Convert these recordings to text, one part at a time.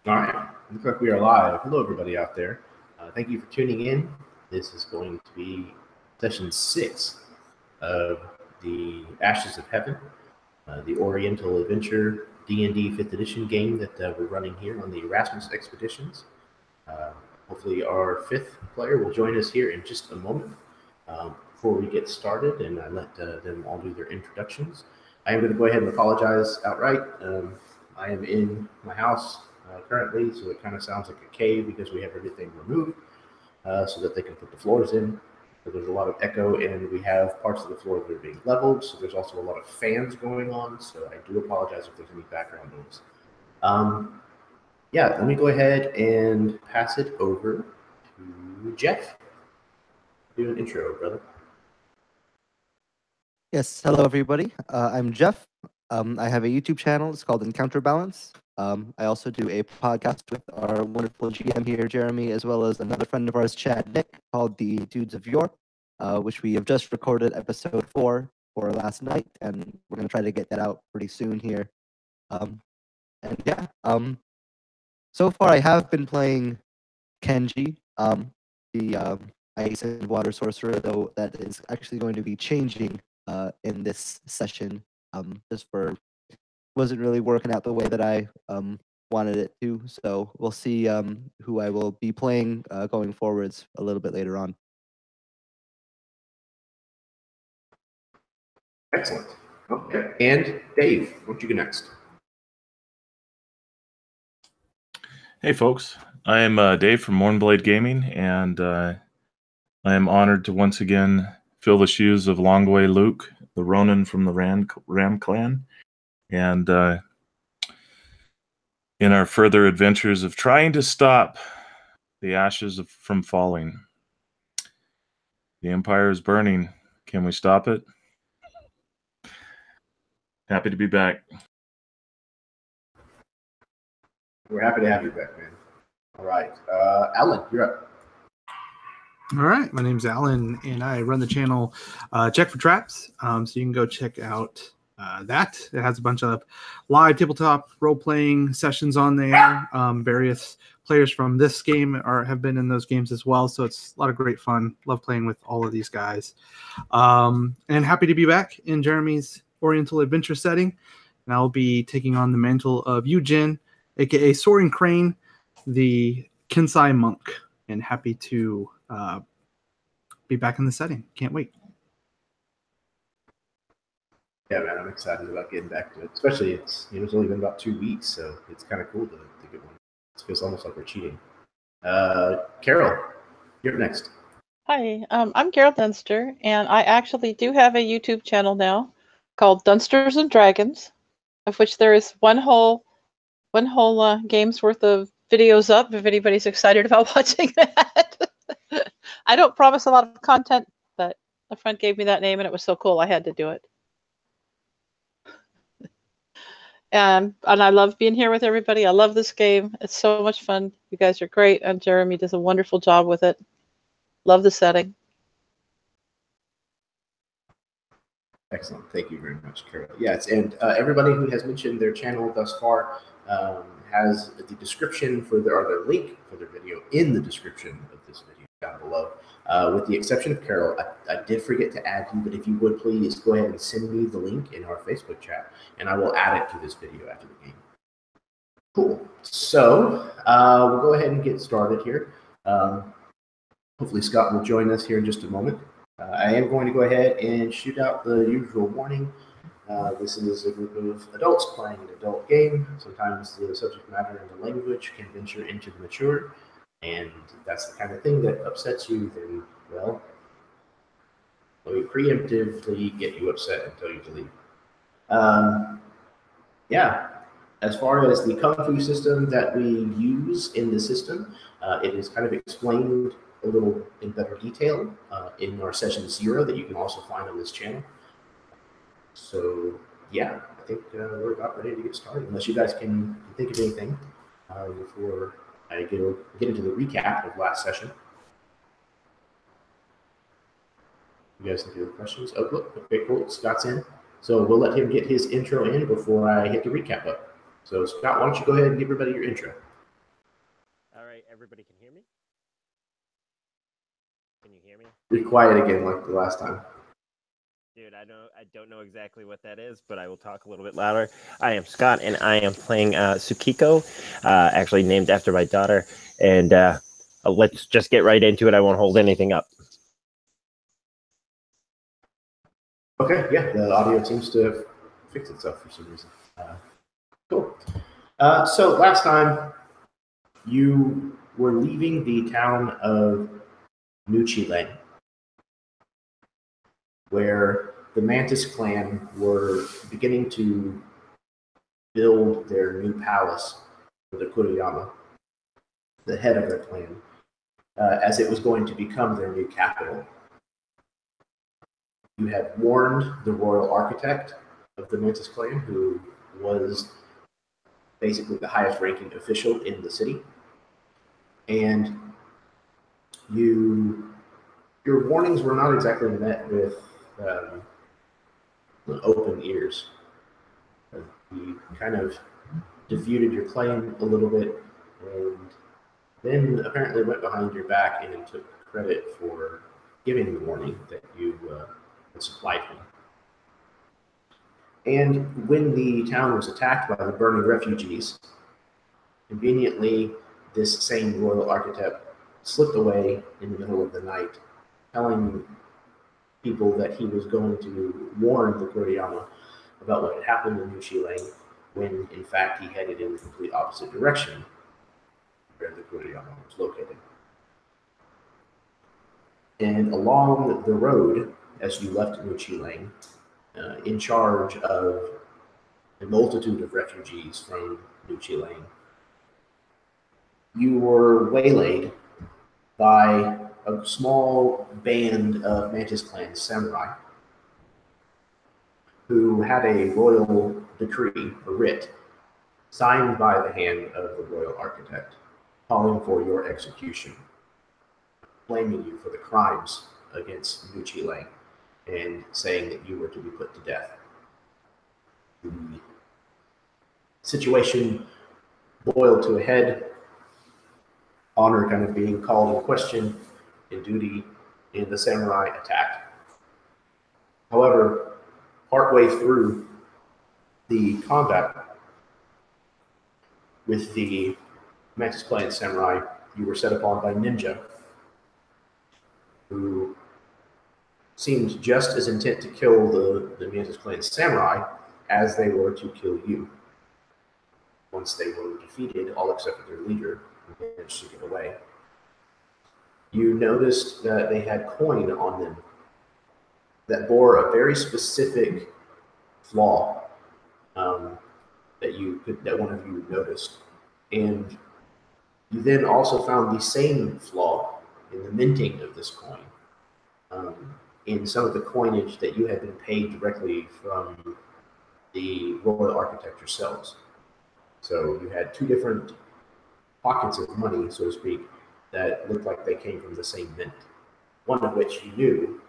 All right, looks like we are live. Hello, everybody out there. Thank you for tuning in. This is going to be session 6 of the Ashes of Heaven, the Oriental Adventure D&D 5th Edition game that we're running here on the Erasmus Expeditions. Uh, Hopefully our 5th player will join us here in just a moment. Before we get started and I let them all do their introductions, I am going to go ahead and apologize outright. I am in my house currently, so it kind of sounds like a cave because we have everything removed so that they can put the floors in. So there's a lot of echo, and we have parts of the floor that are being leveled, so there's also a lot of fans going on, so I do apologize if there's any background noise. Yeah, let me go ahead and pass it over to Jeff. Do an intro, brother. Yes, hello everybody. I'm Jeff. I have a YouTube channel. It's called Encounter Balance. I also do a podcast with our wonderful GM here, Jeremy, as well as another friend of ours, Chad Nick, called The Dudes of Yore, which we have just recorded episode 4 for last night, and we're going to try to get that out pretty soon here. So far I have been playing Kenji, the ice and water sorcerer, though that is actually going to be changing in this session. Just for wasn't really working out the way that I wanted it to. So we'll see who I will be playing going forwards a little bit later on. Excellent. Okay. And Dave, what do you go next? Hey, folks. I am Dave from Mornblade Gaming, and I am honored to once again fill the shoes of Longway Luke, the Ronin from the Ram clan, and in our further adventures of trying to stop the ashes from falling. The Empire is burning. Can we stop it? Happy to be back. We're happy to have you back, man. All right. Alan, you're up. All right. My name's Alan, and I run the channel Check for Traps. So you can go check out that. It has a bunch of live tabletop role-playing sessions on there. Various players from this game have been in those games as well, so it's a lot of great fun. Love playing with all of these guys. And happy to be back in Jeremy's Oriental Adventure setting. And I'll be taking on the mantle of Yujin, aka Soaring Crane, the Kensai monk, and happy to be back in the setting. Can't wait. Yeah, man, I'm excited about getting back to it. Especially it's only been about 2 weeks, so it's kind of cool to get one. It feels almost like we're cheating. Carol, you're up next. Hi, I'm Carol Dunster, and I actually do have a YouTube channel now called Dunsters and Dragons, of which there is one whole game's worth of videos up if anybody's excited about watching that. I don't promise a lot of content, but a friend gave me that name and it was so cool I had to do it. And I love being here with everybody. I love this game. It's so much fun. You guys are great, and Jeremy does a wonderful job with it. Love the setting. Excellent. Thank you very much, Carol. Yes, and everybody who has mentioned their channel thus far has the description for their link for their video in the description of this video down below. With the exception of Carol, I did forget to add you, but if you would please go ahead and send me the link in our Facebook chat, and I will add it to this video after the game. Cool. So we'll go ahead and get started here. Hopefully Scott will join us here in just a moment. I am going to go ahead and shoot out the usual warning. This is a group of adults playing an adult game. Sometimes the subject matter and the language can venture into the mature, and that's the kind of thing that upsets you, then, well, we preemptively get you upset and tell you to leave. Yeah, as far as the Kung Fu system that we use in the system, it is kind of explained a little in better detail in our session 0 that you can also find on this channel. So yeah, I think we're about ready to get started, unless you guys can think of anything before I get into the recap of last session. You guys think of any questions? Oh, look, okay, cool, Scott's in. So we'll let him get his intro in before I hit the recap up. So Scott, why don't you go ahead and give everybody your intro. right, everybody can hear me? Can you hear me? Be quiet again like the last time. Dude, I don't know exactly what that is, but I will talk a little bit louder. I am Scott, and I am playing Tsukiko, actually named after my daughter. And let's just get right into it. I won't hold anything up. Okay, yeah, the audio seems to fix itself for some reason. Cool. So last time, you were leaving the town of Nuchi Lane, where the Mantis Clan were beginning to build their new palace for the Kuroyama, the head of their clan, as it was going to become their new capital. You had warned the royal architect of the Mantis Clan, who was basically the highest ranking official in the city, and your warnings were not exactly met with open ears. You kind of defeated your claim a little bit, and then apparently went behind your back and took credit for giving the warning that you had supplied him. And when the town was attacked by the burning refugees, conveniently, this same royal architect slipped away in the middle of the night, telling people that he was going to warn the Kuroyama about what had happened in Nuchi Lane, when in fact he headed in the complete opposite direction where the Kuroyama was located. And along the road, as you left Nuchi Lane, in charge of a multitude of refugees from Nuchi Lane, you were waylaid by a small band of Mantis Clan samurai who had a royal decree, a writ, signed by the hand of the royal architect, calling for your execution, blaming you for the crimes against Nuchi Lane, and saying that you were to be put to death. The situation boiled to a head, honor kind of being called in question, and duty, and the samurai attacked. However, partway through the combat with the Mantis Clan samurai, you were set upon by ninja, who seemed just as intent to kill the Mantis Clan samurai as they were to kill you. Once they were defeated, all except for their leader, who managed to get away, you noticed that they had coin on them that bore a very specific flaw that one of you noticed. And you then also found the same flaw in the minting of this coin, in some of the coinage that you had been paid directly from the royal architect yourselves. So you had two different pockets of money, so to speak, that looked like they came from the same mint. One of which you knew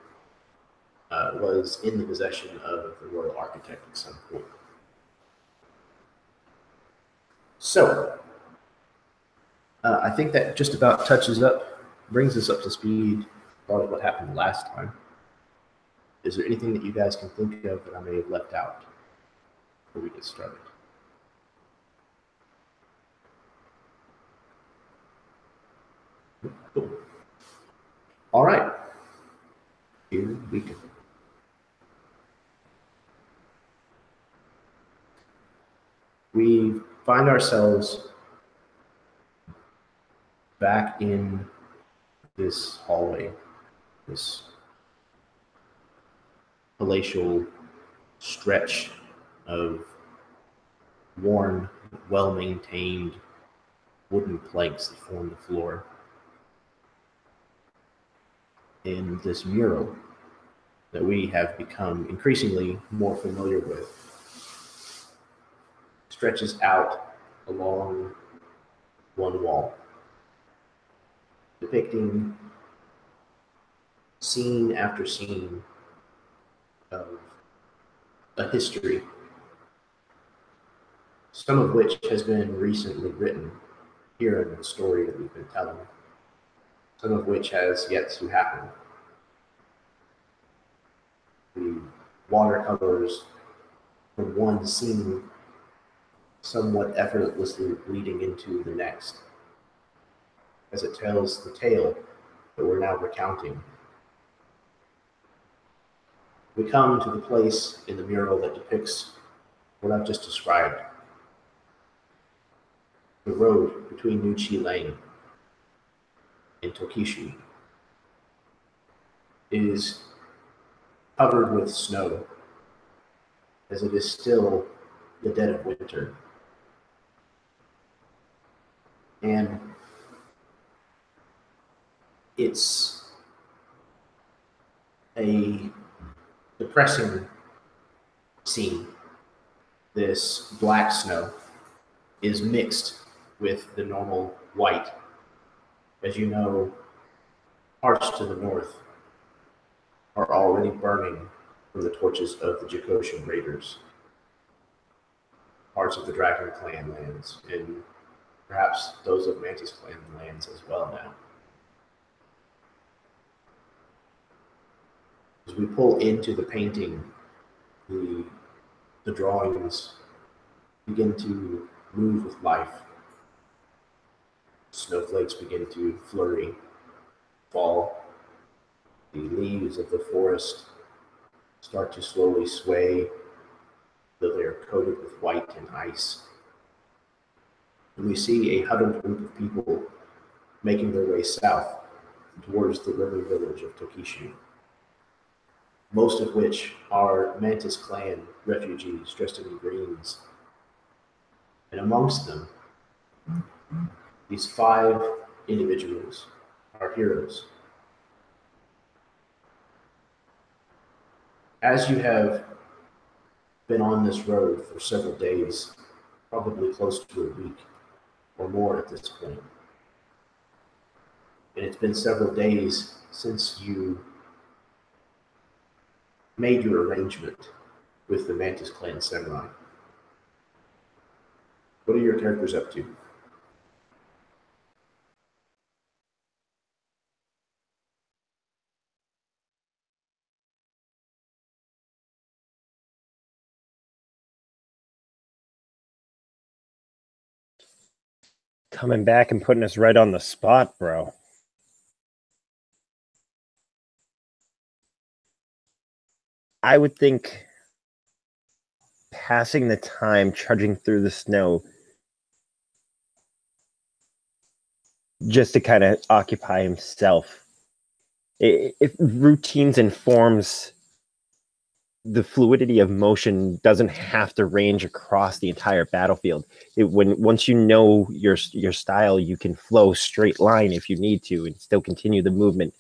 was in the possession of the royal architect at some point. So, I think that just about brings us up to speed, probably what happened last time. Is there anything that you guys can think of that I may have left out before we get started? Cool. All right. Here we go. We find ourselves back in this hallway, this palatial stretch of worn, well-maintained wooden planks that form the floor. In this mural that we have become increasingly more familiar with, stretches out along one wall, depicting scene after scene of a history, some of which has been recently written here in the story that we've been telling, some of which has yet to happen. The watercolors from one scene somewhat effortlessly bleeding into the next, as it tells the tale that we're now recounting. We come to the place in the mural that depicts what I've just described. The road between Nuchi Lane and Tokishu is covered with snow, as it is still the dead of winter. And it's a depressing scene. This black snow is mixed with the normal white. As you know, parts to the north are already burning from the torches of the Jakoshan raiders. Parts of the Dragon Clan lands, and perhaps those of Mantis Clan lands as well now. As we pull into the painting, the drawings begin to move with life. Snowflakes begin to flurry, fall. The leaves of the forest start to slowly sway, though they are coated with white and ice. And we see a huddled group of people making their way south towards the river village of Tokishu, most of which are Mantis Clan refugees dressed in greens. And amongst them, these 5 individuals are heroes. As you have been on this road for several days, probably close to a week or more at this point, and it's been several days since you made your arrangement with the Mantis Clan Samurai. What are your characters up to? Coming back and putting us right on the spot, bro. I would think passing the time trudging through the snow just to kind of occupy himself. If routines and forms, the fluidity of motion doesn't have to range across the entire battlefield. Once you know your style, you can flow straight line if you need to and still continue the movement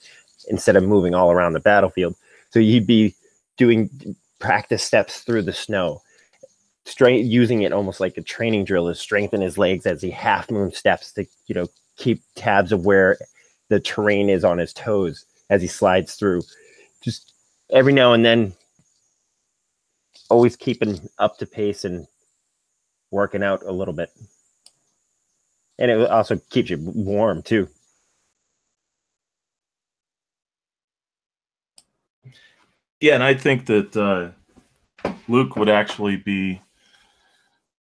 instead of moving all around the battlefield. So you'd be doing practice steps through the snow, using it almost like a training drill to strengthen his legs as he half moon steps to, keep tabs of where the terrain is on his toes as he slides through. Just every now and then, always keeping up to pace and working out a little bit. And it also keeps you warm too. Yeah, and I think that Luke would actually be,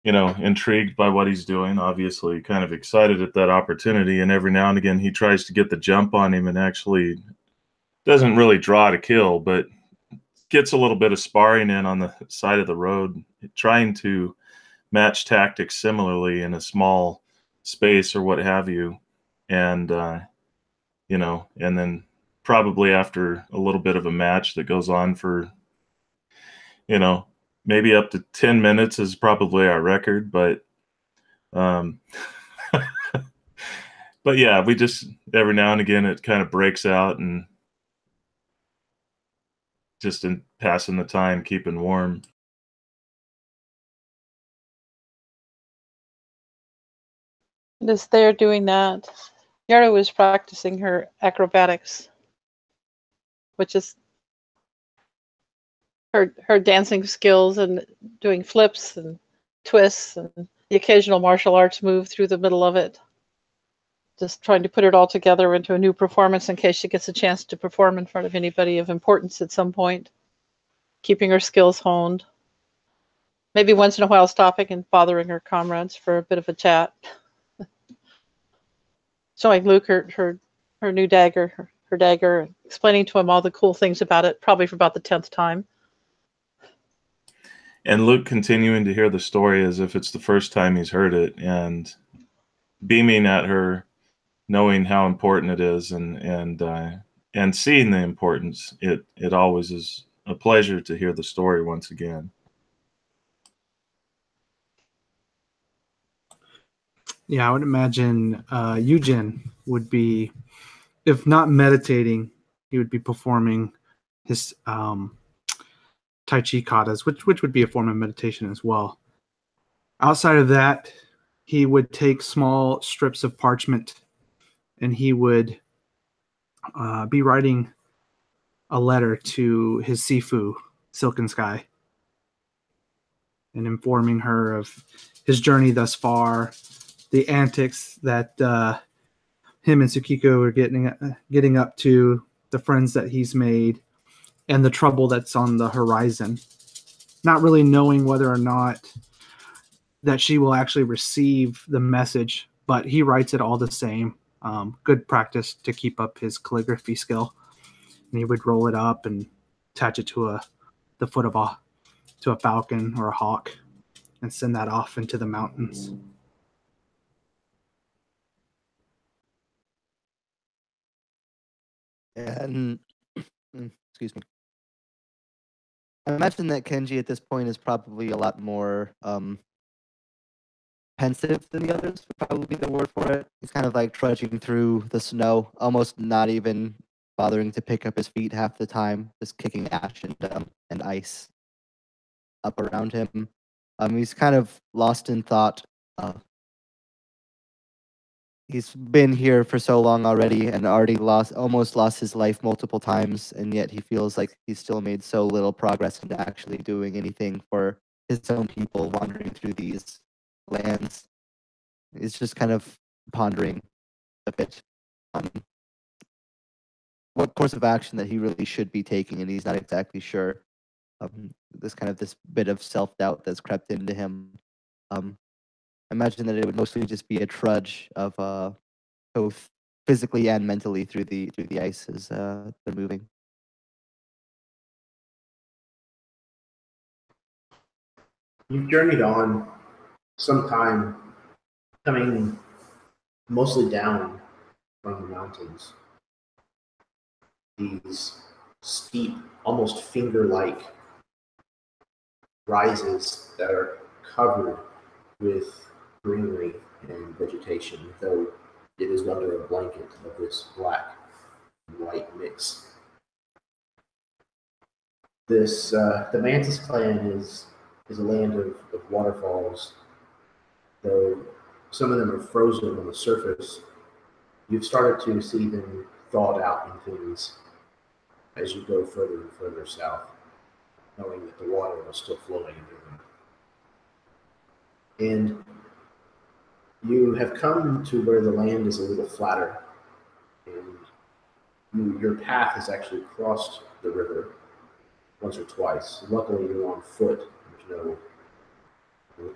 intrigued by what he's doing, obviously kind of excited at that opportunity. And every now and again, he tries to get the jump on him and actually doesn't really draw to kill, but gets a little bit of sparring in on the side of the road, trying to match tactics similarly in a small space or what have you. And, and then probably after a little bit of a match that goes on for, maybe up to 10 minutes is probably our record, but but yeah, we just every now and again it kind of breaks out, and just in passing the time, keeping warm. As they're doing that, Yara was practicing her acrobatics, which is her dancing skills and doing flips and twists and the occasional martial arts move through the middle of it. just trying to put it all together into a new performance in case she gets a chance to perform in front of anybody of importance at some point. Keeping her skills honed. Maybe once in a while stopping and bothering her comrades for a bit of a chat. Showing Luke her new dagger, her dagger, explaining to him all the cool things about it, probably for about the 10th time. And Luke continuing to hear the story as if it's the first time he's heard it, and beaming at her, knowing how important it is, and seeing the importance. It always is a pleasure to hear the story once again. Yeah, I would imagine Eugen would be, if not meditating, he would be performing his Tai Chi katas, which would be a form of meditation as well. Outside of that, he would take small strips of parchment and he would be writing a letter to his Sifu, Silken Sky, and informing her of his journey thus far, the antics that him and Tsukiko are getting up to, the friends that he's made, and the trouble that's on the horizon. Not really knowing whether or not that she will actually receive the message, but he writes it all the same. Good practice to keep up his calligraphy skill. And he would roll it up and attach it to the foot of a falcon or a hawk and send that off into the mountains. And excuse me. I imagine that Kenji at this point is probably a lot more pensive than the others, would probably be the word for it. He's kind of like trudging through the snow, almost not even bothering to pick up his feet half the time, just kicking ash and ice up around him. He's kind of lost in thought. He's been here for so long already and already almost lost his life multiple times, and yet he feels like he's still made so little progress into actually doing anything for his own people wandering through these lands. He's just kind of pondering a bit on what course of action that he really should be taking, and he's not exactly sure. This bit of self-doubt that's crept into him. I imagine that it would mostly just be a trudge of both physically and mentally through the ice as they're moving. You've journeyed on some time, coming mostly down from the mountains. These steep, almost finger-like rises that are covered with greenery and vegetation, though it is under a blanket of this black and white mix. The Mantis Clan is a land of waterfalls, though some of them are frozen on the surface. You've started to see them thawed out in things as you go further and further south, knowing that the water is still flowing into them. And you have come to where the land is a little flatter, and your path has actually crossed the river once or twice. Luckily, you're on foot. There's no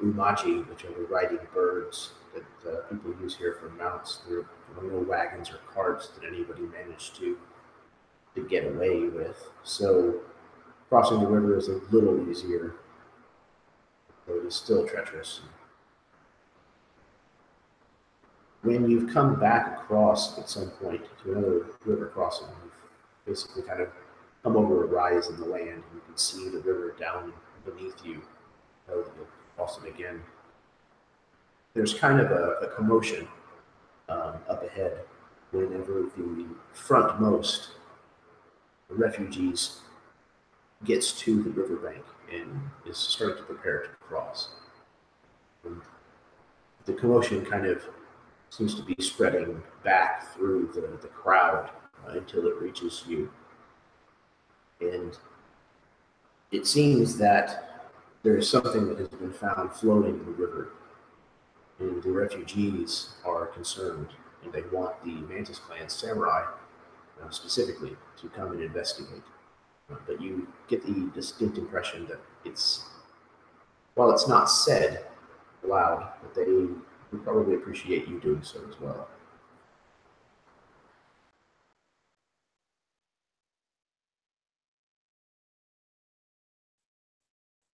umaji, which are the riding birds that people use here for mounts. There are no wagons or carts that anybody managed to get away with. So crossing the river is a little easier, though it is still treacherous. When you've come back across at some point to another river crossing, you've basically kind of come over a rise in the land, and you can see the river down beneath you. You'll cross it again. There's kind of a commotion up ahead whenever the frontmost refugees gets to the riverbank and is starting to prepare to cross. And the commotion kind of seems to be spreading back through the crowd until it reaches you. And it seems that there is something that has been found floating in the river, and the refugees are concerned and they want the Mantis Clan samurai specifically to come and investigate. But you get the distinct impression that while it's not said aloud, that they would probably appreciate you doing so as well.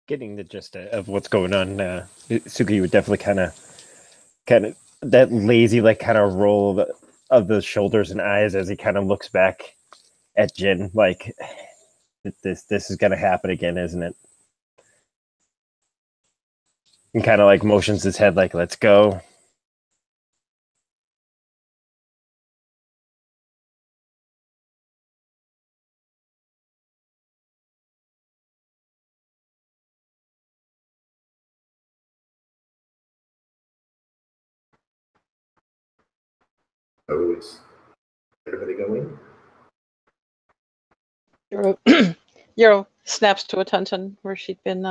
Getting the gist of what's going on, Suki would definitely kind of that lazy, like, kind of roll of the shoulders and eyes as he kind of looks back at Jin, like, this is gonna happen again, isn't it? And kind of like motions his head, like, let's go. Oh, is everybody going? Euro snaps to attention where she'd been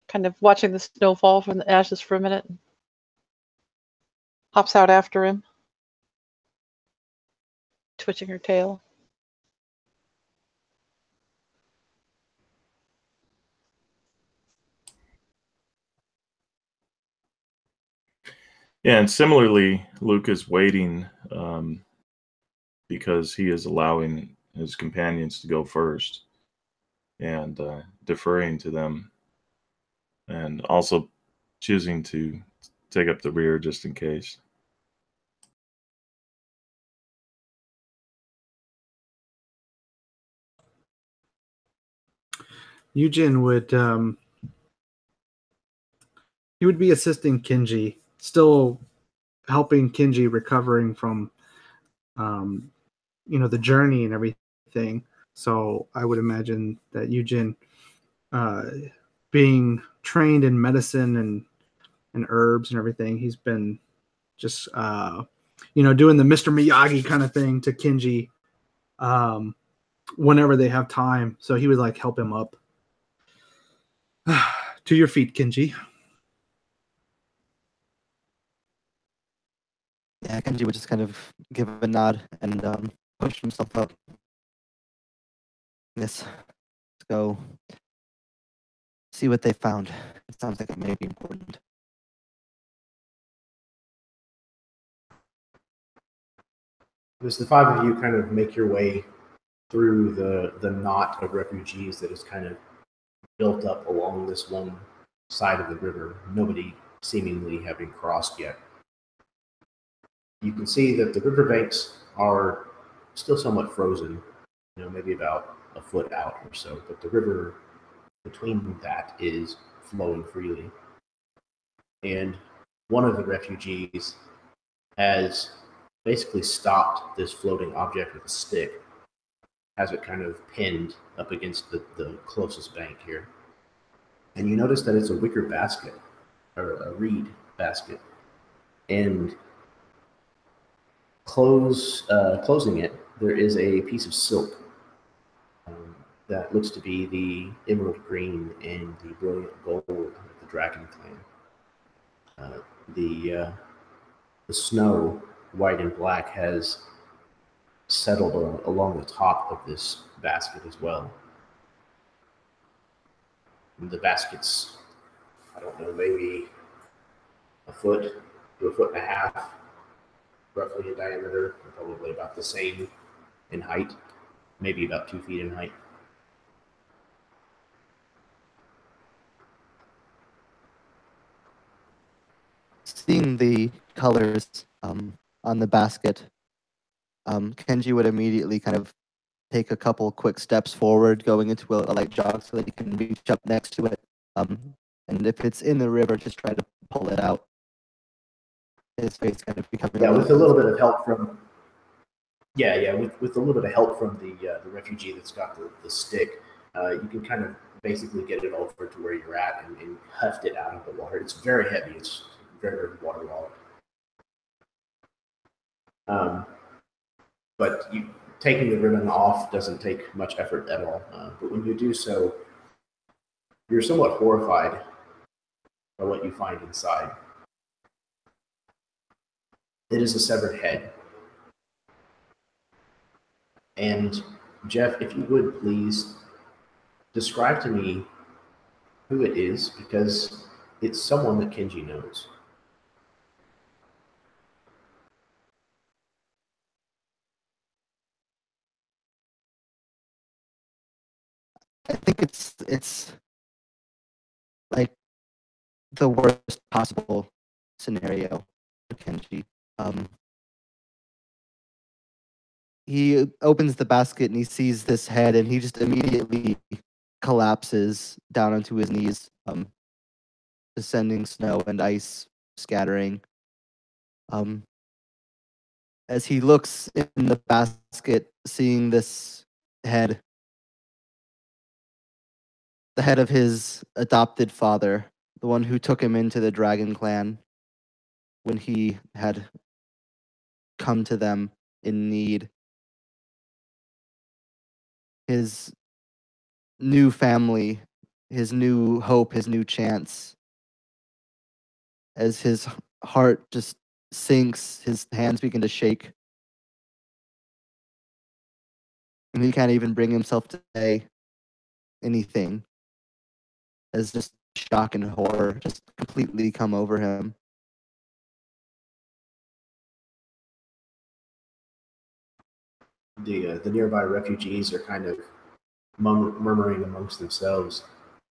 kind of watching the snow fall from the ashes for a minute. Hops out after him, twitching her tail. Yeah, and similarly, Luke is waiting because he is allowing his companions to go first and deferring to them, and also choosing to take up the rear just in case. Yujin would he would be assisting Kinji, still helping Kinji recovering from the journey and everything. So I would imagine that Yujin, being trained in medicine and herbs and everything, he's been just doing the Mr. Miyagi kind of thing to Kinji whenever they have time. So he would like help him up. To your feet, Kinji. Yeah, Kenji would just kind of give a nod and push himself up. Yes, let's go see what they found. It sounds like it may be important. As the five of you kind of make your way through the knot of refugees that is kind of built up along this one side of the river, nobody seemingly having crossed yet, you can see that the riverbanks are still somewhat frozen, maybe about a foot out or so, but the river between that is flowing freely. And one of the refugees has basically stopped this floating object with a stick, has it kind of pinned up against the closest bank here. And you notice that it's a wicker basket, or a reed basket. And closing it, there is a piece of silk that looks to be the emerald green and the brilliant gold of the Dragon Clan. The snow, white and black, has settled along the top of this basket as well. And the basket's, I don't know, maybe a foot to a foot and a half, roughly in diameter, probably about the same in height, maybe about 2 feet in height. Seeing the colors on the basket, Kenji would immediately kind of take a couple quick steps forward, going into a light jog so that he can reach up next to it. And if it's in the river, just try to pull it out. His face kind of becoming with a little bit of help from with a little bit of help from the refugee that's got the stick, you can kind of basically get it over to where you're at and heft it out of the water. It's very heavy. It's very, very waterlogged. But taking the ribbon off doesn't take much effort at all. But when you do so, you're somewhat horrified by what you find inside. It is a severed head. And Jeff, if you would please describe to me who it is, because it's someone that Kenji knows. I think it's like the worst possible scenario for Kenji. He opens the basket and he sees this head, and he just immediately collapses down onto his knees, descending snow and ice scattering. As he looks in the basket, seeing this head, the head of his adopted father, the one who took him into the Dragon Clan when he had come to them in need. His new family, his new hope, his new chance. As his heart just sinks, his hands begin to shake. And he can't even bring himself to say anything, as just shock and horror just completely come over him. The nearby refugees are kind of murmuring amongst themselves,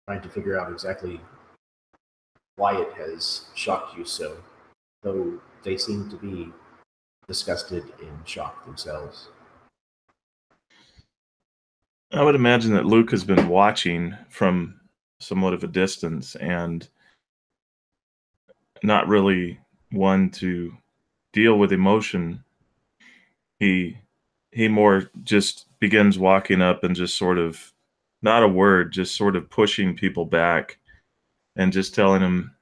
trying to figure out exactly why it has shocked you so, though they seem to be disgusted and shocked themselves. I would imagine that Luke has been watching from somewhat of a distance and not really one to deal with emotion. He more just begins walking up and just sort of, not a word, just sort of pushing people back and just telling them,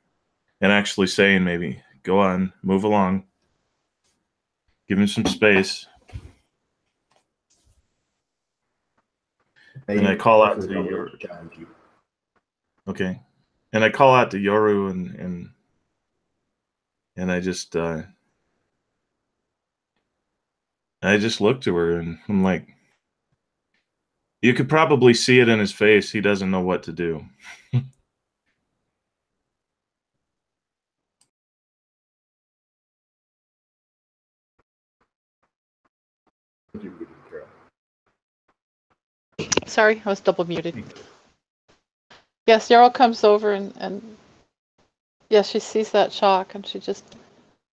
and actually saying maybe, go on, move along, give him some space. And I call out to Yoru. Okay. And I call out to Yoru and I just look to her and I'm like, you could probably see it in his face. He doesn't know what to do. Sorry, I was double muted. Yes, Yarrow comes over and yes, she sees that shock and she just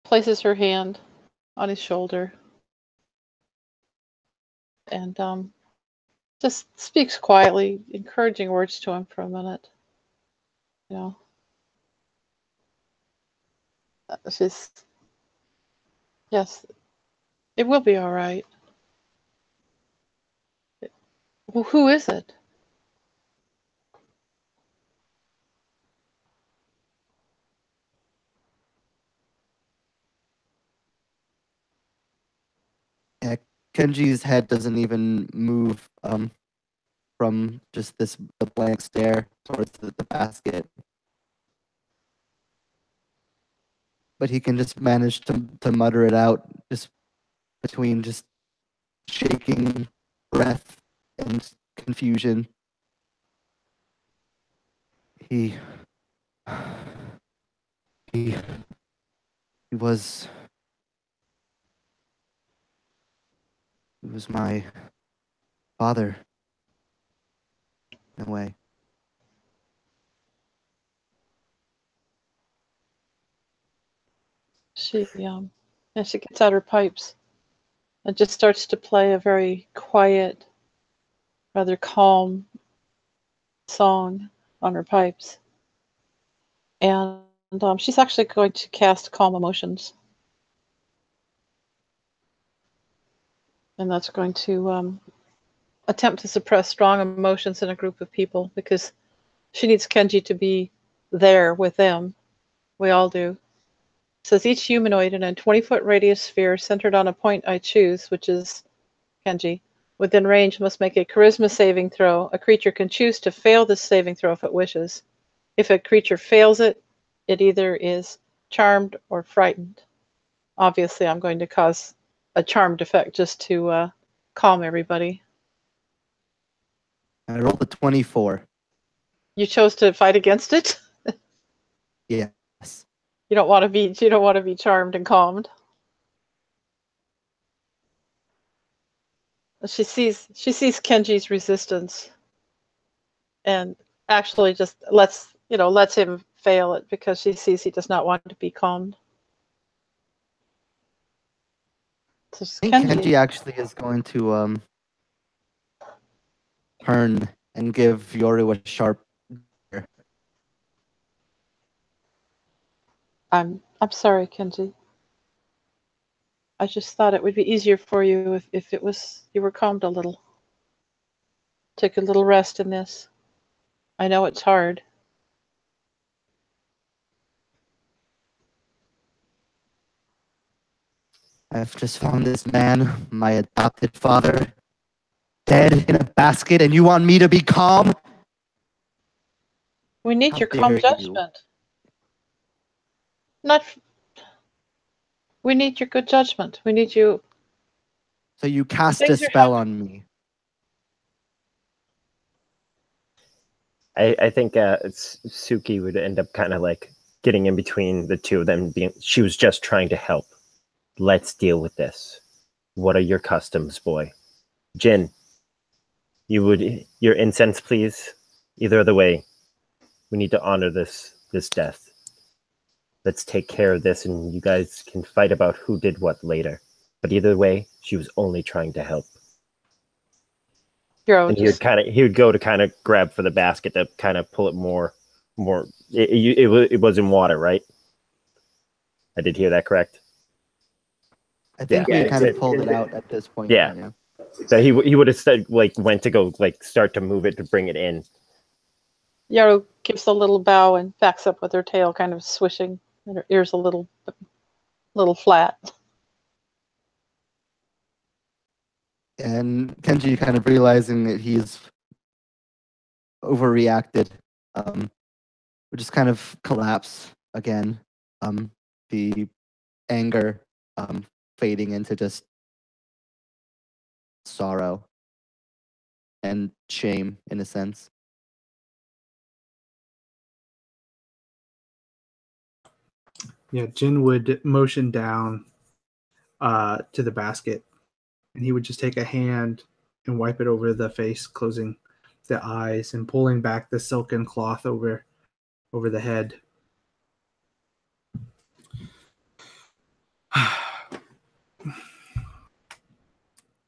places her hand on his shoulder and just speaks quietly, encouraging words to him for a minute. You know, yes, it will be all right. Well, who is it? Yeah, Kenji's head doesn't even move from just this blank stare towards the basket. But he can just manage to mutter it out, just between just shaking breath and confusion. He was my father in a way. She gets out her pipes and just starts to play a very quiet, rather calm song on her pipes. And she's actually going to cast Calm Emotions. And that's going to attempt to suppress strong emotions in a group of people because she needs Kenji to be there with them. We all do. It says each humanoid in a 20-foot radius sphere centered on a point I choose, which is Kenji, within range must make a charisma saving throw. A creature can choose to fail this saving throw if it wishes. If a creature fails it, it either is charmed or frightened. obviously I'm going to cause a charmed effect just to calm everybody. I rolled a 24. You chose to fight against it. Yes. You don't want to be charmed and calmed. She sees Kenji's resistance, and actually just lets him fail it because she sees he does not want to be calmed. So I think Kenji actually is going to turn and give Yoru a sharp. I'm sorry, Kenji. I just thought it would be easier for you if it was you were calmed a little. Took a little rest in this. I know it's hard. I've just found this man, my adopted father, dead in a basket, and you want me to be calm? We need How your calm dare you. judgment. We need your good judgment. We need you. So you cast a Things are spell on me. I think Suki would end up kind of like getting in between the two of them. She was just trying to help. Let's deal with this. What are your customs, boy? Jin, your incense, please. Either other way, we need to honor this death. Let's take care of this, and you guys can fight about who did what later. But either way, she was only trying to help. And he would go to kind of grab for the basket to kind of pull it more. It was in water, right? I did hear that correct. I think we kind of pulled it out at this point. Yeah. So he would have said went to go start to move it to bring it in. Yaru gives a little bow and backs up with her tail kind of swishing, and her ears a little flat. And Kenji kind of realizing that he's overreacted, would just kind of collapse again. The anger fading into just sorrow and shame in a sense. Yeah, Jin would motion down to the basket, and he would just take a hand and wipe it over the face, closing the eyes and pulling back the silken cloth over the head.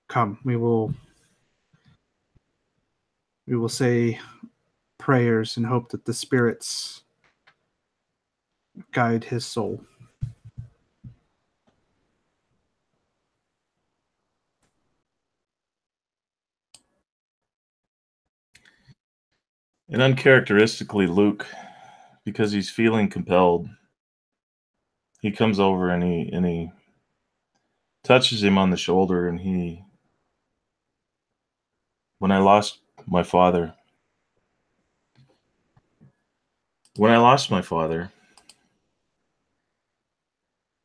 Come, we will say prayers and hope that the spirits guide his soul. And uncharacteristically, Luke, because he's feeling compelled, he comes over and he touches him on the shoulder, and when I lost my father,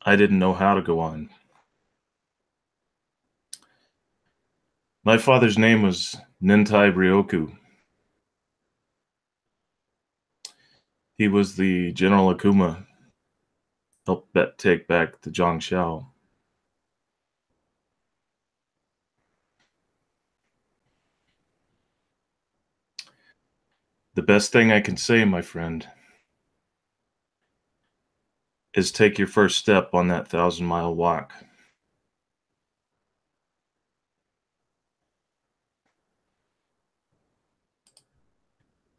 I didn't know how to go on. My father's name was Nintai Ryoku. He was the General Akuma, helped take back the Zhongxiao. The best thing I can say, my friend, is take your first step on that 1,000-mile walk.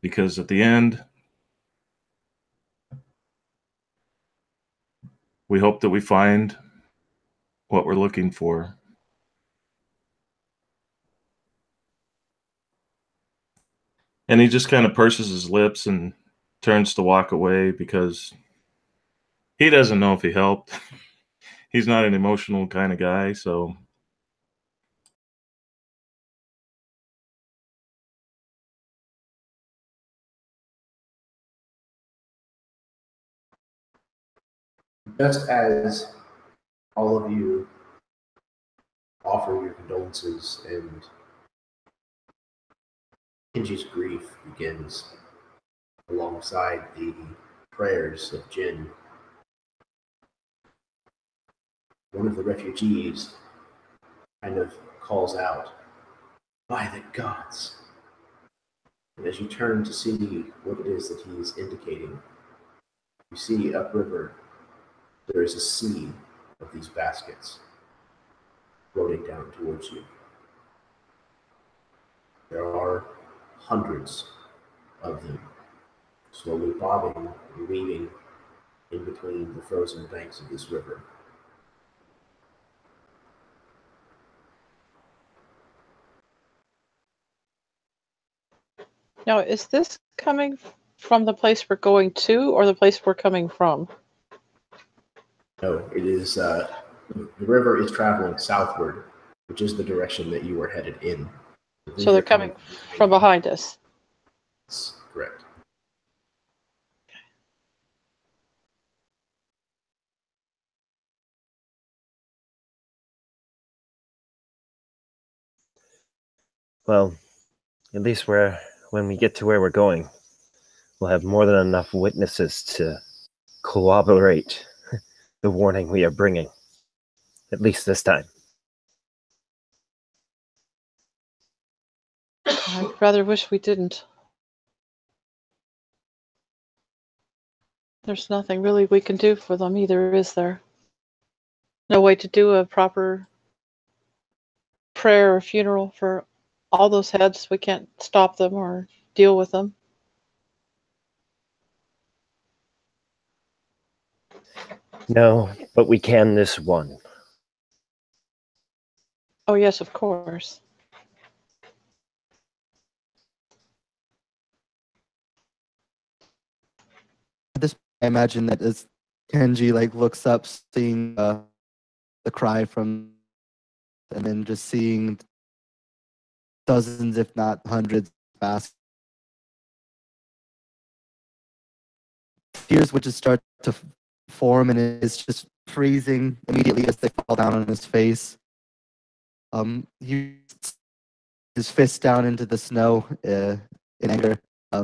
Because at the end, we hope that we find what we're looking for. And he just kind of purses his lips and turns to walk away because he doesn't know if he helped. He's not an emotional kind of guy, so. Just as all of you offer your condolences, and Kenji's grief begins alongside the prayers of Jin. One of the refugees kind of calls out, "By the gods!" And as you turn to see what it is that he is indicating, you see upriver there is a sea of these baskets floating down towards you. There are hundreds of them, slowly bobbing and weaving in between the frozen banks of this river. Now, is this coming from the place we're going to, or the place we're coming from? No, it is, the river is traveling southward, which is the direction that you were headed in. So they're coming from behind us. That's correct. Well, at least when we get to where we're going, we'll have more than enough witnesses to corroborate the warning we are bringing. At least this time. I'd rather wish we didn't. There's nothing really we can do for them either, is there? No way to do a proper prayer or funeral for all those heads. We can't stop them or deal with them. No, but we can this one. Oh, yes, of course. At this, I imagine that as Kenji like looks up, seeing the cry from, and then just seeing dozens, if not hundreds, of baskets. Tears would just start to form, and it's just freezing immediately as they fall down on his face. He his fist down into the snow in anger,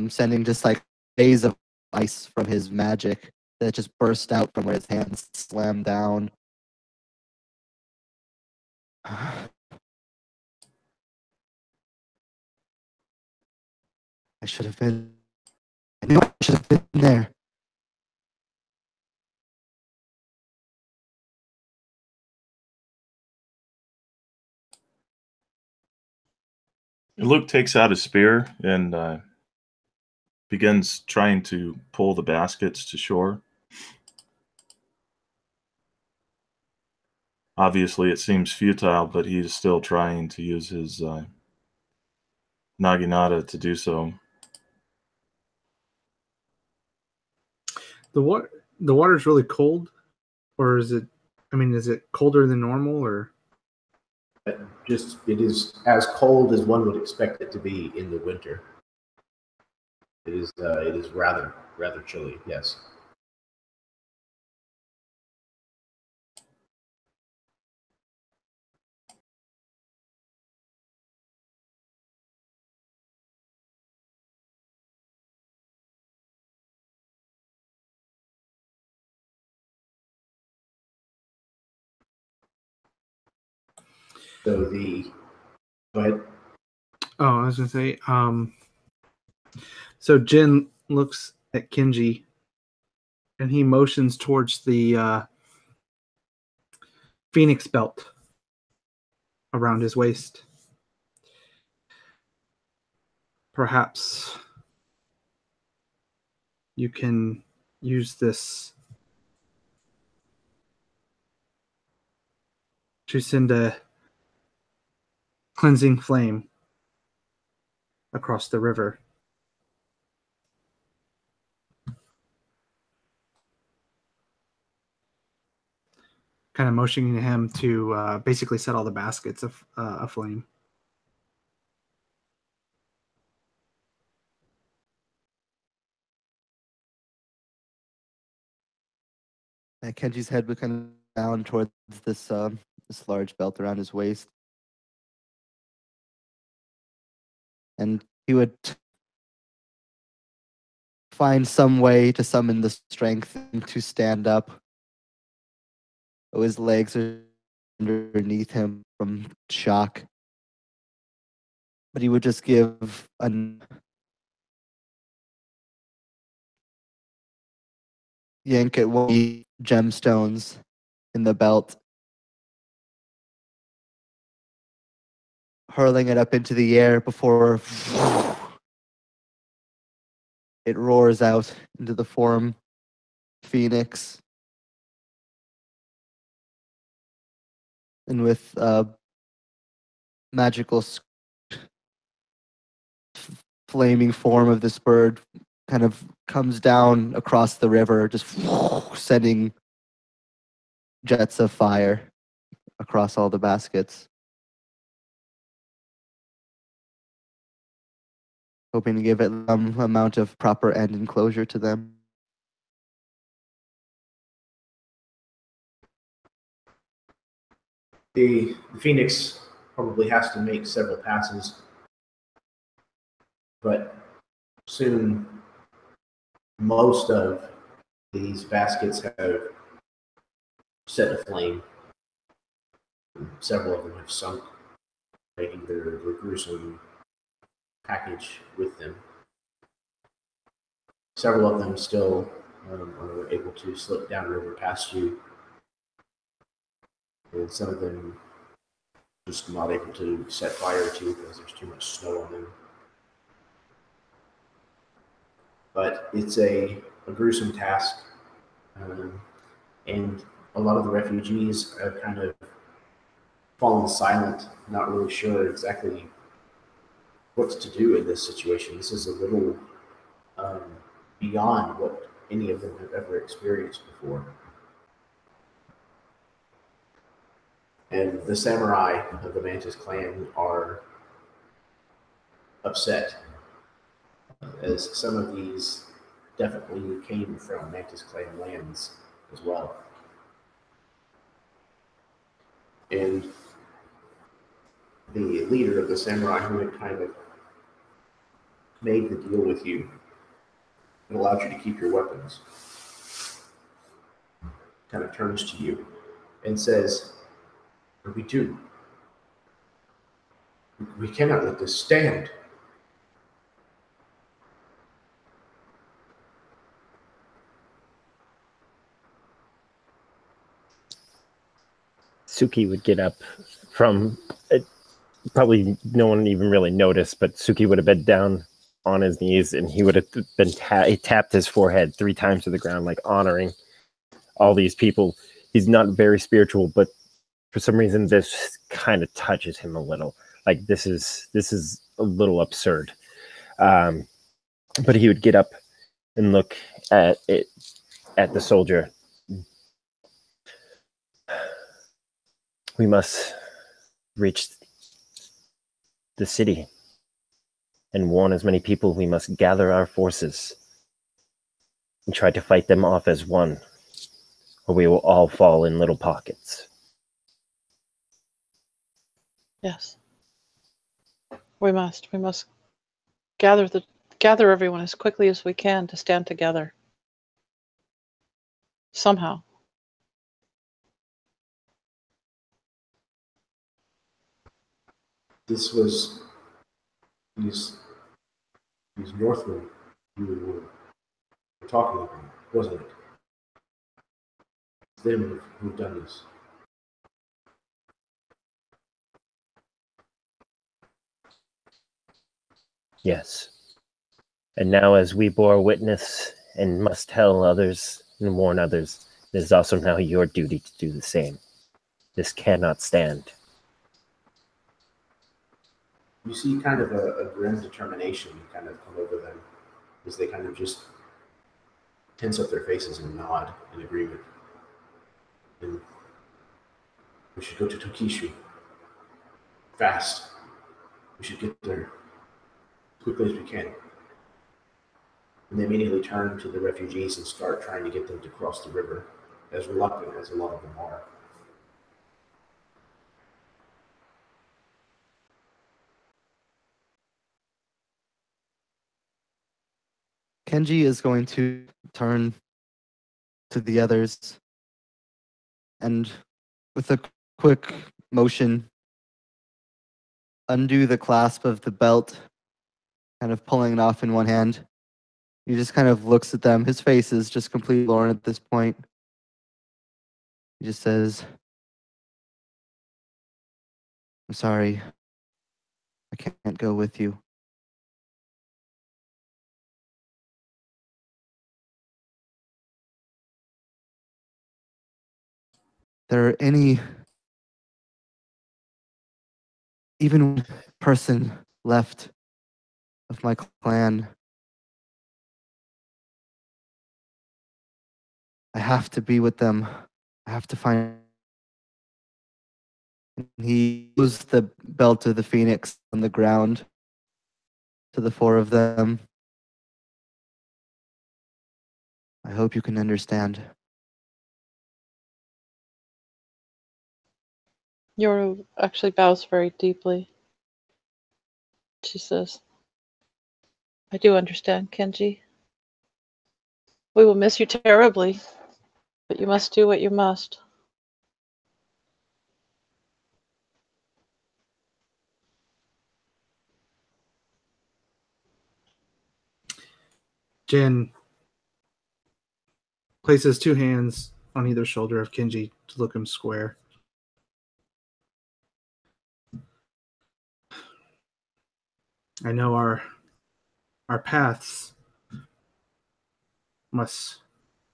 sending just like days of ice from his magic that just burst out from where his hands slammed down. I should have been. I knew I should have been there. Luke takes out his spear and begins trying to pull the baskets to shore. Obviously, it seems futile, but he's still trying to use his naginata to do so. The water's really cold, or is it? I mean, is it colder than normal, or? It is as cold as one would expect it to be in the winter. It is rather chilly, yes. So go ahead. Oh, I was gonna say, so Jin looks at Kenji and he motions towards the phoenix belt around his waist. Perhaps you can use this to send a cleansing flame across the river. Kind of motioning him to basically set all the baskets aflame. Kenji's head would kind down towards this this large belt around his waist, and he would find some way to summon the strength to stand up. Oh, his legs are underneath him from shock, but he would just give yank at one of the gemstones in the belt, hurling it up into the air before it roars out into the form phoenix. And with magical flaming form of this bird kind of comes down across the river, just sending jets of fire across all the baskets, hoping to give it some amount of proper end and closure to them. The Phoenix probably has to make several passes, but soon most of these baskets have set aflame. Several of them have sunk, taking their gruesome package with them. Several of them still are able to slip downriver past you, and some of them just not able to set fire to because there's too much snow on them. But it's a gruesome task, and a lot of the refugees have kind of fallen silent, not really sure exactly what to do in this situation. This is a little beyond what any of them have ever experienced before. And the samurai of the Mantis Clan are upset, as some of these definitely came from Mantis Clan lands as well. And the leader of the samurai who had kind of made the deal with you and allowed you to keep your weapons kind of turns to you and says, "What do we do? We cannot let this stand." Suki would get up from probably no one even really noticed, but Suki would have been down on his knees and he would have been he tapped his forehead 3 times to the ground, like honoring all these people. He's not very spiritual, but for some reason this kind of touches him a little. Like this is a little absurd. But he would get up and look at the soldier. We must reach the city and warn as many people. We must gather our forces and try to fight them off as one, or we will all fall in little pockets. Yes. We must gather everyone as quickly as we can to stand together. Somehow. This was these Northmen you were talking about, wasn't it? It's them who've done this. Yes. And now as we bore witness and must tell others and warn others, it is also now your duty to do the same. This cannot stand. You see kind of a grim determination kind of come over them as they kind of just tense up their faces and nod in agreement. And we should go to Tokishu. Fast. We should get there as quickly as we can. And they immediately turn to the refugees and start trying to get them to cross the river as reluctant as a lot of them are. Kenji is going to turn to the others and, with a quick motion, undo the clasp of the belt, kind of pulling it off in one hand. He just kind of looks at them. His face is just completely lorn at this point. He just says, "I'm sorry. I can't go with you." There any even one person left of my clan, I have to be with them. I have to find. He throws the belt of the phoenix on the ground to the four of them. I hope you can understand. Yoru actually bows very deeply. She says, I do understand, Kenji. We will miss you terribly, but you must do what you must. Jin places two hands on either shoulder of Kenji to look him square. I know our paths must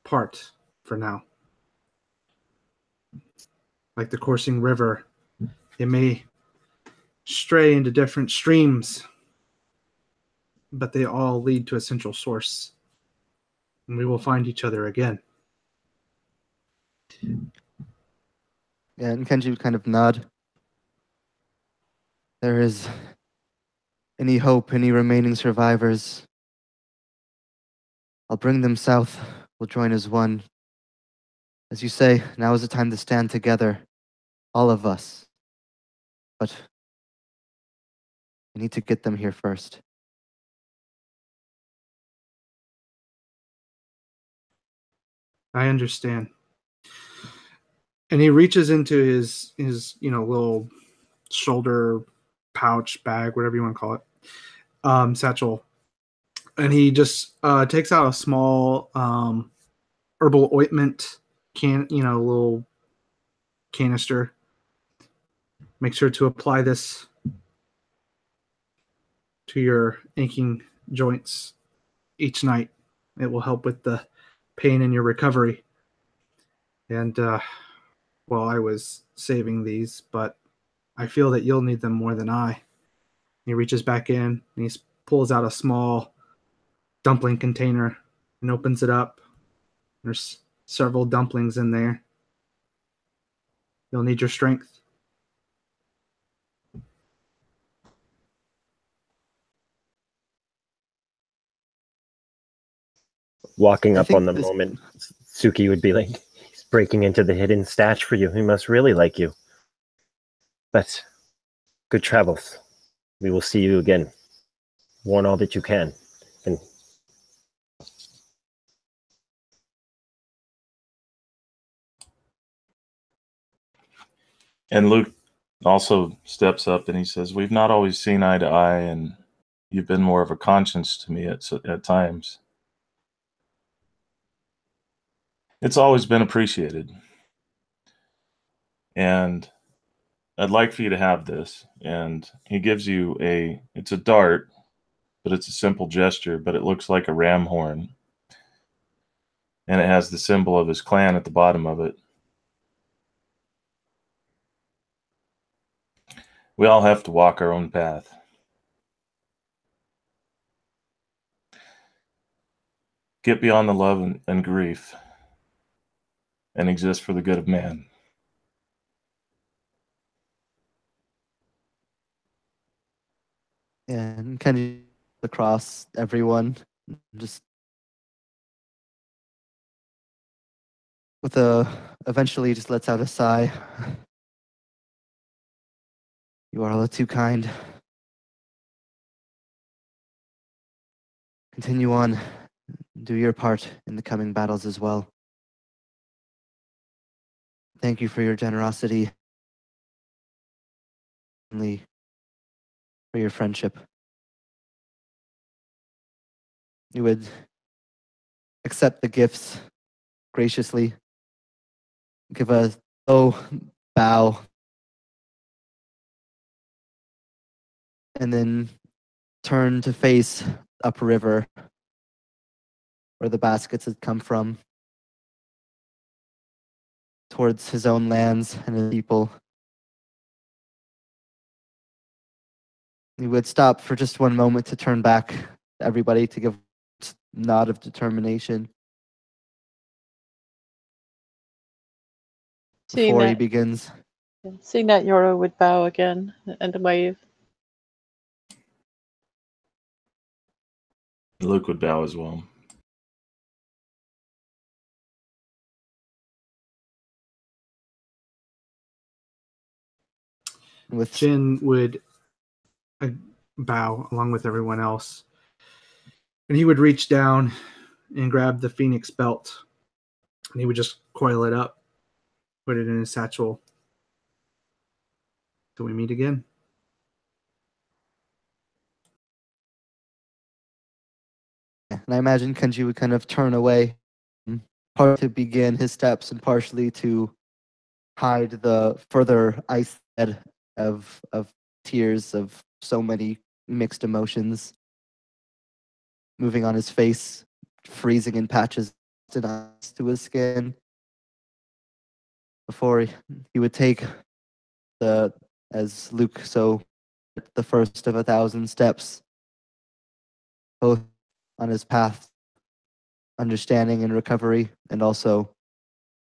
part for now. Like the coursing river, it may stray into different streams, but they all lead to a central source. And we will find each other again. Yeah, and Kenji would kind of nod. There is any hope, any remaining survivors, I'll bring them south. We'll join as one. As you say, now is the time to stand together, all of us. But we need to get them here first. I understand. And he reaches into his little shoulder pouch bag, whatever you want to call it, satchel, and he just takes out a small herbal ointment little canister. Make sure to apply this to your aching joints each night. It will help with the pain in your recovery. And well, I was saving these, but I feel that you'll need them more than I. He reaches back in and he pulls out a small dumpling container and opens it up. There's several dumplings in there. You'll need your strength. Walking I up think on the this- moment, Suki would be like, he's breaking into the hidden stash for you. He must really like you. But good travels. We will see you again. Warn all that you can. And Luke also steps up and he says, "We've not always seen eye to eye, and you've been more of a conscience to me at times. It's always been appreciated. And I'd like for you to have this." And he gives you it's a dart, but it's a simple gesture, but it looks like a ram horn. And it has the symbol of his clan at the bottom of it. We all have to walk our own path. Get beyond the love and grief and exist for the good of man. And Kenji across everyone, just with a eventually just lets out a sigh. You are all too kind. Continue on. Do your part in the coming battles as well. Thank you for your generosity. And for your friendship. You would accept the gifts graciously. Give a low bow. And then turn to face upriver, where the baskets had come from, towards his own lands and his people. He would stop for just one moment to turn back to everybody to give a nod of determination before he begins. Seeing that, Yoro would bow again and wave. Luke would bow as well. With Jin would bow along with everyone else, and he would reach down and grab the phoenix belt, and he would just coil it up, put it in his satchel. Till we meet again. And I imagine Kenji would kind of turn away, part to begin his steps and partially to hide the further ice bed of tears of so many mixed emotions moving on his face, freezing in patches and ice to his skin. Before he would take as Luke so the first of 1,000 steps, both on his path, understanding and recovery, and also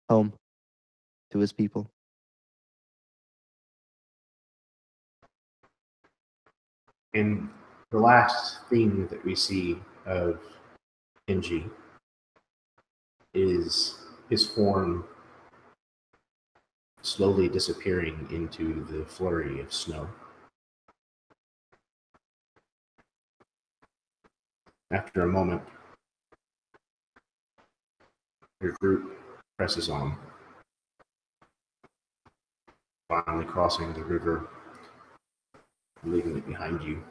home to his people. And the last thing that we see of Kenji is his form slowly disappearing into the flurry of snow. After a moment, your group presses on, finally crossing the river, leaving it behind you.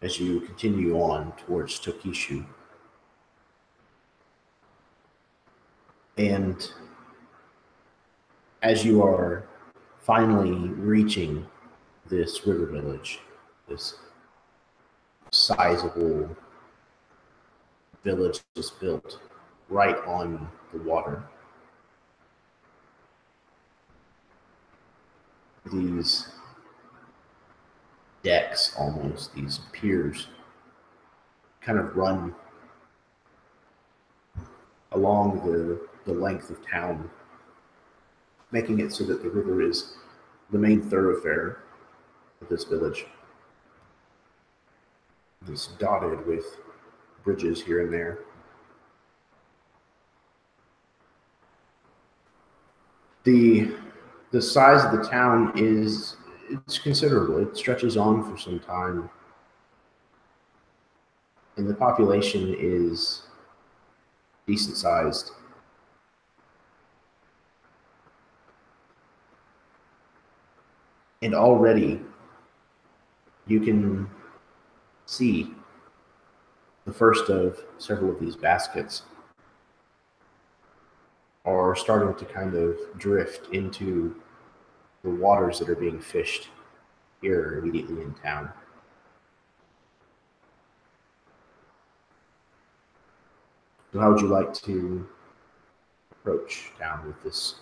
As you continue on towards Tokishu, and as you are finally reaching this river village, this sizable village is built right on the water. These decks, almost, these piers, kind of run along the length of town, making it so that the river is the main thoroughfare of this village. It's dotted with bridges here and there. The size of the town it's considerable. It stretches on for some time. And the population is decent sized. And already you can see the first of several of these baskets are starting to kind of drift into the waters that are being fished here immediately in town. So how would you like to approach town with this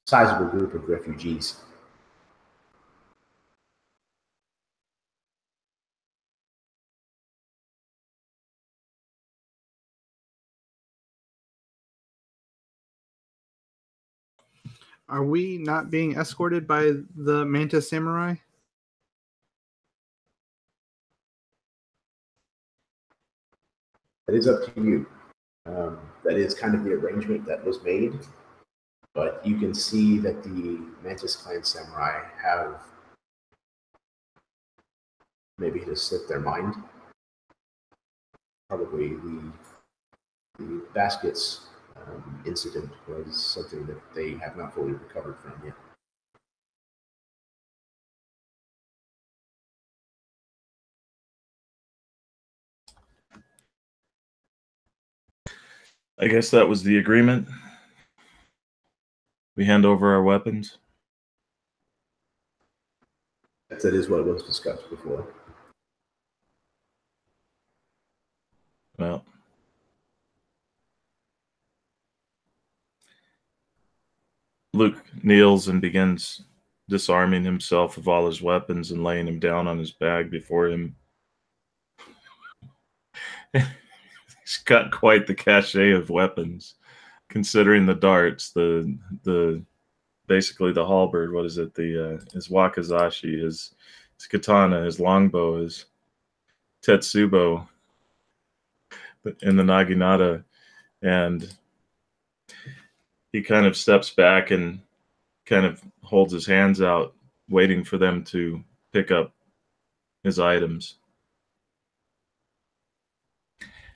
sizable group of refugees? Are we not being escorted by the Mantis Samurai? It is up to you. That is kind of the arrangement that was made. But you can see that the Mantis Clan Samurai have maybe just slipped their mind. Probably the baskets incident was something that they have not fully recovered from yet. I guess that was the agreement. We hand over our weapons. That is what was discussed before. Well, Luke kneels and begins disarming himself of all his weapons and laying him down on his bag before him. He's got quite the cachet of weapons, considering the darts, the basically the halberd. What is it? His wakizashi, his katana, his longbow, his tetsubo, and the naginata, and he kind of steps back and kind of holds his hands out, waiting for them to pick up his items.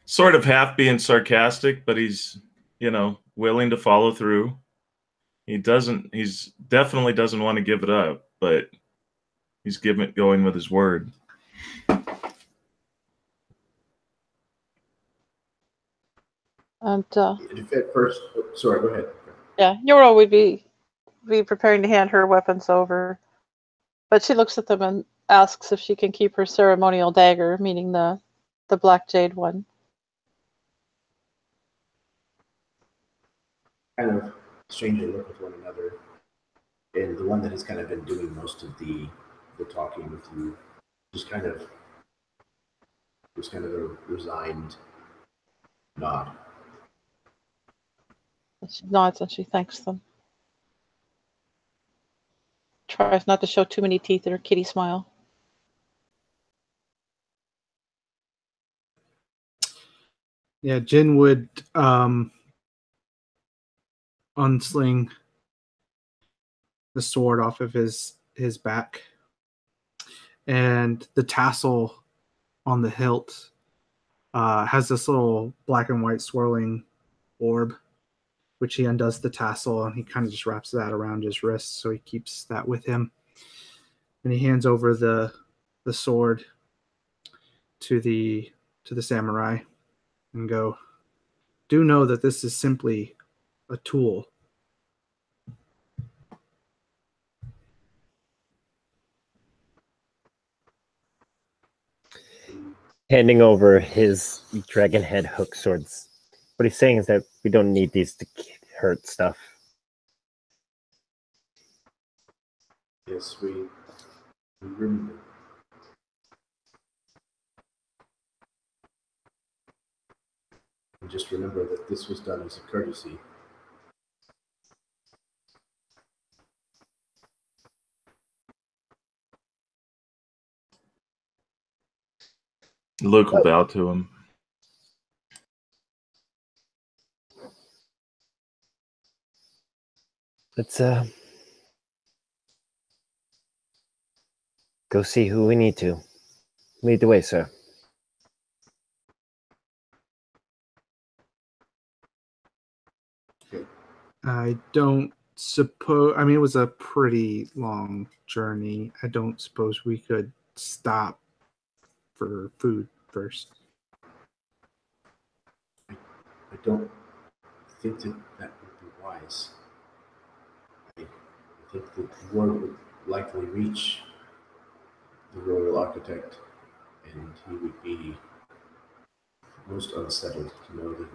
Sort of half being sarcastic, but he's, willing to follow through. He's definitely doesn't want to give it up, but he's going with his word. And If at first, sorry, go ahead. yeah, Yoro would be preparing to hand her weapons over, but she looks at them and asks if she can keep her ceremonial dagger, meaning the black jade one. Kind of strangely look with one another, and the one that has kind of been doing most of the talking with you, just kind of a resigned nod. And she nods and she thanks them. Tries not to show too many teeth in her kitty smile. Yeah, Jin would unsling the sword off of his back, and the tassel on the hilt has this little black and white swirling orb, which he undoes the tassel and he kind of just wraps that around his wrist, so he keeps that with him. And he hands over the sword to the samurai and go, "Do know that this is simply a tool." Handing over his dragon head hook swords. What he's saying is that we don't need these to hurt stuff. Yes, we remember. And just remember that this was done as a courtesy. Luke will bow to him. Let's go see who we need to. Lead the way, sir. I don't suppose, I mean, it was a pretty long journey. I don't suppose we could stop for food first. I don't think that would be wise. I think the word would likely reach the Royal Architect, and he would be most unsettled to know that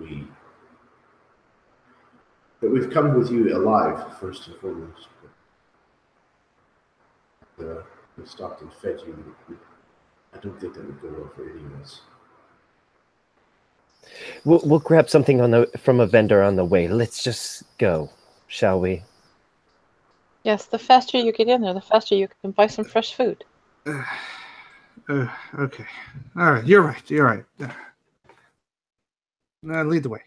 we've come with you alive, first and foremost. But we stopped and fed you. I don't think that would go well for any of us. We'll grab something from a vendor on the way. Let's just go, shall we? Yes, the faster you get in there, the faster you can buy some fresh food. Okay. All right. You're right. Lead the way.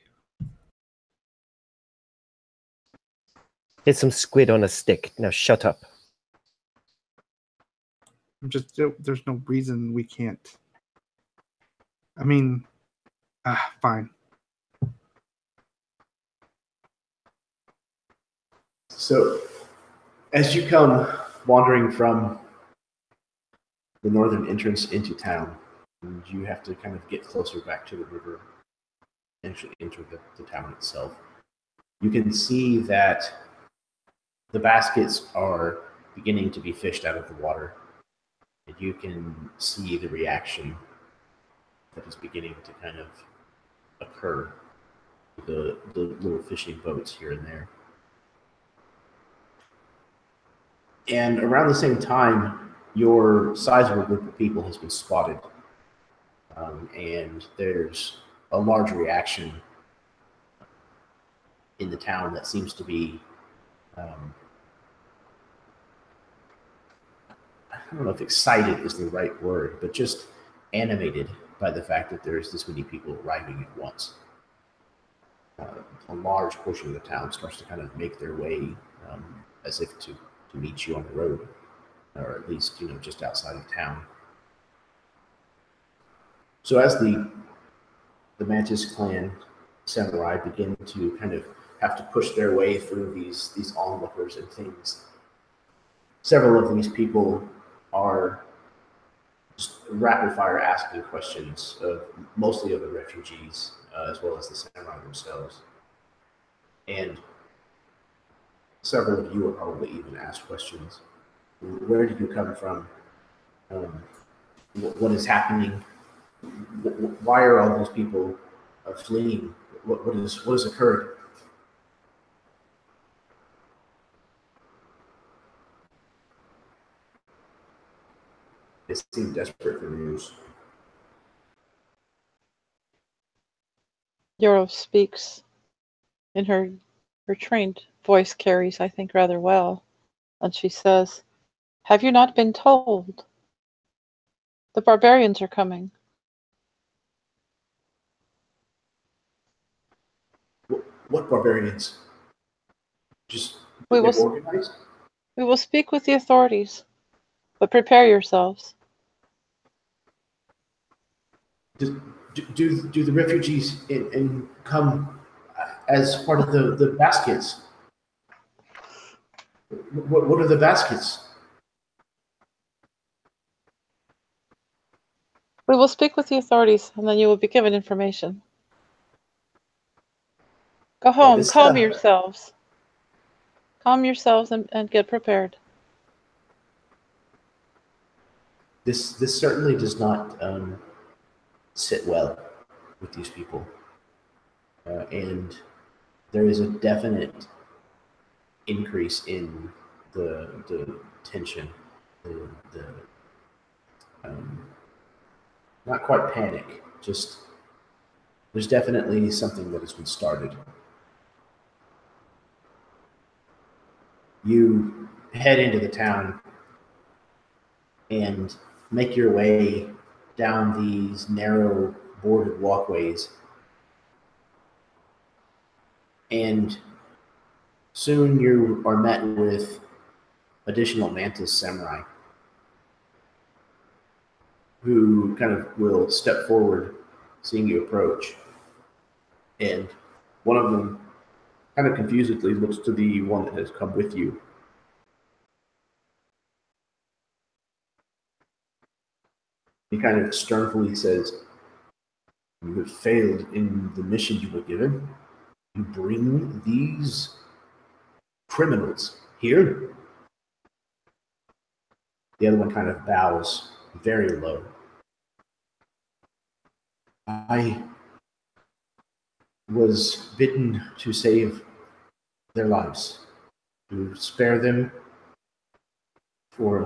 It's some squid on a stick. Now shut up. There's no reason we can't. I mean, fine. So, as you come wandering from the northern entrance into town, and you have to kind of get closer back to the river and actually enter the town itself, you can see that the baskets are beginning to be fished out of the water, and you can see the reaction that is beginning to kind of occur with the little fishing boats here and there. And around the same time, your sizable group of people has been spotted, and there's a large reaction in the town that seems to be, I don't know if excited is the right word, but just animated by the fact that there's this many people arriving at once. A large portion of the town starts to kind of make their way as if to meet you on the road, or at least, just outside of town. So as the Mantis Clan samurai begin to kind of have to push their way through these onlookers and things, several of these people are just rapid fire asking questions mostly of the refugees, as well as the samurai themselves. And several of you will probably even ask questions. Where did you come from? What is happening? Why are all these people fleeing? What has occurred? They seem desperate for news. Yoro speaks in her trained voice carries, I think, rather well. And she says, "Have you not been told? The barbarians are coming." What barbarians? Just We will organized? We will speak with the authorities, but prepare yourselves. Do the refugees come as part of the baskets? What are the baskets? We will speak with the authorities, and then you will be given information. Go home, calm yourselves. Calm yourselves and get prepared. This certainly does not sit well with these people, and there is a definite increase in the tension, the not quite panic, just there's definitely something that has been started. You head into the town and make your way down these narrow boarded walkways, and soon you are met with additional Mantis samurai who kind of will step forward seeing you approach, and one of them kind of confusedly looks to the one that has come with you. He kind of sternly says, "You have failed in the mission you were given. You bring these criminals here?" The other one kind of bows very low. "I was bidden to save their lives, to spare them for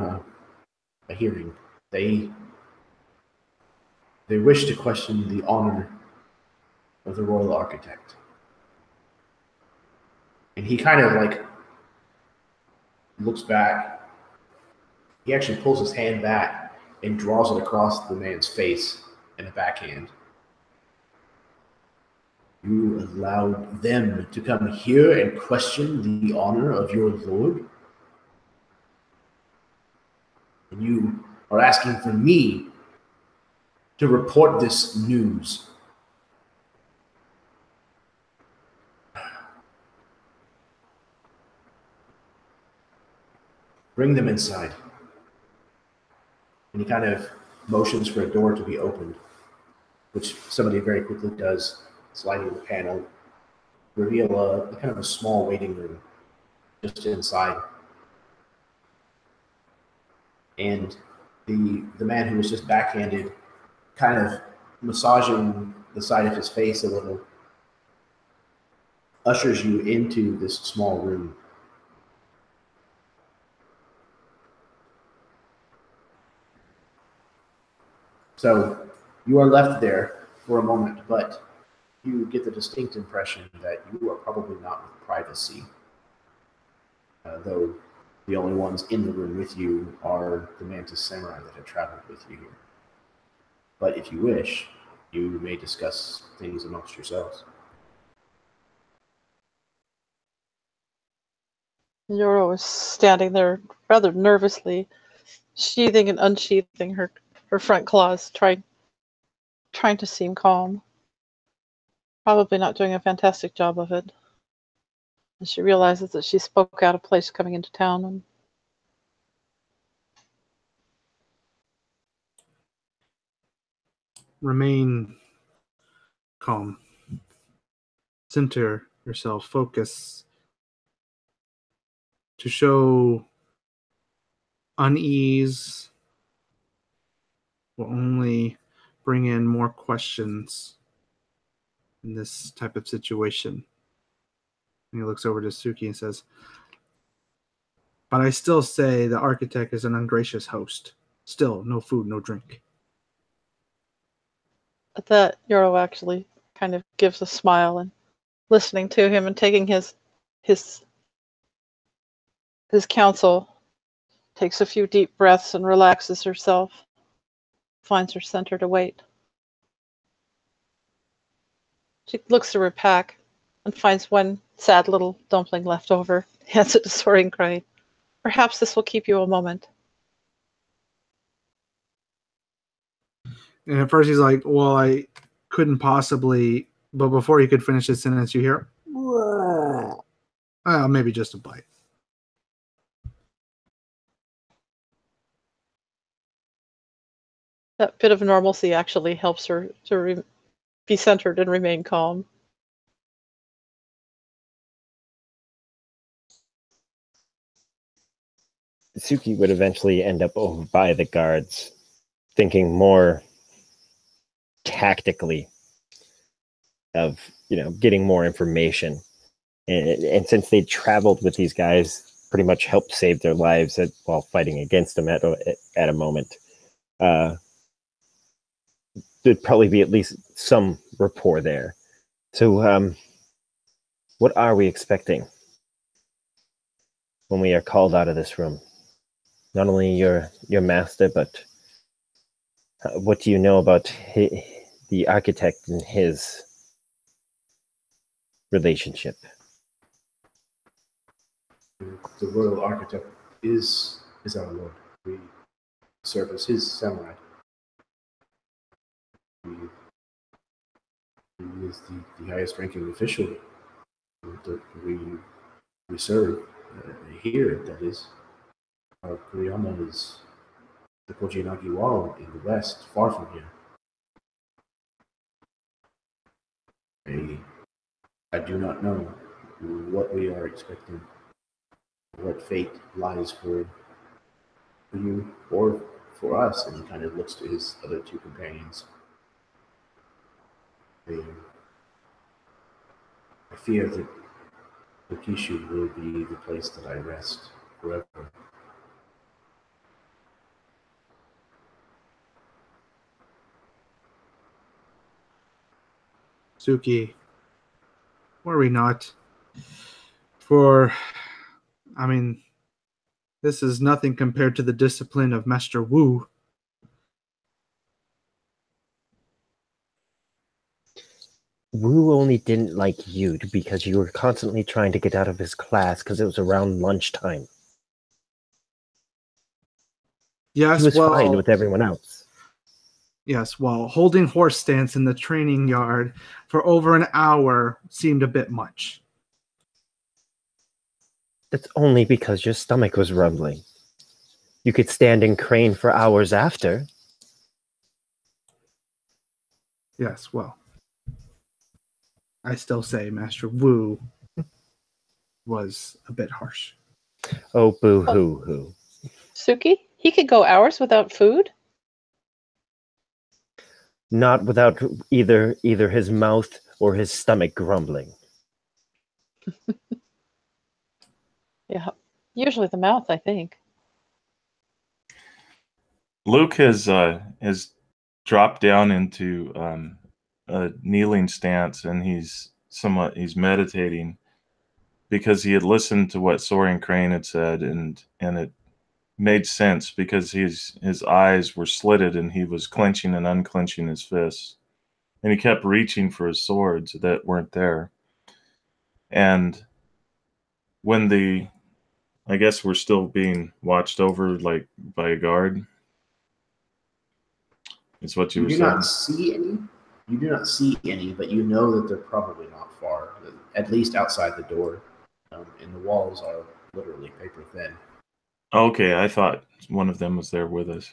a hearing. They wish to question the honor of the Royal Architect." And he kind of like looks back. He actually pulls his hand back and draws it across the man's face in a backhand. You allowed them to come here and question the honor of your lord? And you are asking for me to report this news. Bring them inside. And he kind of motions for a door to be opened, which somebody very quickly does, sliding the panel, reveal a kind of a small waiting room just inside. And the man who was just backhanded, kind of massaging the side of his face a little, ushers you into this small room. So you are left there for a moment, but you get the distinct impression that you are probably not with privacy, though the only ones in the room with you are the Mantis Samurai that have traveled with you here. But if you wish, you may discuss things amongst yourselves. Yoro is standing there rather nervously, sheathing and unsheathing her front claws, trying to seem calm. Probably not doing a fantastic job of it. And she realizes that she spoke out of place coming into town. And Remain calm. Center yourself. Focus. To show unease will only bring in more questions in this type of situation. And he looks over to Suki and says, but I still say the architect is an ungracious host. Still, no food, no drink. at that, Yoro actually kind of gives a smile and listening to him and taking his counsel, takes a few deep breaths and relaxes herself, finds her center to wait. She looks through her pack and finds one sad little dumpling left over, hands it to Soaring, crying, perhaps this will keep you a moment. And at first he's like, well, I couldn't possibly, but before he could finish his sentence, you hear, maybe just a bite. That bit of normalcy actually helps her to be centered and remain calm. Suki would eventually end up over by the guards, thinking more tactically of, getting more information. And since they traveled with these guys, pretty much helped save their lives while fighting against them at a moment, there'd probably be at least some rapport there. So what are we expecting when we are called out of this room? Not only your master, but what do you know about the architect and his relationship? The Royal Architect is our lord. We serve as his samurai. He is the highest ranking official that we serve here, that is. Kuroyama is the Kojinagi Wall in the west, far from here. I do not know what we are expecting, what fate lies for you or for us, and he kind of looks to his other two companions. I fear that Tokishu will be the place that I rest forever. Suki, were we not? This is nothing compared to the discipline of Master Wu. Wu only didn't like you because you were constantly trying to get out of his class because it was around lunchtime. Yes, He was well, fine with everyone else. yes, well, holding horse stance in the training yard for over an hour seemed a bit much. That's only because your stomach was rumbling. You could stand and crane for hours after. Yes, well, I still say Master Wu was a bit harsh. Oh, boo-hoo-hoo. Suki, he could go hours without food? Not without either his mouth or his stomach grumbling. Yeah, usually the mouth, I think. Luke has dropped down into a kneeling stance, and he's meditating because he had listened to what Soaring Crane had said, and it made sense because his eyes were slitted and he was clenching and unclenching his fists, and he kept reaching for his swords that weren't there. And when I guess we're still being watched over like by a guard. Is what you were saying. Not see any. You do not see any, but you know that they're probably not far, at least outside the door. And the walls are literally paper thin. Okay, I thought one of them was there with us.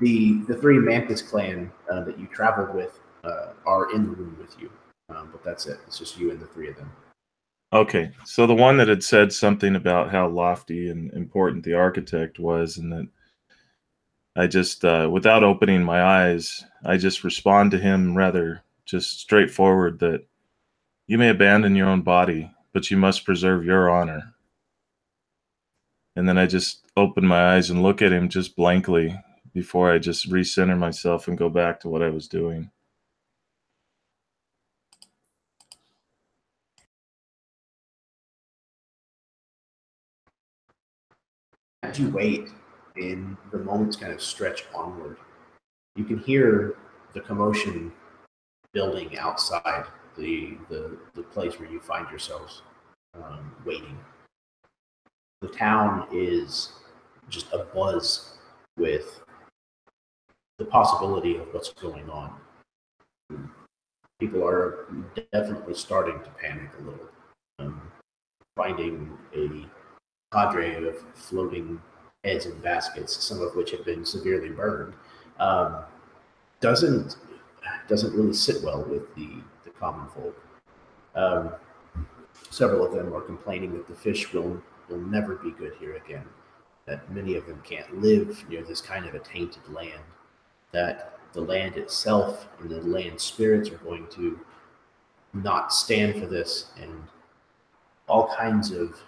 The three Mantis Clan that you traveled with are in the room with you, but that's it. It's just you and the three of them. Okay, so the one that had said something about how lofty and important the architect was, and that I just, without opening my eyes, I just respond to him rather just straightforward that you may abandon your own body, but you must preserve your honor. And then I just open my eyes and look at him just blankly before I just recenter myself and go back to what I was doing. As you wait and the moments kind of stretch onward, you can hear the commotion building outside the place where you find yourselves waiting. The town is just abuzz with the possibility of what's going on. People are definitely starting to panic a little. Finding a cadre of floating heads in baskets, some of which have been severely burned, doesn't really sit well with the common folk. Several of them are complaining that the fish will never be good here again, that many of them can't live near this kind of a tainted land, that the land itself and the land spirits are going to not stand for this, and all kinds of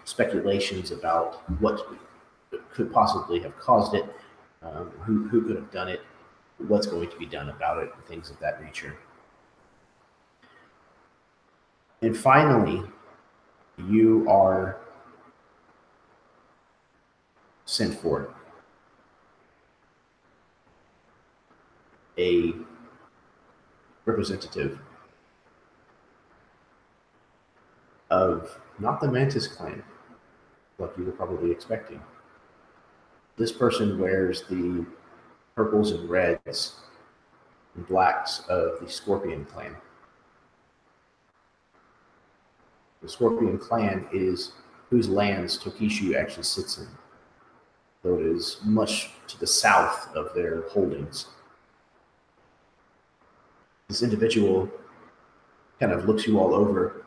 speculations about what could possibly have caused it, who could have done it, what's going to be done about it, and things of that nature. And finally, you are sent for. A representative of not the Mantis Clan, like you were probably expecting. This person wears the purples and reds and blacks of the Scorpion Clan. The Scorpion Clan is whose lands Tokishu actually sits in, though it is much to the south of their holdings. This individual kind of looks you all over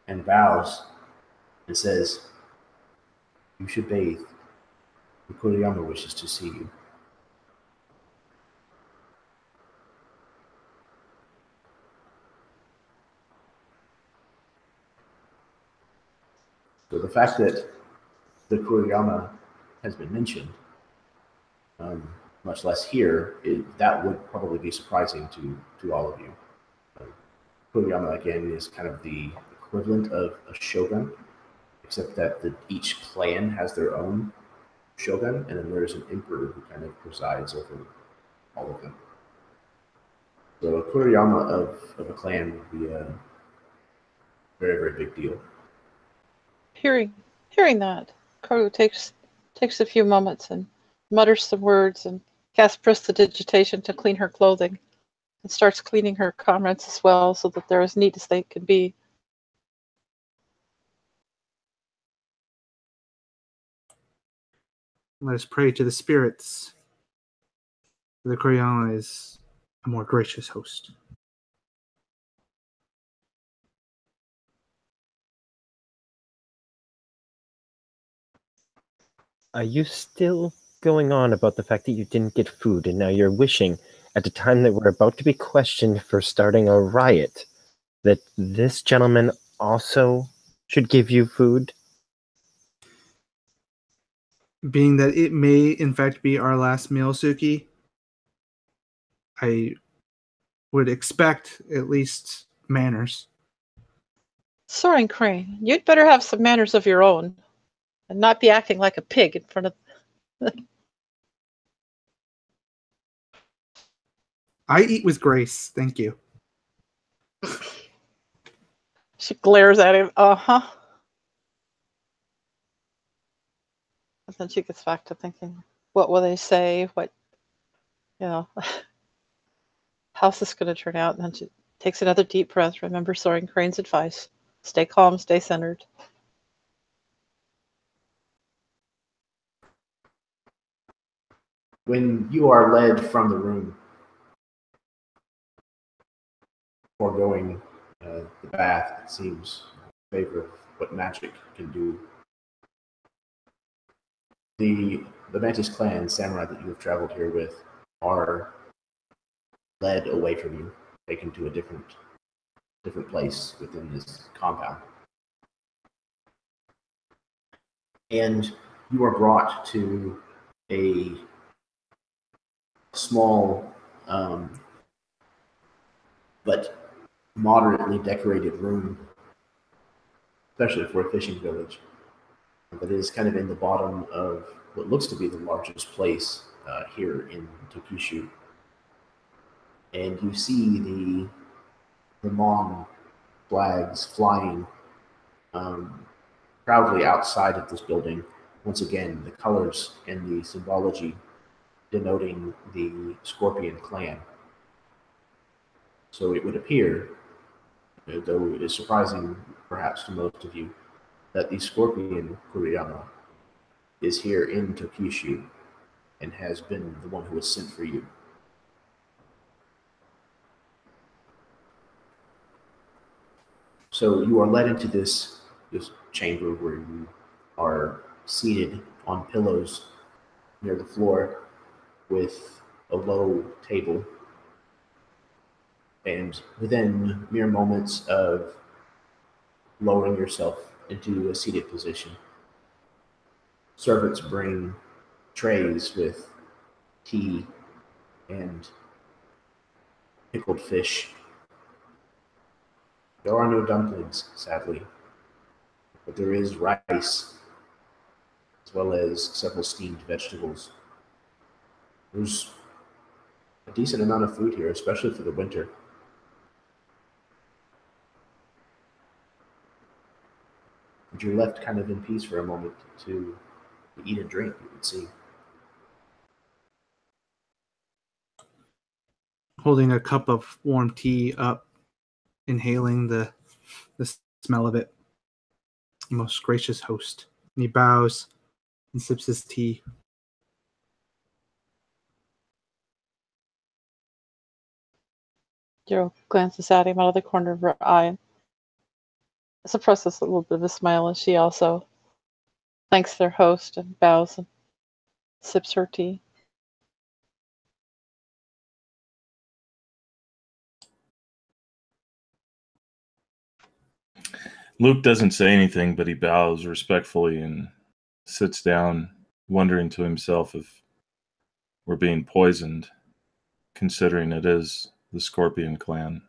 and bows and says, "You should bathe. Kuroyama wishes to see you." So the fact that the Kuroyama has been mentioned, much less here, that would probably be surprising to all of you. Kuroyama, again, is kind of the equivalent of a shogun, except that each clan has their own shogun, and then there's an emperor who kind of presides over all of them. So a Kuroyama of a clan would be a very, very big deal. Hearing that, Karu takes a few moments and mutters some words and casts prestidigitation to clean her clothing and starts cleaning her comrades as well so that they're as neat as they can be. Let us pray to the spirits. The Kuroyama is a more gracious host. Are you still going on about the fact that you didn't get food and now you're wishing at a time that we're about to be questioned for starting a riot that this gentleman also should give you food? Being that it may in fact be our last meal, Suki, I would expect at least manners. Soaring Crane, you'd better have some manners of your own and not be acting like a pig in front of... I eat with grace, thank you. She glares at him. Uh-huh. And then she gets back to thinking, what will they say? What, how's this going to turn out? And then she takes another deep breath. Remember Soaring Crane's advice. Stay calm, stay centered. When you are led from the room, foregoing the bath, it seems in favor of what magic can do. The Mantis Clan samurai that you have traveled here with are led away from you, taken to a different place within this compound. And you are brought to a small but moderately decorated room, especially for a fishing village. But it is kind of in the bottom of what looks to be the largest place here in Tokishu. And you see the Mon flags flying proudly outside of this building. Once again, the colors and the symbology denoting the Scorpion clan. So it would appear, though it is surprising perhaps to most of you, that the Scorpion Kuroyama is here in Tokishu and has been the one who was sent for you. So you are led into this chamber where you are seated on pillows near the floor with a low table. And within mere moments of lowering yourself into a seated position, servants bring trays with tea and pickled fish. There are no dumplings, sadly, but there is rice, as well as several steamed vegetables. There's a decent amount of food here, especially for the winter. But you're left kind of in peace for a moment to eat and drink, you would see. Holding a cup of warm tea up, inhaling the smell of it. Most gracious host. And he bows and sips his tea. Jiro glances at him out of the corner of her eye and suppresses a little bit of a smile as she also thanks their host and bows and sips her tea. Luke doesn't say anything, but he bows respectfully and sits down, wondering to himself if we're being poisoned, considering it is the Scorpion clan.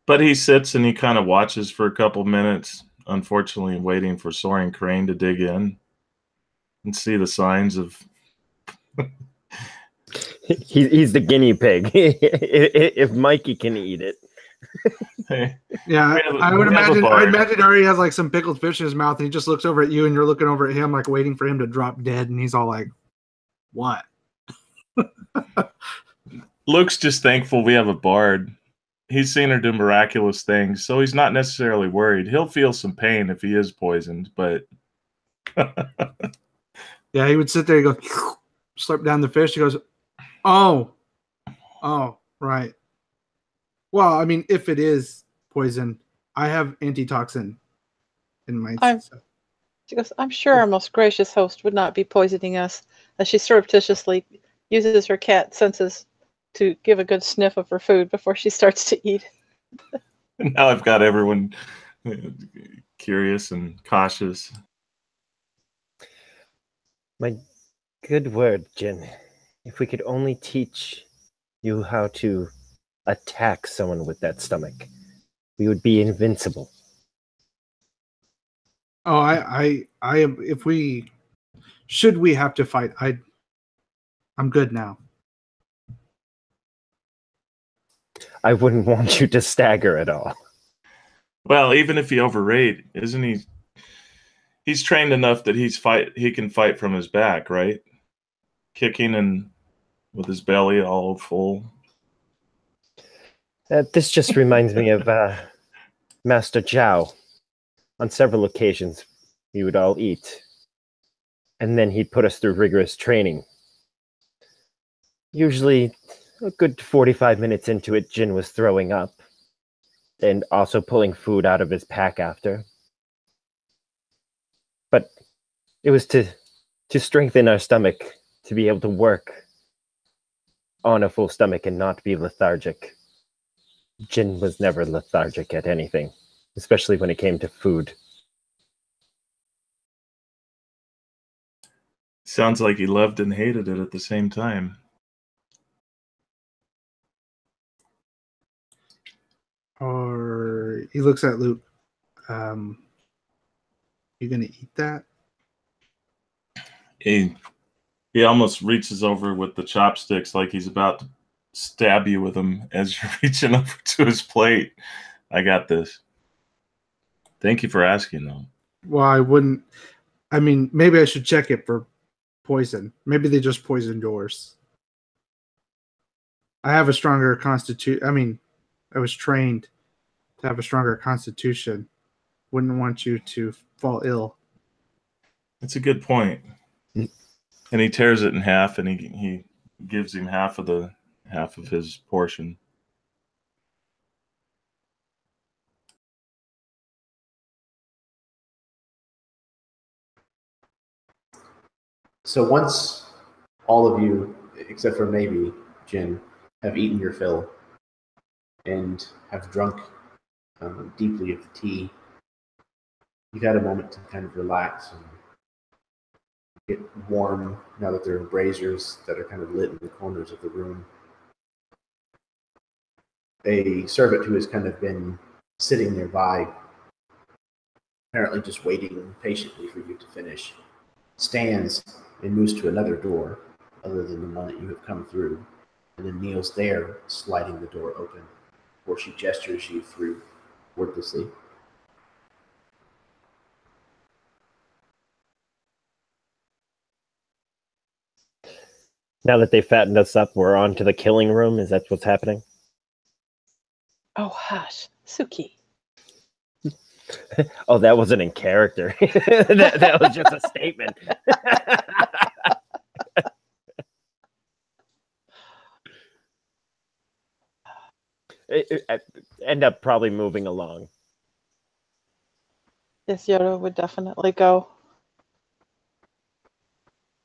But he sits and he kind of watches for a couple minutes, unfortunately waiting for Soaring Crane to dig in. and see the signs of. He's the guinea pig. If Mikey can eat it. Hey, Yeah, we have a- I would we have a imagine. I bard. imagine he already has like some pickled fish in his mouth, and he just looks over at you, and you're looking over at him, like waiting for him to drop dead, and he's all like, "What?" Luke's just thankful we have a bard. He's seen her do miraculous things, so he's not necessarily worried. He'll feel some pain if he is poisoned, but Yeah, he would sit there, he go, slurp down the fish. He goes, "Oh, right. Well, I mean, if it is poison, I have antitoxin in my system." She goes, I'm sure our most gracious host would not be poisoning us, as she surreptitiously uses her cat senses to give a good sniff of her food before she starts to eat. now I've got everyone curious and cautious. My good word, Jin. If we could only teach you how to attack someone with that stomach, we would be invincible. Oh, I am. If we should we have to fight, I'm good now. I wouldn't want you to stagger at all. Well, even if he overrate, isn't he? He's trained enough that he can fight from his back, right? Kicking and with his belly all full. This just reminds me of Master Zhao. On several occasions, we would all eat, and then he'd put us through rigorous training. Usually, a good 45 minutes into it, Jin was throwing up, and also pulling food out of his pack after. But it was to strengthen our stomach, to be able to work on a full stomach and not be lethargic. Jin was never lethargic at anything, especially when it came to food. Sounds like he loved and hated it at the same time. Or he looks at Luke. You gonna eat that? He almost reaches over with the chopsticks like he's about to stab you with them as you're reaching over to his plate. I got this. Thank you for asking, though. Well, I wouldn't. I mean, maybe I should check it for poison. Maybe they just poisoned yours. I have a stronger constitution. I mean, I was trained to have a stronger constitution. Wouldn't want you to fall ill. That's a good point. And he tears it in half, and he gives him half of his portion. So once all of you, except for maybe Jin, have eaten your fill and have drunk deeply of the tea, you've had a moment to kind of relax and get warm now that there are braziers that are kind of lit in the corners of the room. A servant who has kind of been sitting nearby, apparently just waiting patiently for you to finish, stands and moves to another door other than the one that you have come through, and then kneels there, sliding the door open, before she gestures you through wordlessly. Now that they fattened us up, we're on to the killing room. Is that what's happening? Oh, hush, Suki. Oh, that wasn't in character. that was just a statement. it end up probably moving along. Yes, Yoda would definitely go.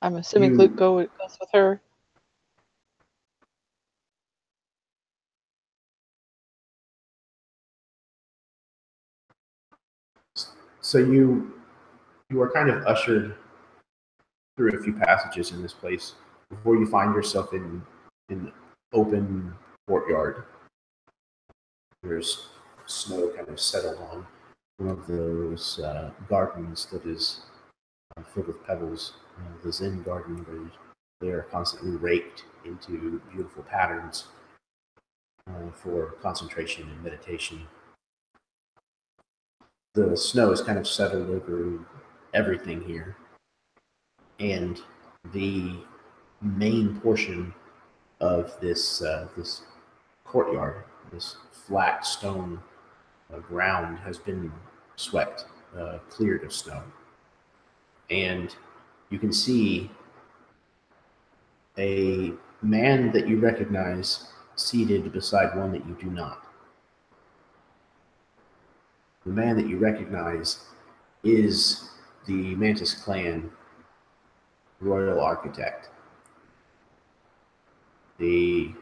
I'm assuming Luke goes with her. So you are kind of ushered through a few passages in this place before you find yourself in an open courtyard. There's snow kind of settled on one of those gardens that is filled with pebbles. The Zen garden, they are constantly raked into beautiful patterns for concentration and meditation. The snow is kind of settled over everything here, and the main portion of this this courtyard, this flat stone ground, has been swept, cleared of snow, and you can see a man that you recognize seated beside one that you do not. The man that you recognize is the Mantis Clan Royal Architect, the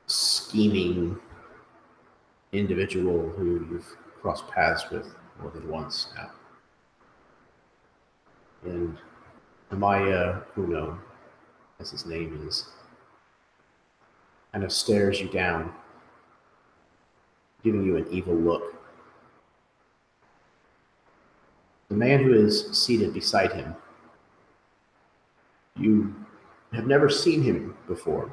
scheming individual who you've crossed paths with more than once now. And Amaya Kuno, as his name is, kind of stares you down, giving you an evil look. The man who is seated beside him, you have never seen him before.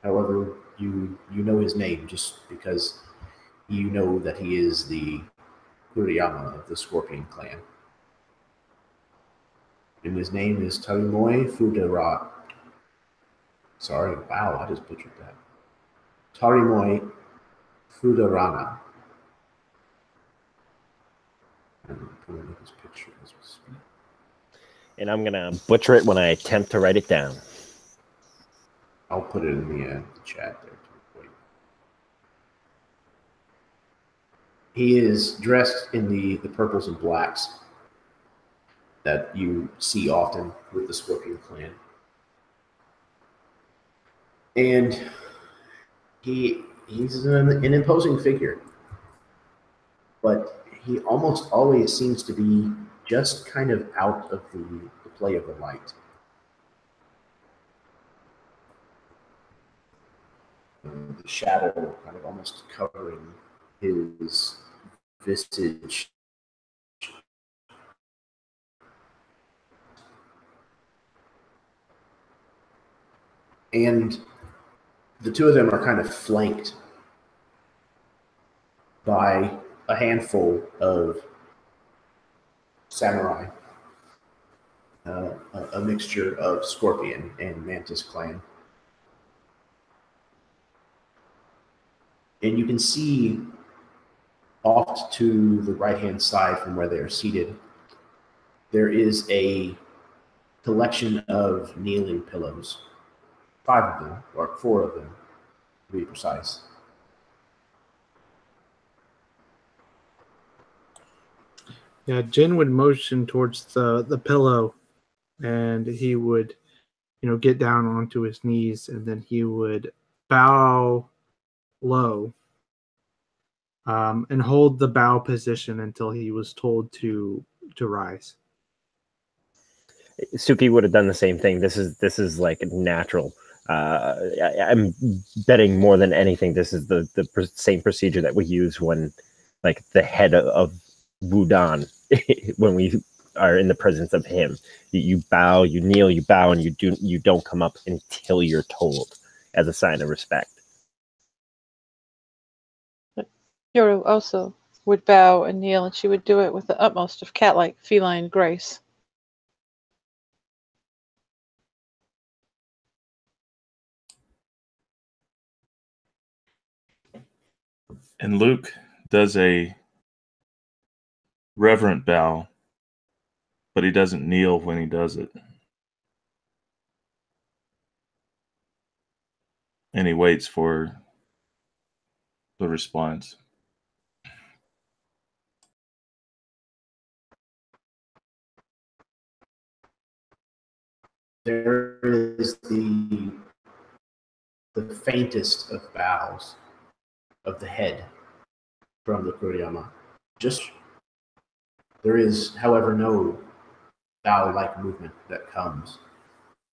However, you know his name just because you know that he is the Kuroyama of the Scorpion Clan. And his name is Tarimoi Fudara. Sorry, wow, I just butchered that. Tarimoi Fudarana. I'm pulling up his picture as we speak. And I'm going to butcher it when I attempt to write it down. I'll put it in the chat there. He is dressed in the purples and blacks that you see often with the Scorpion Clan. And he's an imposing figure, but he almost always seems to be just kind of out of the play of the light. The shadow kind of almost covering his visage. And the two of them are kind of flanked by a handful of samurai, a mixture of Scorpion and Mantis Clan. And you can see off to the right-hand side from where they are seated, there is a collection of kneeling pillows. 5 of them, or 4 of them, to be precise. Yeah, Jin would motion towards the pillow, and he would, get down onto his knees, and then he would bow low, and hold the bow position until he was told to rise. Suki would have done the same thing. This is like natural. I'm betting more than anything this is the same procedure that we use when, like, the head of Wudan, when we are in the presence of him. You bow, you kneel, you bow, and you don't come up until you're told, as a sign of respect. Yoru also would bow and kneel, and she would do it with the utmost of cat-like feline grace. And Luke does a reverent bow, but he doesn't kneel when he does it. And he waits for the response. There is the faintest of bows of the head from the Kuroyama. There is, however, no bow-like movement that comes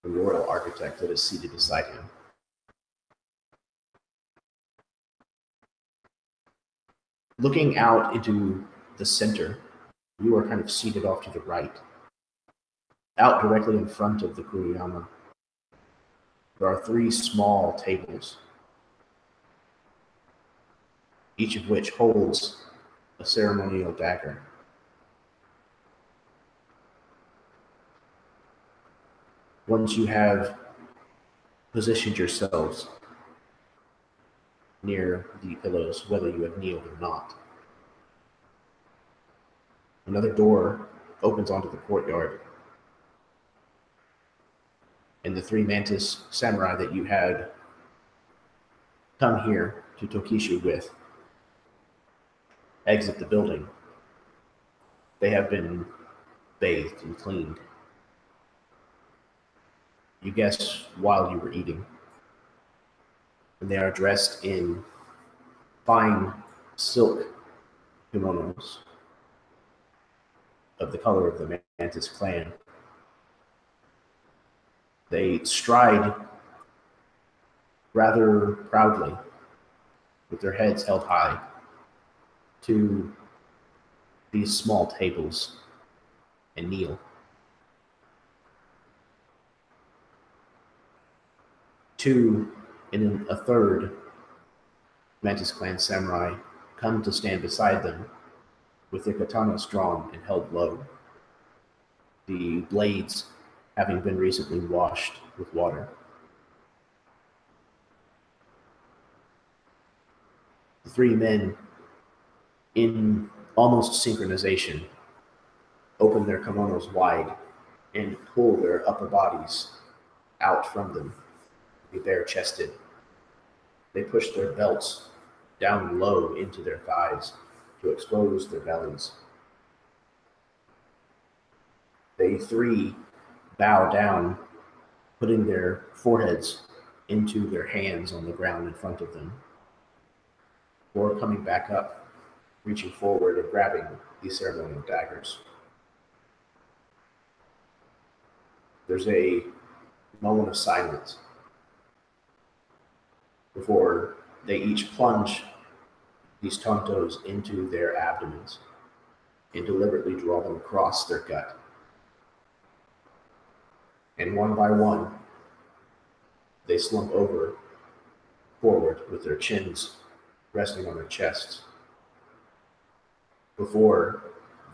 from the royal architect that is seated beside him. Looking out into the center, You are kind of seated off to the right. Out directly in front of the Kuroyama, there are 3 small tables, each of which holds a ceremonial dagger. Once you have positioned yourselves near the pillows, whether you have kneeled or not, another door opens onto the courtyard, and the 3 Mantis samurai that you had come here to Tokishu with exit the building. They have been bathed and cleaned. You guess while you were eating. And they are dressed in fine silk kimonos of the color of the Mantis clan. They stride rather proudly, with their heads held high, to these small tables and kneel. 2 and a third Mantis Clan samurai come to stand beside them with their katanas drawn and held low, the blades having been recently washed with water. The 3 men, in almost synchronization, open their kimonos wide and pull their upper bodies out from them, be bare-chested. They push their belts down low into their thighs to expose their bellies. They 3 bow down, putting their foreheads into their hands on the ground in front of them, or coming back up, reaching forward and grabbing these ceremonial daggers. There's a moment of silence before they each plunge these tontos into their abdomens and deliberately draw them across their gut. And one by one, they slump over forward with their chins resting on their chests before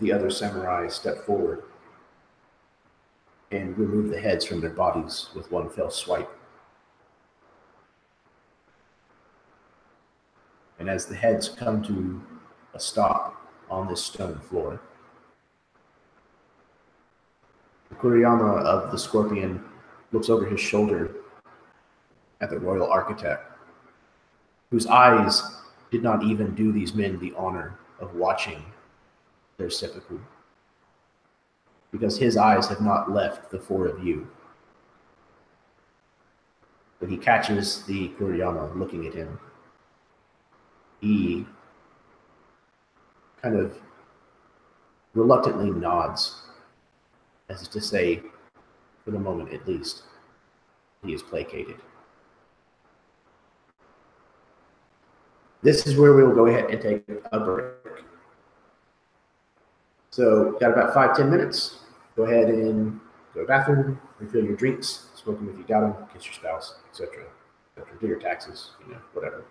the other samurai step forward and remove the heads from their bodies with one fell swipe. And as the heads come to a stop on this stone floor, the Kuroyama of the Scorpion looks over his shoulder at the Royal Architect, whose eyes did not even do these men the honor of watching their seppuku, because his eyes have not left the 4 of you. When he catches the Kuroyama looking at him, he kind of reluctantly nods, as if to say, for the moment at least, he is placated. This is where we will go ahead and take a break. So, got about 5-10 minutes. Go ahead and go to the bathroom, refill your drinks, smoke them if you got them, kiss your spouse, etc. Do your taxes, whatever.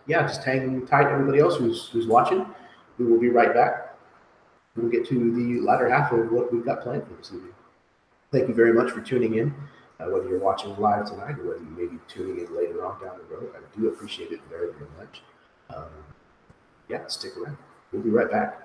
Yeah, just hang tight, everybody else who's watching. We will be right back. We'll get to the latter half of what we've got planned for this evening. Thank you very much for tuning in, whether you're watching live tonight or whether you may be tuning in later on down the road. I do appreciate it very, very much. Yeah, stick around. We'll be right back.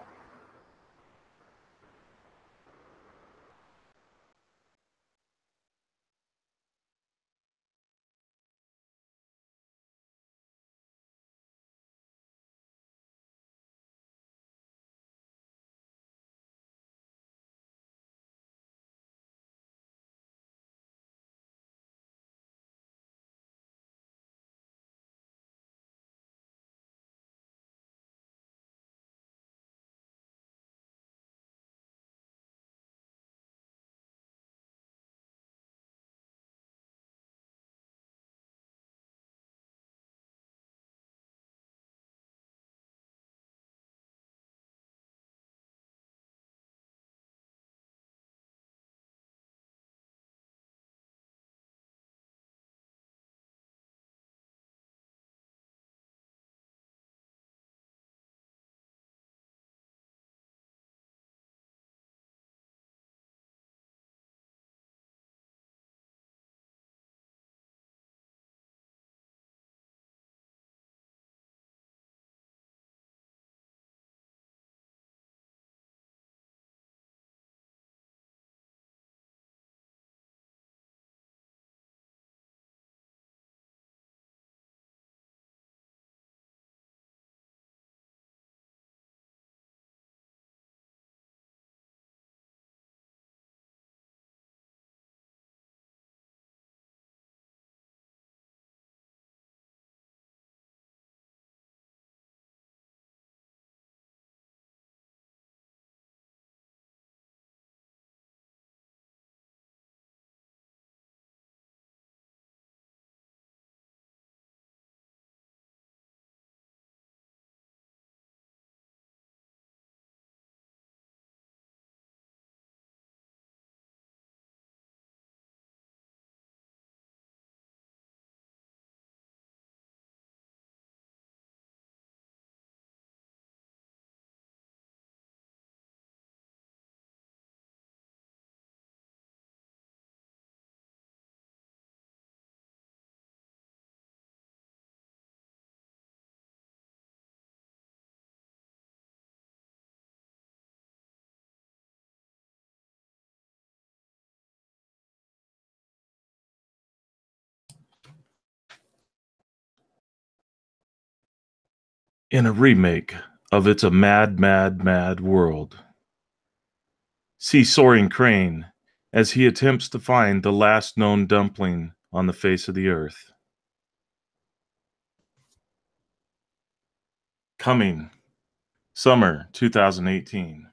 in a remake of It's a Mad, Mad, Mad World. See Soaring Crane as he attempts to find the last known dumpling on the face of the earth. Coming summer 2018.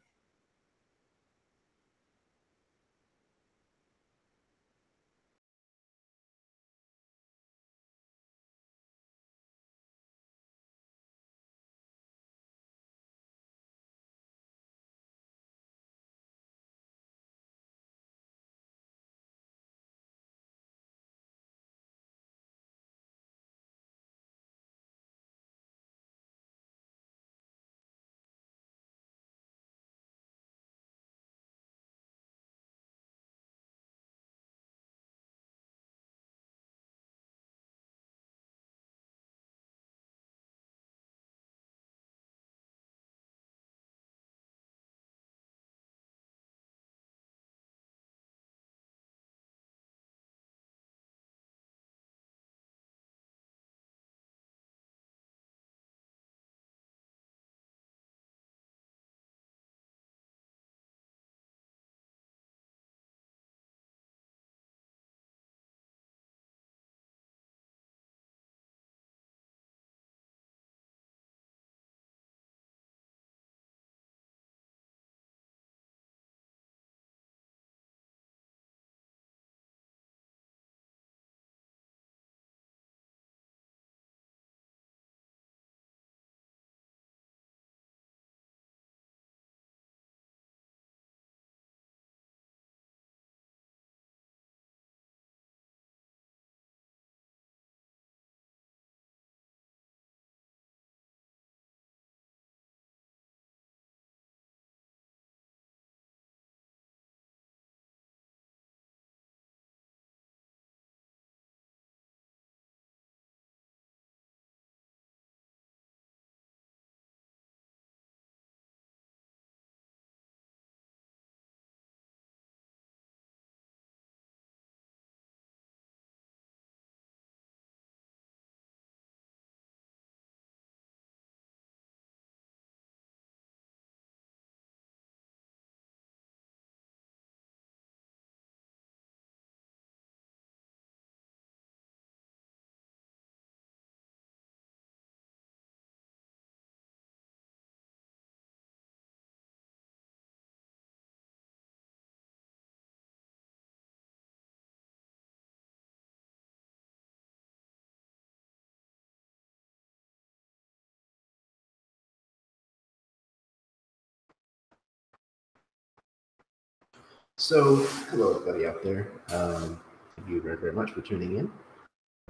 So, hello everybody out there. Thank you very, very much for tuning in.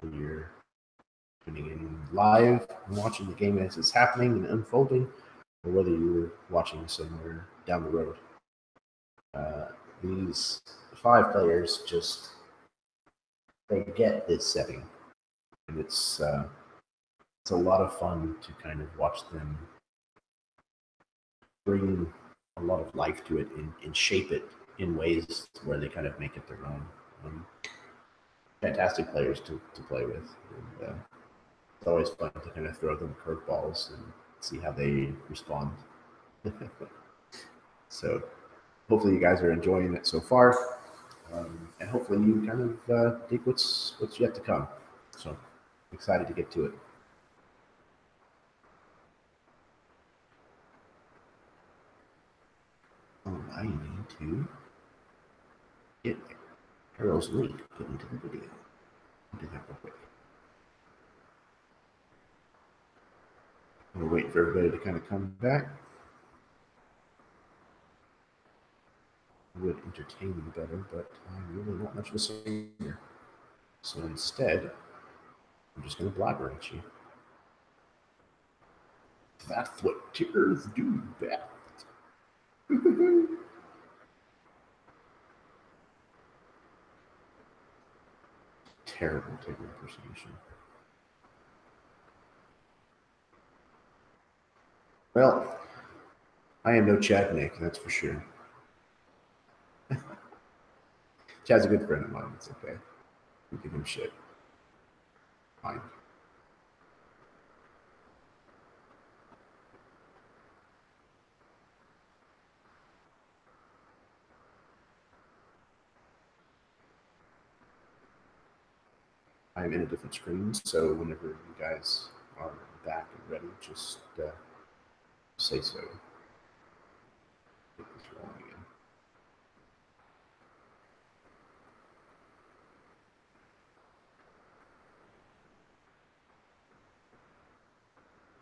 Whether you're tuning in live and watching the game as it's happening and unfolding, or whether you're watching somewhere down the road. These 5 players just, they get this setting. And it's a lot of fun to kind of watch them bring a lot of life to it and shape it in ways where they kind of make it their own. Fantastic players to play with. And, it's always fun to kind of throw them curveballs and see how they respond. So hopefully you guys are enjoying it so far. And hopefully you kind of dig what's yet to come. So excited to get to it. I need to get Harold's link put into the video. I'll do that real quick. We're waiting for everybody to kind of come back. It would entertain me better, but I'm really not much of a singer. So instead, I'm just going to blabber at you. That's what tickers do best. Terrible ticker impersonation. Well, I am no Chad Nick, that's for sure. Chad's a good friend of mine, it's okay. We give him shit. Fine. I'm in a different screen, so whenever you guys are back and ready, just say so. Get this rolling again.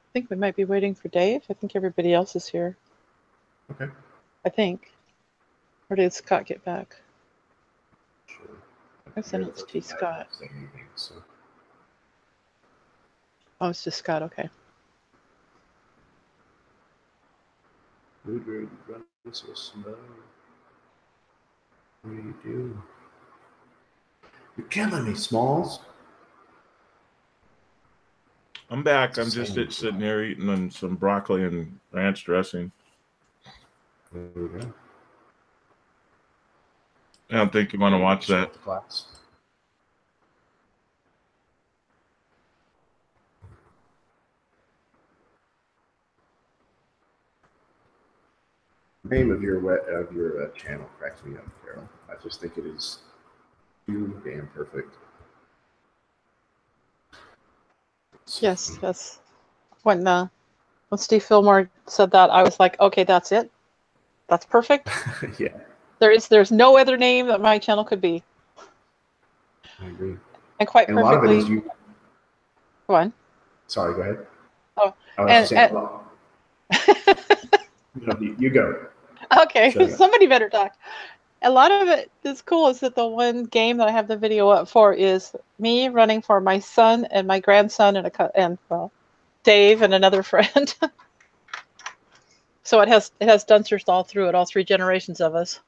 I think we might be waiting for Dave. I think everybody else is here. Okay. I think. Or did Scott get back? Sure. I sent it to Scott. Say anything, so. Oh, it's just Scott. Okay. Rude, running so slow. What do you do? You're killing me, Smalls. I'm back. I'm just sitting here eating some broccoli and ranch dressing. There we go. I don't think you want to watch that. Class. The name of your channel cracks me up, Carol. I just think it is too damn perfect. Yes, yes. When Steve Fillmore said that, I was like, okay, that's it. That's perfect. Yeah. There's no other name that my channel could be. I agree. And quite and perfectly. A lot of it is you. Go on. Sorry, go ahead. Oh, I was saying, well, you go. Okay, somebody better talk. A lot of it is cool is that the one game that I have the video up for is me running for my son and my grandson and Dave and another friend. So it has Dunsters all through it, all three generations of us.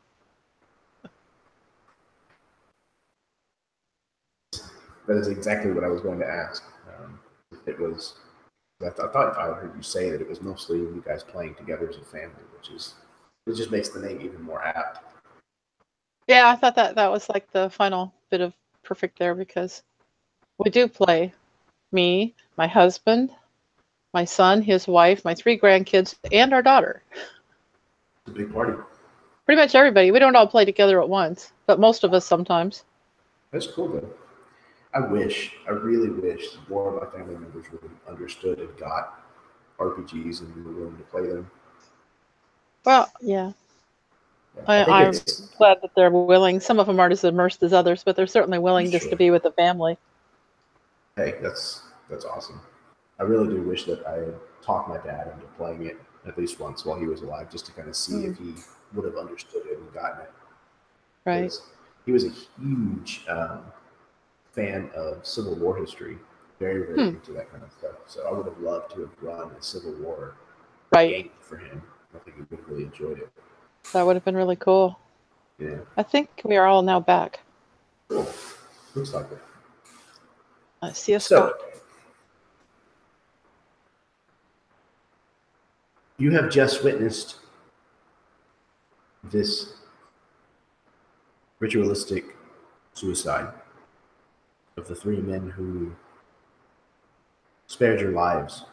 That is exactly what I was going to ask. It was. I thought I heard you say that it was mostly you guys playing together as a family, it just makes the name even more apt. Yeah, I thought that was like the final bit of perfect there because we do play. Me, my husband, my son, his wife, my 3 grandkids, and our daughter. It's a big party. Pretty much everybody. We don't all play together at once, but most of us sometimes. That's cool, though. I really wish more of my family members really understood and got RPGs and were willing to play them. Well, yeah. I'm glad that they're willing. Some of them aren't as immersed as others, but they're certainly willing just to be with the family. Hey, that's awesome. I really do wish that I had talked my dad into playing it at least once while he was alive, just to kind of see if he would have understood it and gotten it. Right. He was a huge fan of Civil War history, very, very into that kind of stuff. So I would have loved to have run a Civil War game for him. I think he would have really enjoyed it. That would have been really cool. Yeah. I think we are all now back. Cool. Looks like it. See us. So, you have just witnessed this ritualistic suicide of the 3 men who spared your lives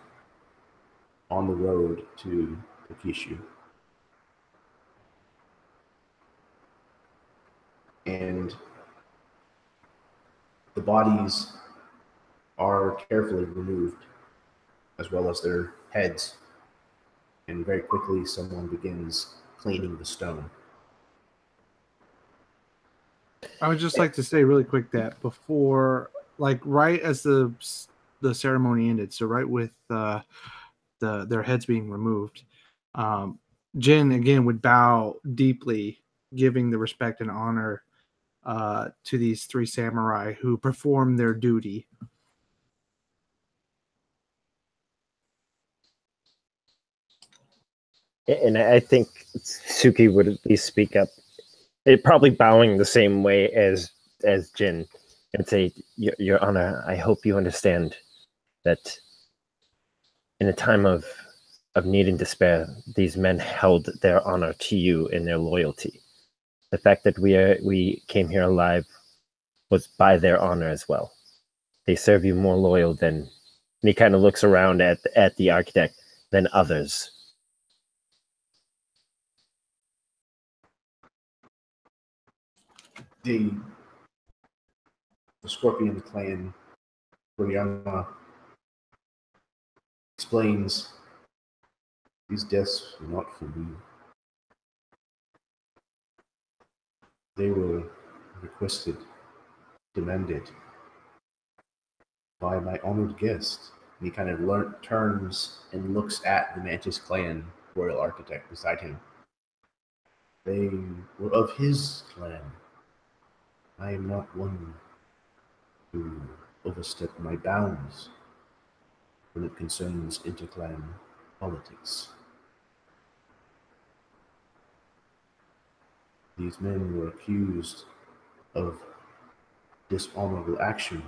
on the road to Tokishu. And the bodies are carefully removed, as well as their heads. And very quickly, someone begins cleaning the stone. I would just like to say really quick that before, like right as the ceremony ended, so right with their heads being removed, Jin again would bow deeply, giving the respect and honor to these 3 samurai who performed their duty. And I think Suki would at least speak up. Probably bowing the same way as Jin, and say, Your Honor, I hope you understand that in a time of need and despair, these men held their honor to you and their loyalty. The fact that we came here alive was by their honor as well. They serve you more loyal than, and he kind of looks around at the architect, than others. The Scorpion clan Kuroyama explains these deaths were not for me. They were requested, demanded by my honored guest. And he kind of turns and looks at the Mantis Clan Royal Architect beside him. They were of his clan. I am not one to overstep my bounds when it concerns interclan politics. These men were accused of dishonorable action.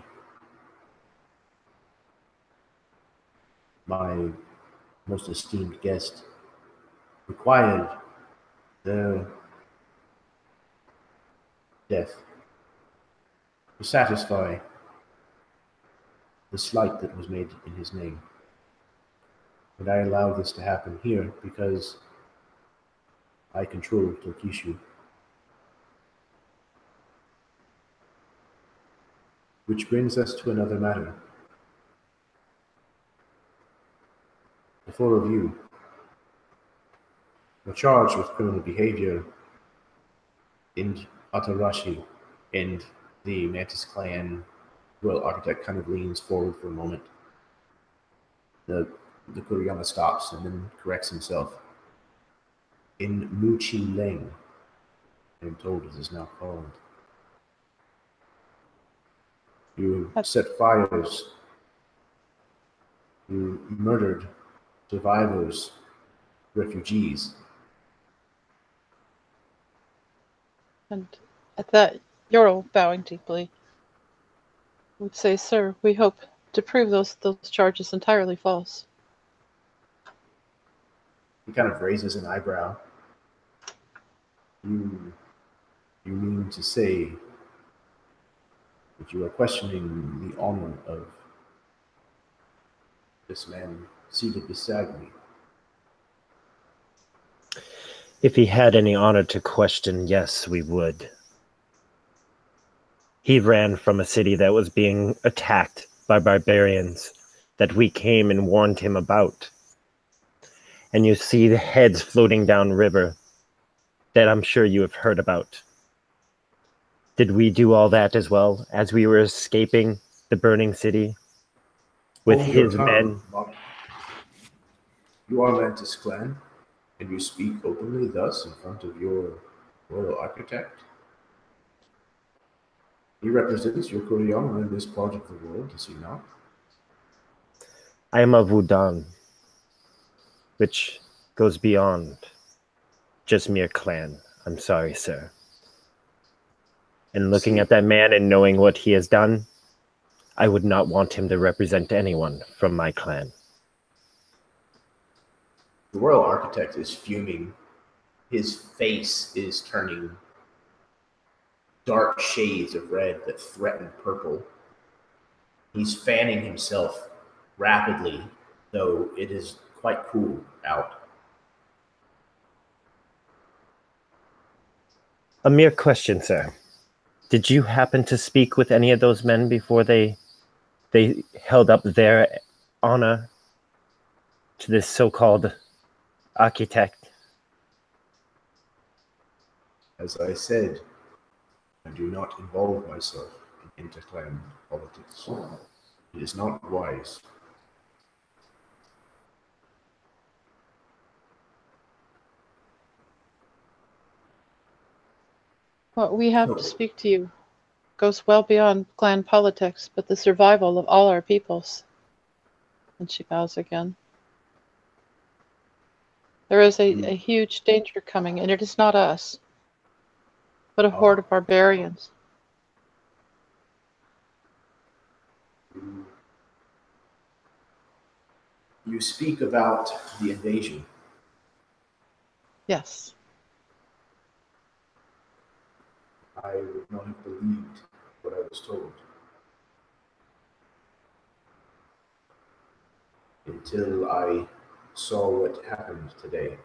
My most esteemed guest required their death to satisfy the slight that was made in his name. But I allow this to happen here because I control Tokishu. Which brings us to another matter. The four of you were charged with criminal behavior in Atarashi, and the Mantis Clan Royal Architect kind of leans forward for a moment. The Kuroyama stops and then corrects himself. In Muchi Leng, I am told it is now called. You set fires. You murdered survivors, refugees. And at that, Yoro, bowing deeply, would say, "Sir, we hope to prove those charges entirely false." He kind of raises an eyebrow. You mean to say that you are questioning the honor of this man seated beside me? If he had any honor to question, yes, we would. He ran from a city that was being attacked by barbarians that we came and warned him about. And you see the heads floating down river that I'm sure you have heard about. Did we do all that as well as we were escaping the burning city with Hold your his tongue, men? Bob. You are Mantis Clan, and you speak openly thus in front of your royal architect? He represents your Kuroyama in this part of the world, does he not? I am of Wudan, which goes beyond just mere clan. I'm sorry, sir. And looking at that man and knowing what he has done, I would not want him to represent anyone from my clan. The royal architect is fuming. His face is turning dark shades of red that threaten purple. He's fanning himself rapidly, though it is quite cool out. A mere question, sir. Did you happen to speak with any of those men before they held up their honor to this so-called architect? As I said, I do not involve myself in interclan politics. It is not wise. What we have to speak to you goes well beyond clan politics, but the survival of all our peoples. And she bows again. There is a huge danger coming, and it is not us, but a horde of barbarians. You speak about the invasion. Yes. I would not have believed what I was told until I saw what happened today.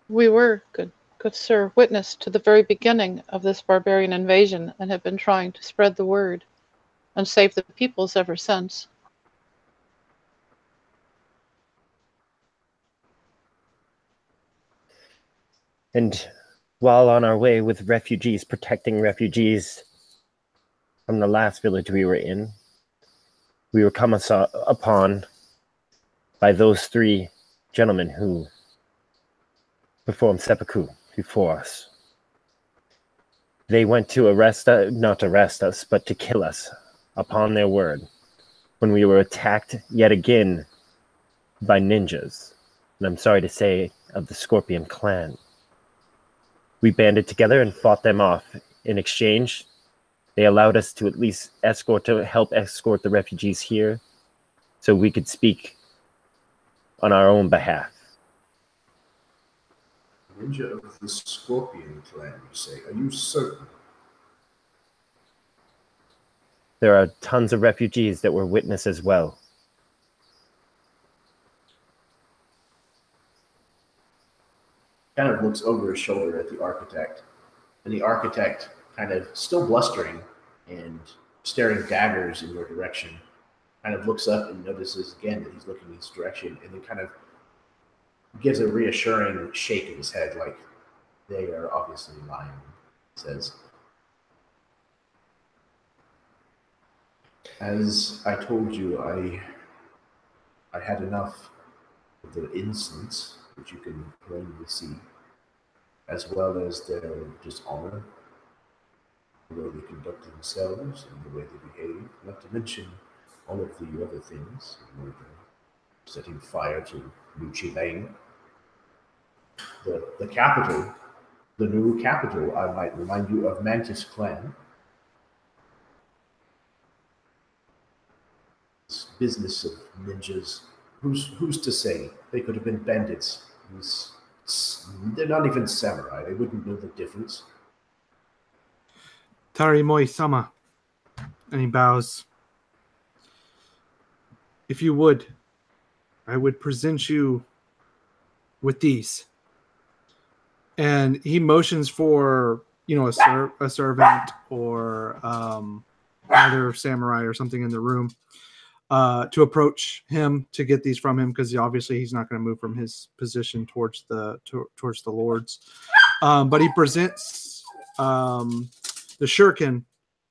We were good good sir, witness to the very beginning of this barbarian invasion and have been trying to spread the word and save the peoples ever since. And while on our way with refugees, protecting refugees from the last village we were in, we were come upon by those three gentlemen who performed seppuku before us. They went to arrest us, not arrest us, but to kill us upon their word when we were attacked yet again by ninjas, and I'm sorry to say, of the Scorpion clan. We banded together and fought them off. In exchange, they allowed us to at least help escort the refugees here so we could speak on our own behalf. Ninja of the Scorpion clan, you say? Are you certain? There are tons of refugees that were witness as well. Kind of looks over his shoulder at the architect, and the architect, kind of still blustering and staring daggers in your direction, kind of looks up and notices again that he's looking in his direction, and then kind of gives a reassuring shake of his head, like they are obviously lying. Says, as I told you, I had enough of their insolence, which you can plainly see, as well as their dishonor, the way they conduct themselves and the way they behave, not to mention all of the other things, murder, setting fire to Luchi Lane. The capital, the new capital, I might remind you of Mantis Clan. This business of ninjas, who's to say? They could have been bandits. They're not even samurai. They wouldn't know the difference. Tarimoi-sama. And he bows. If you would, I would present you with these. And he motions for, a servant or either samurai or something in the room to approach him to get these from him, because obviously he's not going to move from his position towards the lords. But he presents the shuriken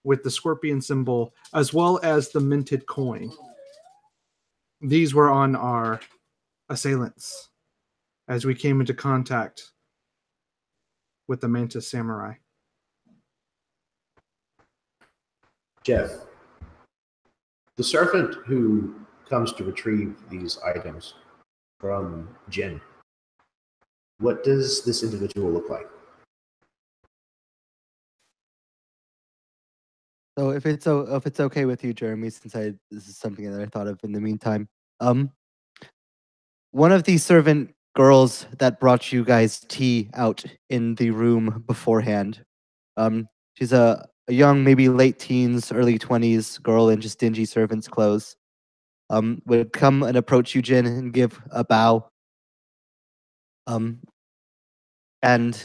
with the scorpion symbol as well as the minted coin. These were on our assailants as we came into contact with the Mantis Samurai. Jeff, the servant who comes to retrieve these items from Jin, what does this individual look like? So if it's okay with you, Jeremy, since this is something that I thought of in the meantime, one of the servant girls that brought you guys tea out in the room beforehand, she's a young, maybe late teens, early 20s girl in just dingy servant's clothes, would come and approach you, Jin, and give a bow, and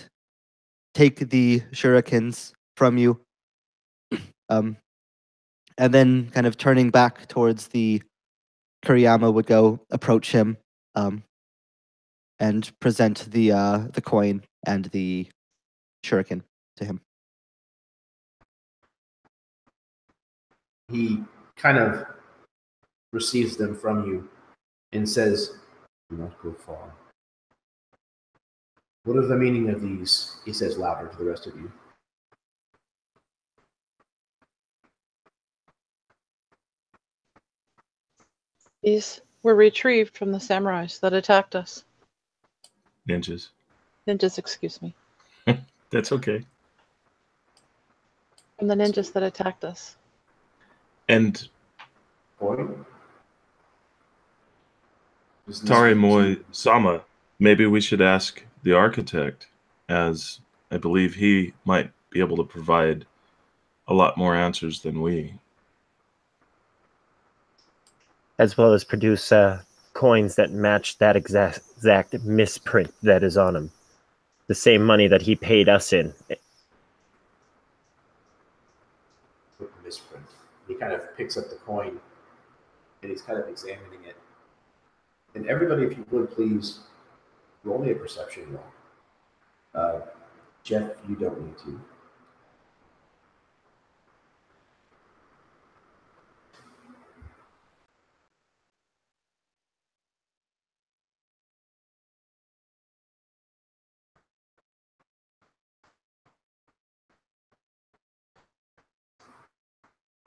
take the shurikens from you, and then kind of turning back towards the Kuroyama would go approach him, and present the coin and the shuriken to him. He kind of receives them from you and says, "Do not go far." What is the meaning of these? He says louder to the rest of you. These were retrieved from the samurais that attacked us. Ninjas. Ninjas, excuse me. That's okay. From the ninjas that attacked us. And Point. Tarimoi-sama, maybe we should ask the architect, as I believe he might be able to provide a lot more answers than we. As well as produce coins that match that exact misprint that is on them. the same money that he paid us in. Misprint. He kind of picks up the coin and he's kind of examining it. And everybody, if you would please roll me a perception roll. Jeff, you don't need to.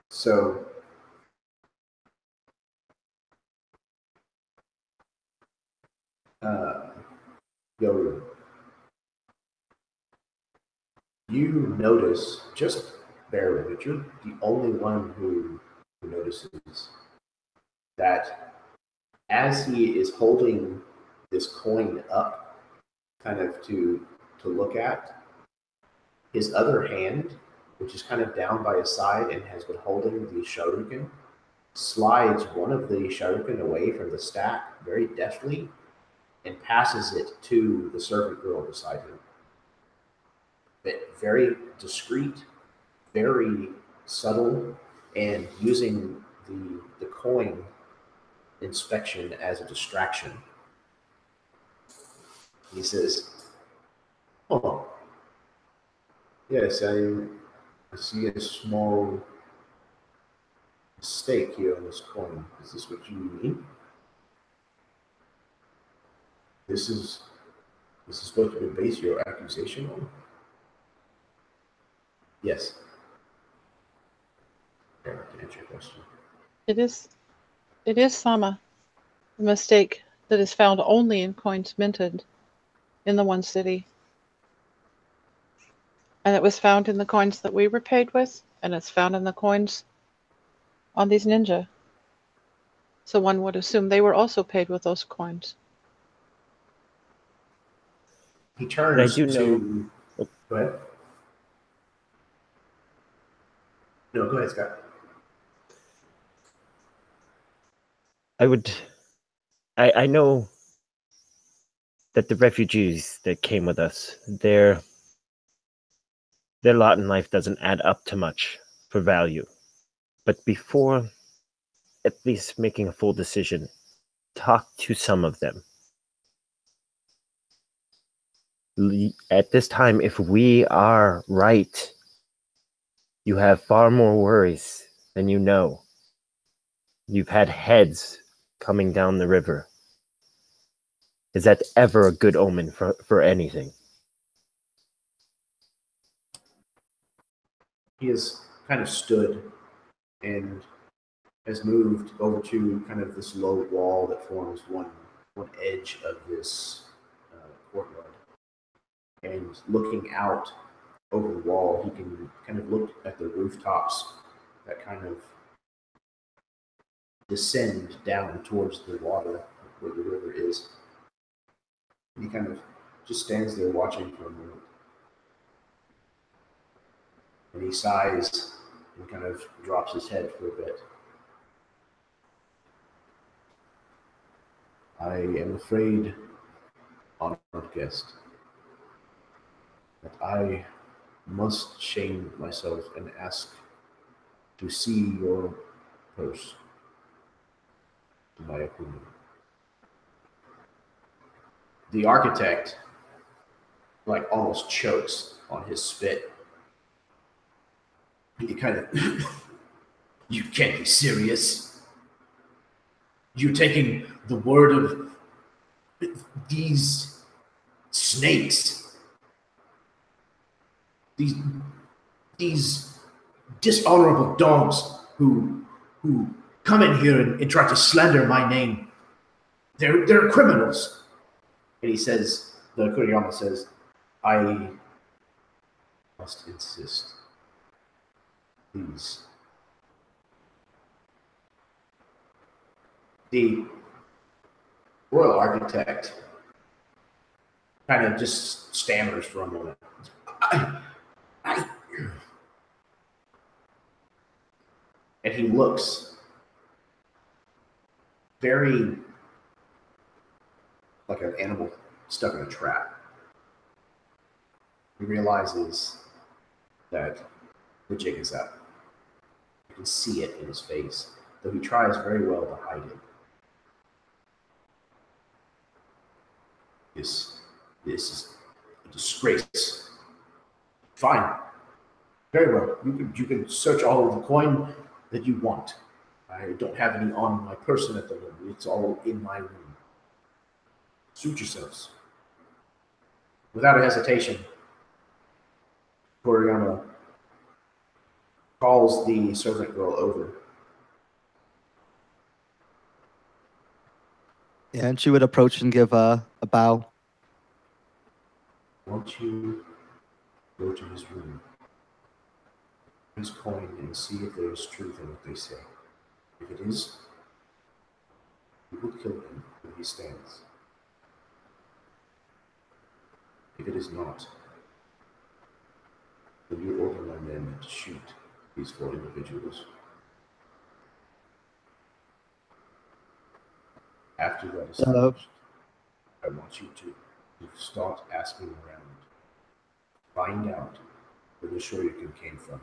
So Yoru, you notice just barely, but you're the only one who notices that as he is holding this coin up, kind of to look at, his other hand, which is kind of down by his side and has been holding the shuriken, slides one of the shuriken away from the stack very deftly and passes it to the servant girl beside him. But very discreet, very subtle, and using the coin inspection as a distraction. He says, "Oh, yes, I see a small mistake here on this coin. Is this what you mean? This is supposed to base your accusation on?" Yes. I can answer your question. It is Sama, a mistake that is found only in coins minted in the one city. And it was found in the coins that we were paid with, and it's found in the coins on these ninja. So one would assume they were also paid with those coins. He turns I do to... Go ahead. No, go ahead, Scott. I know that the refugees that came with us, their lot in life doesn't add up to much for value. But before at least making a full decision, talk to some of them. At this time, if we are right, you have far more worries than you know. You've had heads coming down the river. Is that ever a good omen for anything? He has kind of stood and has moved over to kind of this low wall that forms one edge of this courtyard. And looking out over the wall, he can kind of look at the rooftops that kind of descend down towards the water where the river is. And he kind of just stands there watching for a moment. And he sighs and kind of drops his head for a bit. I am afraid, honored guest, that I must shame myself and ask to see your purse, in my opinion. The architect, like, almost chokes on his spit. And he kind of, you can't be serious. You're taking the word of these snakes, these dishonorable dogs who come in here and try to slander my name. They're criminals. And he says, the Kuroyama says, I must insist. Please. The royal architect kind of just stammers for a moment. And he looks very like an animal stuck in a trap. He realizes that the jig is up. You can see it in his face, though he tries very well to hide it. This is a disgrace. Fine. Very well. You can search all of the coin that you want. I don't have any on my person at the moment. It's all in my room. Suit yourselves. Without a hesitation, Kuroyama calls the servant girl over. Yeah, and she would approach and give a bow. I want you to go to his room, his coin, and see if there is truth in what they say. If it is, you will kill him where he stands. If it is not, then you order my men to shoot these 4 individuals. After that is finished, I want you to start asking around. Find out where the Shoryuken came from.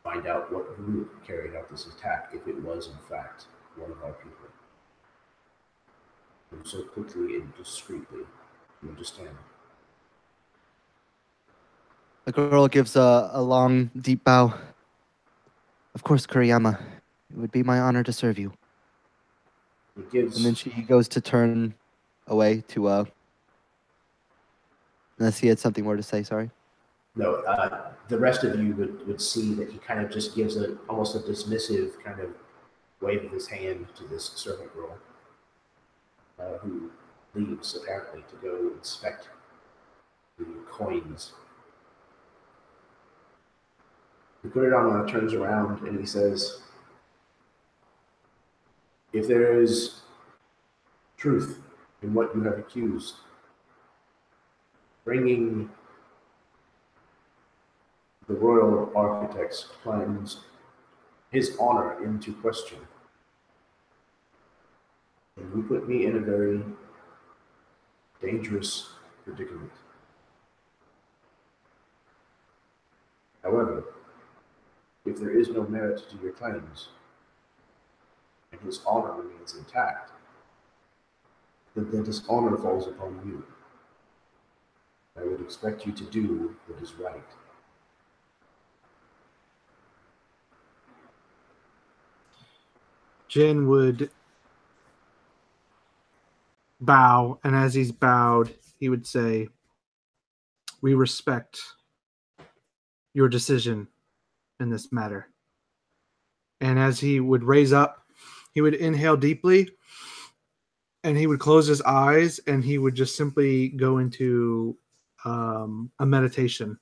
Find out what group carried out this attack, if it was in fact one of our people. Do so quickly and discreetly. You understand? The girl gives a long, deep bow. Of course, Kuroyama. It would be my honor to serve you. He gives. And then she goes to turn away to unless he had something more to say, sorry. No, the rest of you would see that he kind of just gives almost a dismissive kind of wave of his hand to this servant girl, who leaves apparently to go inspect the coins. The Kuroyama turns around and he says, if there is truth in what you have accused, bringing the Royal Architect's plans, his honor into question, and you put me in a very dangerous predicament. However, if there is no merit to your claims, and his honor remains intact, then this honor falls upon you. I would expect you to do what is right. Jin would bow, and as he's bowed, he would say, "We respect your decision in this matter." And as he would raise up, he would inhale deeply, and he would close his eyes, and he would just simply go into a meditation,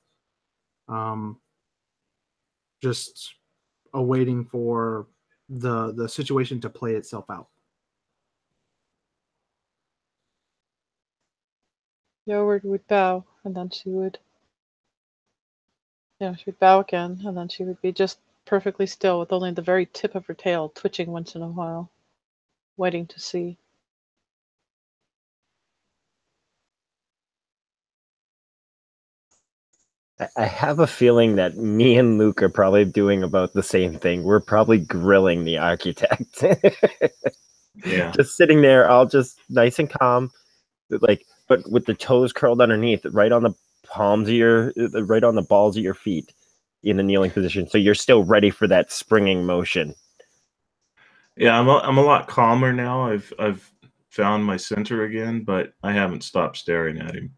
just awaiting for the situation to play itself out. Yoward would bow, and then she would bow again, and then she would be just perfectly still with only the very tip of her tail twitching once in a while, waiting to see. I have a feeling that me and Luke are probably doing about the same thing. We're probably grilling the architect. Yeah. Just sitting there, all just nice and calm, like, but with the toes curled underneath, right on the right on the balls of your feet in a kneeling position. So you're still ready for that springing motion. Yeah, I'm a lot calmer now. I've found my center again, but I haven't stopped staring at him.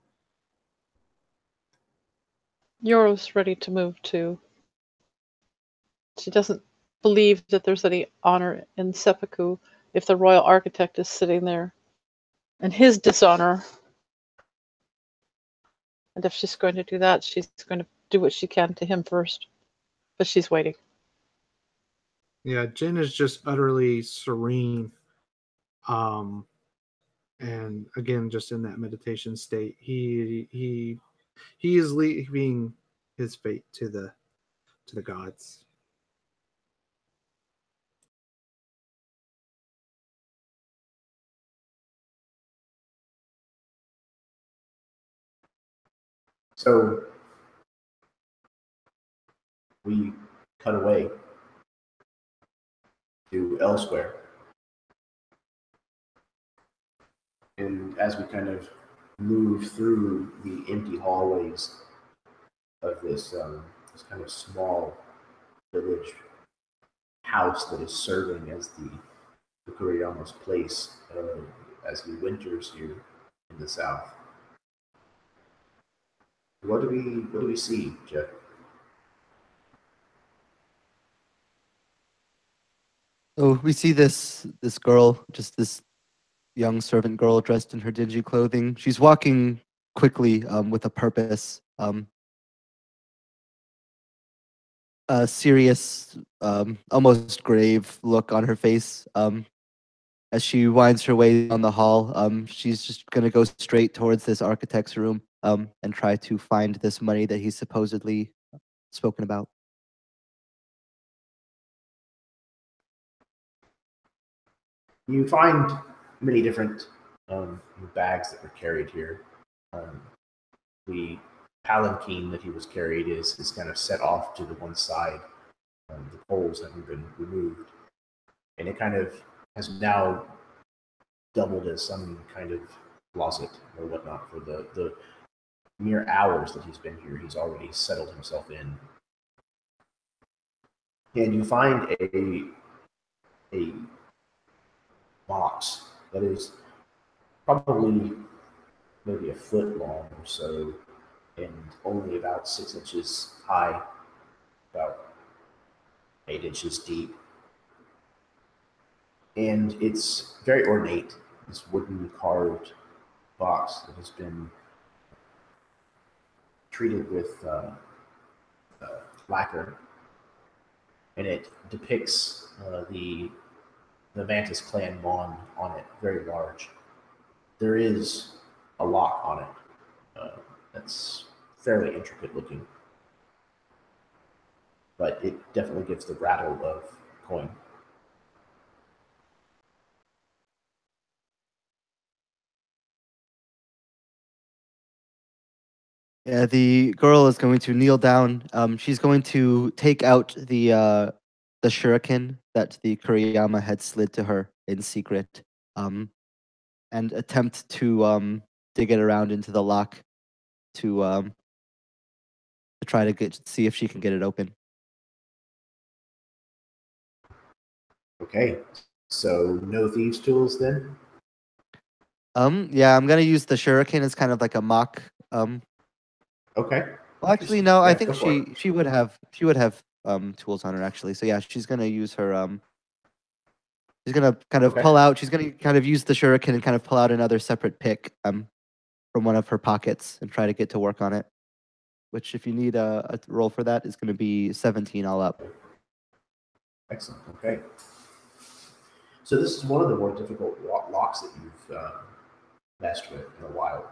Yoro's ready to move too. She doesn't believe that there's any honor in seppuku if the royal architect is sitting there and his dishonor. And if she's going to do that, she's going to do what she can to him first. But she's waiting. Yeah, Jin is just utterly serene. And again, just in that meditation state, he is leaving his fate to the gods. So we cut away to elsewhere. And as we kind of move through the empty hallways of this kind of small village house that is serving as the Kuroyama's place as he winters here in the south. What do we see, Jeff? Oh, we see this girl, just this young servant girl dressed in her dingy clothing. She's walking quickly with a purpose. A serious, almost grave look on her face. As she winds her way down the hall, she's just gonna go straight towards this architect's room and try to find this money that he's supposedly spoken about. You find many different bags that were carried here. The palanquin that he was carried is kind of set off to the one side. The poles haven't been removed. And it kind of has now doubled as some kind of closet or whatnot for the mere hours that he's been here. He's already settled himself in. And you find a box that is probably maybe a foot long or so and only about 6 inches high, about 8 inches deep. And it's very ornate, this wooden carved box that has been treated with lacquer, and it depicts the Mantis Clan Mon on it, very large. There is a lock on it that's fairly intricate looking, but it definitely gives the rattle of coin. Yeah, the girl is going to kneel down. She's going to take out the shuriken that the Kuroyama had slid to her in secret, and attempt to dig it around into the lock to try to see if she can get it open. Okay, so no thieves' tools then? Yeah, I'm gonna use the shuriken as kind of like a mock. Okay. Well, actually, no. I Yeah, think go for it. she would have tools on her actually. So yeah, she's gonna use her she's gonna kind of Okay. pull out. She's gonna kind of use the shuriken and kind of pull out another separate pick from one of her pockets and try to get to work on it. Which, if you need a roll for that, is going to be 17 all up. Excellent. Okay. So this is one of the more difficult locks that you've messed with in a while.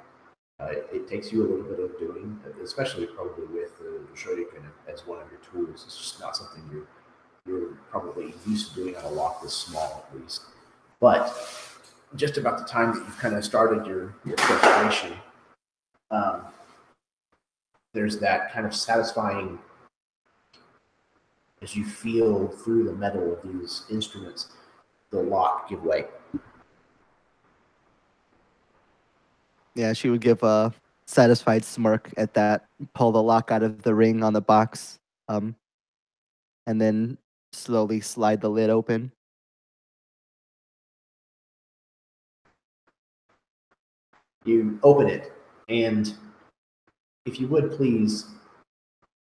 It takes you a little bit of doing, especially probably with the shuriken as one of your tools. It's just not something you're probably used to doing on a lock this small, at least. But just about the time that you've kind of started your frustration, there's that kind of satisfying as you feel through the metal of these instruments, the lock give way. Yeah, she would give a satisfied smirk at that, pull the lock out of the ring on the box, and then slowly slide the lid open. You open it, and if you would please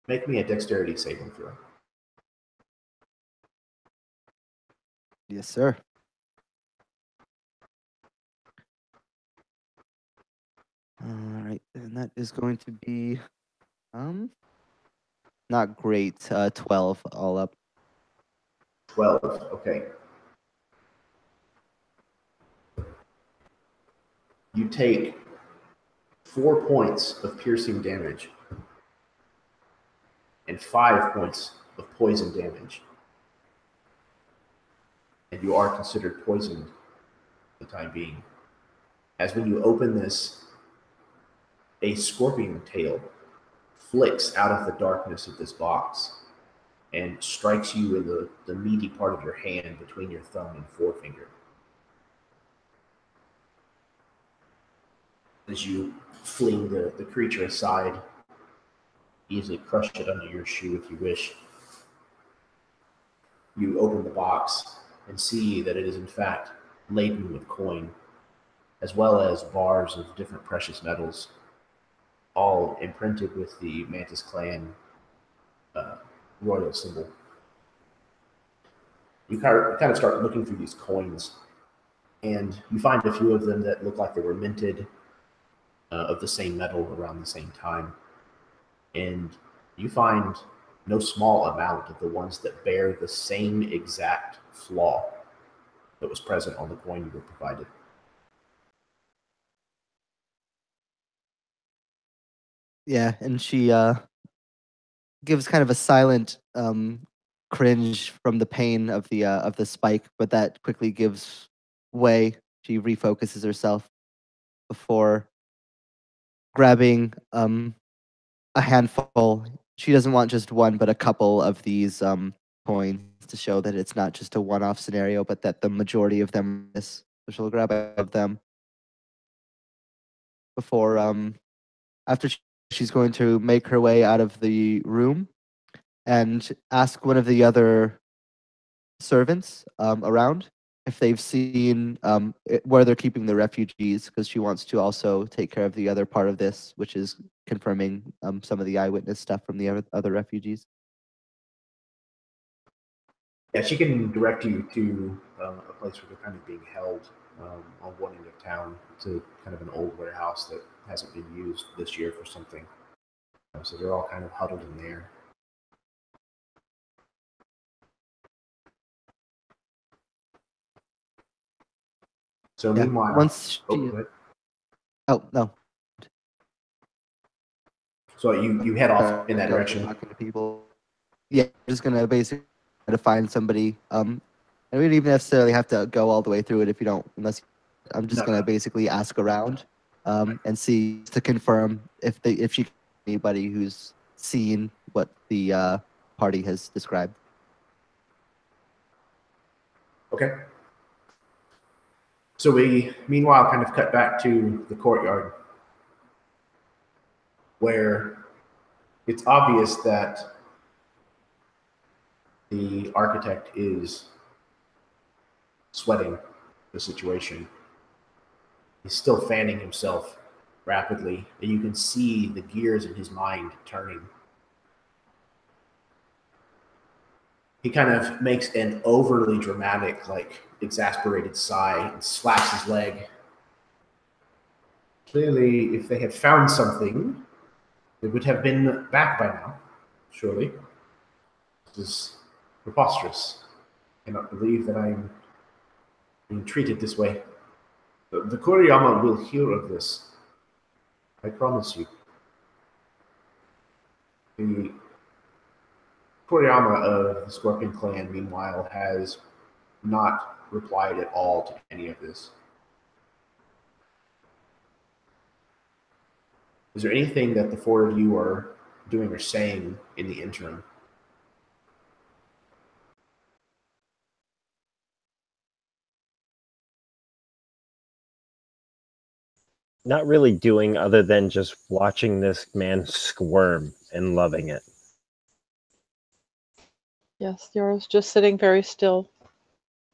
make me a dexterity saving throw. Yes, sir. All right, and that is going to be not great. 12 all up. 12. Okay. You take 4 points of piercing damage and 5 points of poison damage. And you are considered poisoned for the time being. As when you open this, a scorpion tail flicks out of the darkness of this box and strikes you in the meaty part of your hand between your thumb and forefinger. As you fling the creature aside, easily crush it under your shoe if you wish. You open the box and see that it is in fact laden with coin, as well as bars of different precious metals, all imprinted with the Mantis Clan royal symbol. You kind of start looking through these coins, and you find a few of them that look like they were minted of the same metal around the same time. And you find no small amount of the ones that bear the same exact flaw that was present on the coin you were provided. Yeah, and she gives kind of a silent cringe from the pain of the spike, but that quickly gives way. She refocuses herself before grabbing a handful. She doesn't want just one, but a couple of these coins to show that it's not just a one-off scenario, but that the majority of them is. So she'll grab of them before after she's going to make her way out of the room and ask one of the other servants around if they've seen where they're keeping the refugees, because she wants to also take care of the other part of this, which is confirming some of the eyewitness stuff from the other refugees. Yeah, she can direct you to a place where they're kind of being held on one end of town. It's a kind of an old warehouse that hasn't been used this year for something. So they're all kind of huddled in there. So Yeah, meanwhile, once she, oh no. So you head off in that direction. Talking to people. Yeah, just gonna basically try to find somebody. And we don't even necessarily have to go all the way through it if you don't. Unless I'm just gonna basically ask around, and see to confirm if she anybody who's seen what the party has described. Okay. So we meanwhile kind of cut back to the courtyard, where it's obvious that the architect is sweating the situation. He's still fanning himself rapidly, and you can see the gears in his mind turning. He kind of makes an overly dramatic, exasperated sigh and slaps his leg. Clearly, if they had found something, they would have been back by now, surely. This is preposterous. I cannot believe that I'm being treated this way. The Kuroyama will hear of this. I promise you. The Kuroyama of the Scorpion Clan, meanwhile, has not replied at all to any of this. Is there anything that the four of you are doing or saying in the interim? Not really doing other than just watching this man squirm and loving it. Yes, Yara's just sitting very still.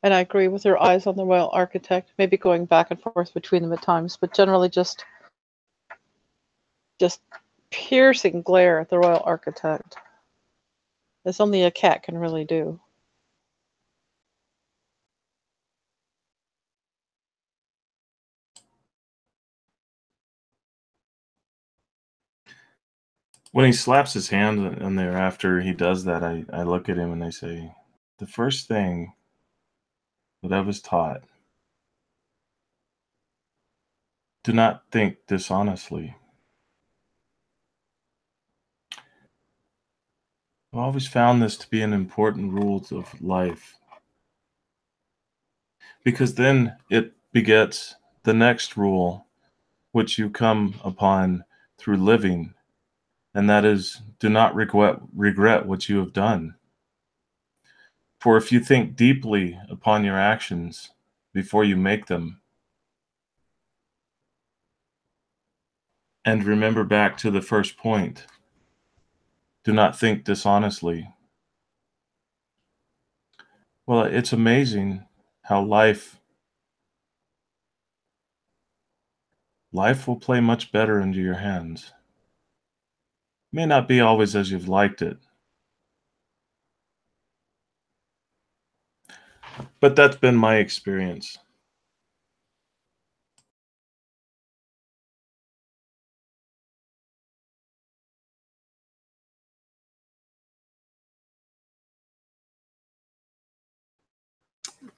And I agree with her eyes on the Royal Architect, maybe going back and forth between them at times, but generally just piercing glare at the Royal Architect, as only a cat can really do. When he slaps his hand on there after he does that, I look at him and I say, the first thing that I was taught, do not think dishonestly. I've always found this to be an important rule of life, because then it begets the next rule, which you come upon through living, and that is, do not regret what you have done. For if you think deeply upon your actions before you make them, and remember back to the first point, do not think dishonestly. Well, it's amazing how life will play much better into your hands. May not be always as you've liked it, but that's been my experience.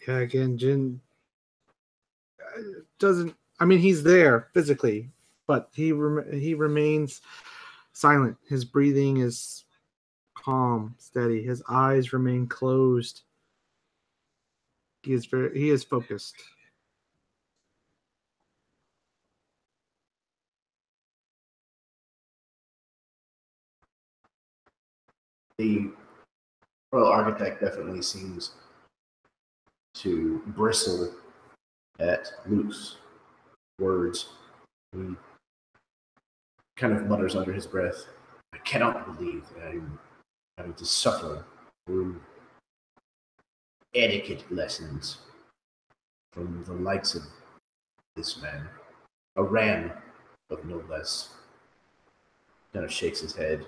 Yeah, again, Jin doesn't. I mean, he's there physically, but he remains silent. His breathing is calm, steady. His eyes remain closed. He is focused. The Royal Architect definitely seems to bristle at Luke's words. He kind of mutters under his breath, I cannot believe that I'm having to suffer through etiquette lessons from the likes of this man, a ram of no less. Kind of shakes his head.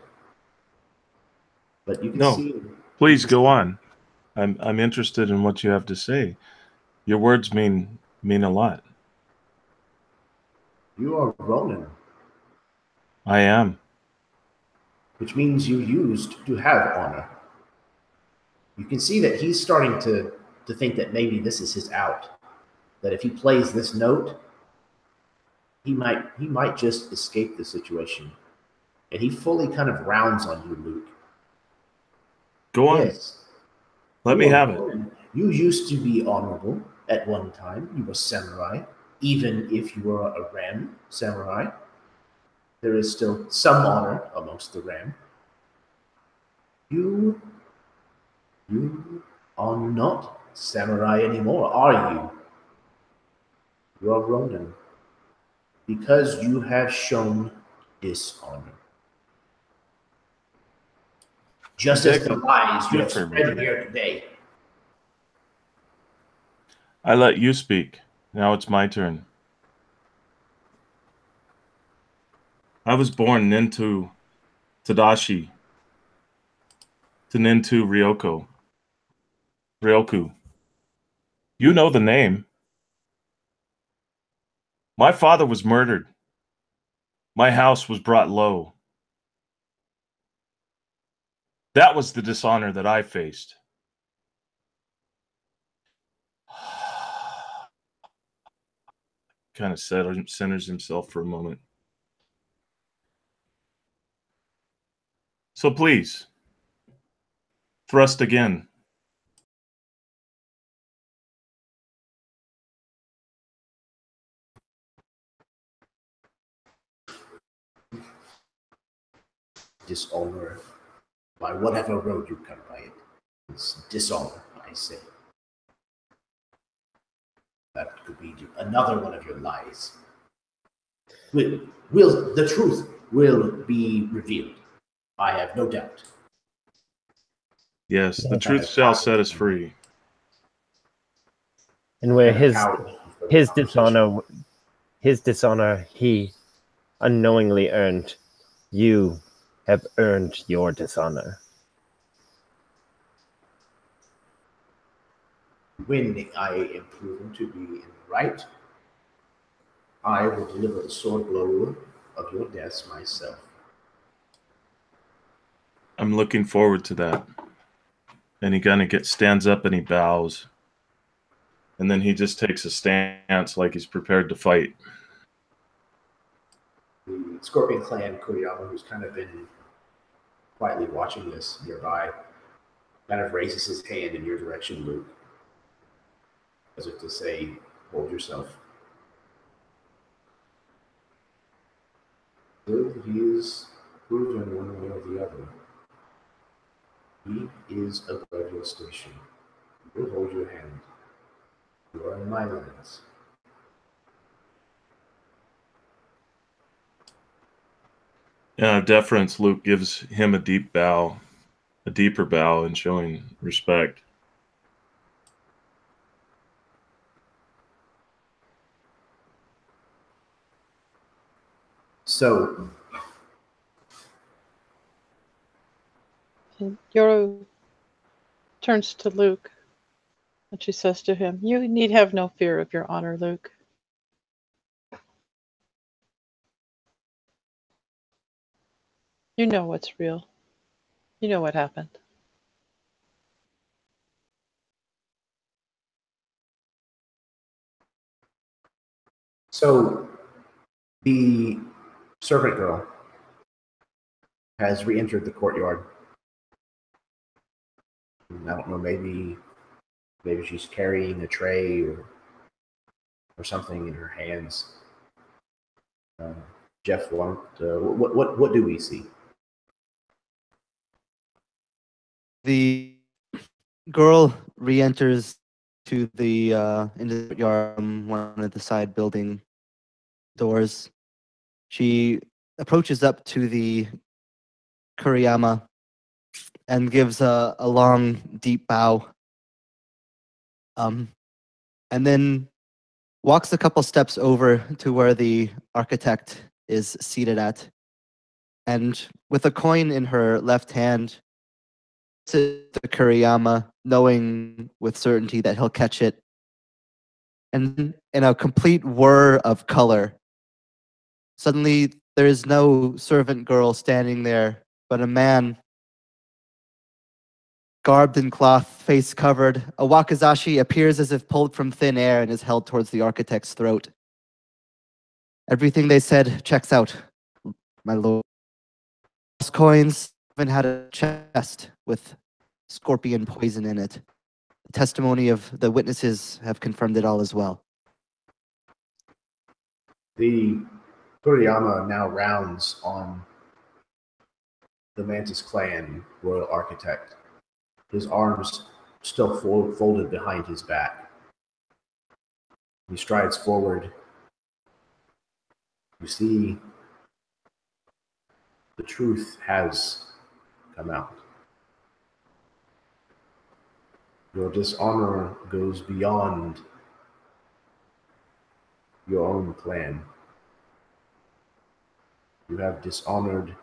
But you can see. Please go on. I'm interested in what you have to say. Your words mean a lot. You are Ronin. I am. Which means you used to have honor. You can see that he's starting to think that maybe this is his out. That if he plays this note, he might just escape the situation. And he fully kind of rounds on you, Luke. Go on. Yes. Let me have it. You used to be honorable at one time. You were samurai. Even if you were a ram samurai, there is still some honor amongst the ram. You are not samurai anymore, are you? You are Ronin. Because you have shown dishonor. Just as the lies you have spread here today. I let you speak. Now it's my turn. I was born into Tadashi to Nintu Ryoku. You know the name. My father was murdered. My house was brought low. That was the dishonor that I faced. Kind of centers himself for a moment. So please, thrust again. Dishonor, by whatever road you come by it, it's dishonor, I say. That could be another one of your lies. The truth will be revealed. I have no doubt. Yes, the truth shall set us free. And where his dishonor he unknowingly earned, you have earned your dishonor. When I am proven to be in the right, I will deliver the sword blow of your deaths myself. I'm looking forward to that. And he kind of stands up and he bows. And then he just takes a stance like he's prepared to fight. The Scorpion Clan Kuroyama, who's kind of been quietly watching this nearby, kind of raises his hand in your direction, Luke, as if to say, hold yourself. He is proven one way or the other. He is above your station. He will hold your hand. You are in my lands. Deference, Luke gives him a deeper bow in showing respect. So, And Yoro turns to Luke, and she says to him, "You need have no fear of your honor, Luke. You know what's real. You know what happened." so the servant girl has re-entered the courtyard. I don't know, maybe she's carrying a tray or something in her hands. Jeff, what do we see? The girl re-enters to the into the yard from one of the side building doors. She approaches up to the Kuroyama and gives a long, deep bow. And then walks a couple steps over to where the architect is seated at. And with a coin in her left hand, to Kuroyama, knowing with certainty that he'll catch it. And in a complete whir of color, suddenly there is no servant girl standing there, but a man, garbed in cloth, face covered. A wakizashi appears as if pulled from thin air and is held towards the architect's throat. Everything they said checks out, my lord. Those coins even had a chest with scorpion poison in it. The testimony of the witnesses have confirmed it all as well. The Kuroyama now rounds on the Mantis Clan Royal Architect, his arms still folded behind his back. He strides forward. You see, the truth has come out. Your dishonor goes beyond your own clan. You have dishonored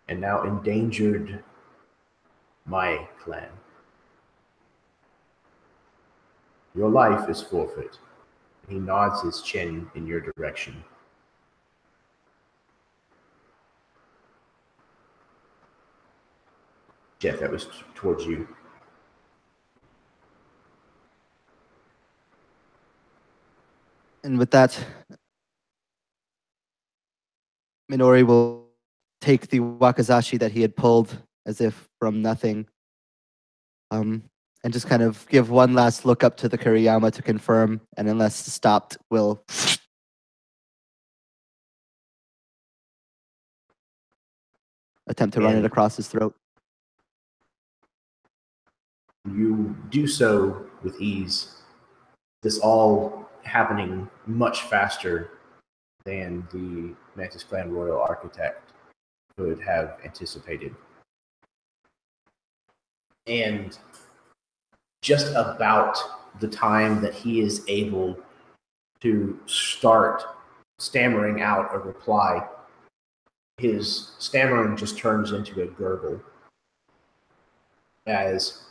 and now endangered my clan. Your life is forfeit. He nods his chin in your direction. Jeff, that was towards you. And with that, Minori will take the wakizashi that he had pulled as if from nothing, and just kind of give one last look up to the Kuroyama to confirm, and unless stopped, will attempt to run it across his throat. You do so with ease. This all happening much faster than the Mantis Clan Royal Architect could have anticipated. And just about the time that he is able to start stammering out a reply, his stammering just turns into a gurgle as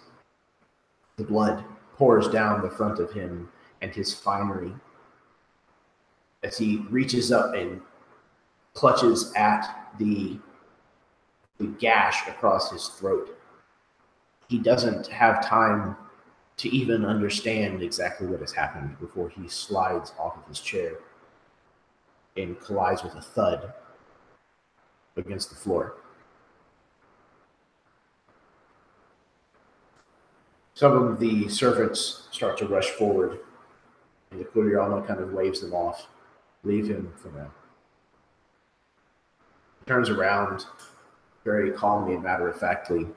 the blood pours down the front of him and his finery as he reaches up and clutches at the gash across his throat. He doesn't have time to even understand exactly what has happened before he slides off of his chair and collides with a thud against the floor. Some of the servants start to rush forward, and the Kuroyama kind of waves them off. Leave him for now. Turns around very calmly and matter-of-factly.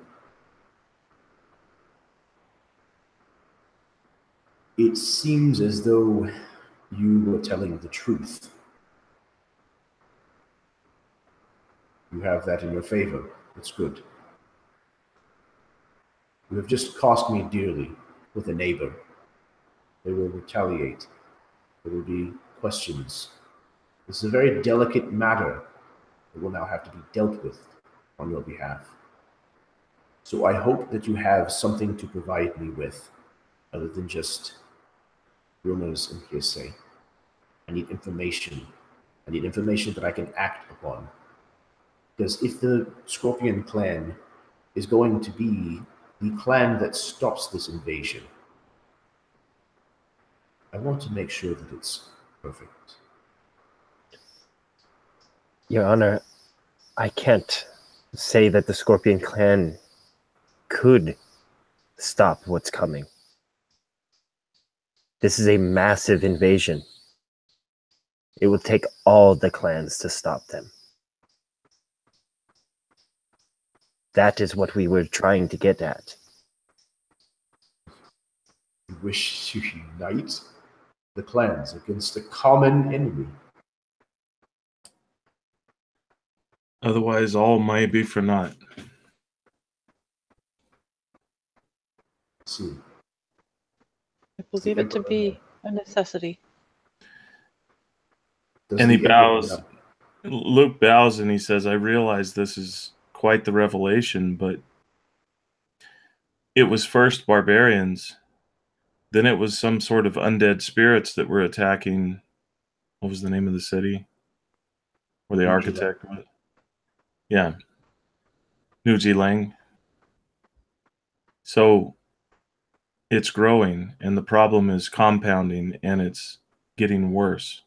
It seems as though you were telling the truth. You have that in your favor. It's good. You have just cost me dearly with a neighbor. They will retaliate. There will be questions. This is a very delicate matter that will now have to be dealt with on your behalf. So I hope that you have something to provide me with, other than just rumors and hearsay. I need information. I need information that I can act upon. Because if the Scorpion clan is going to be the clan that stops this invasion, I want to make sure that it's perfect. Your Honor, I can't say that the Scorpion clan could stop what's coming. This is a massive invasion. It will take all the clans to stop them. That is what we were trying to get at. You wish to unite the clans against a common enemy. Otherwise, all might be for naught. See. I believe it to be a necessity. And he bows. Luke bows and he says, I realize this is quite the revelation, but it was first barbarians. Then it was some sort of undead spirits that were attacking. What was the name of the city? Where the architect was? Yeah. Nujilang. So it's growing, and the problem is compounding, and it's getting worse.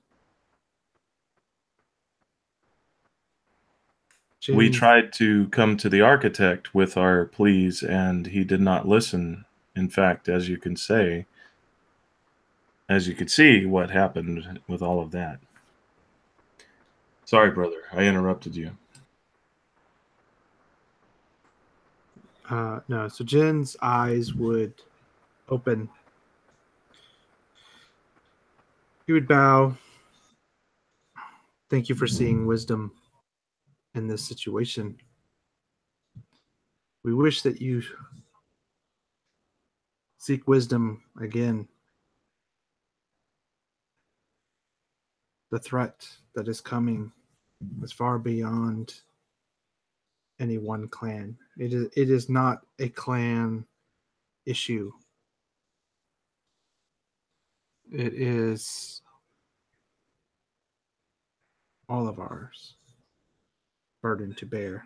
We tried to come to the architect with our pleas, and he did not listen. In fact, as you can see what happened with all of that. Sorry, brother, I interrupted you. No, so Jin's eyes would open. He would bow. Thank you for seeing wisdom in this situation. We wish that you seek wisdom again. The threat that is coming is far beyond any one clan. It is not a clan issue. It is all of ours burden to bear.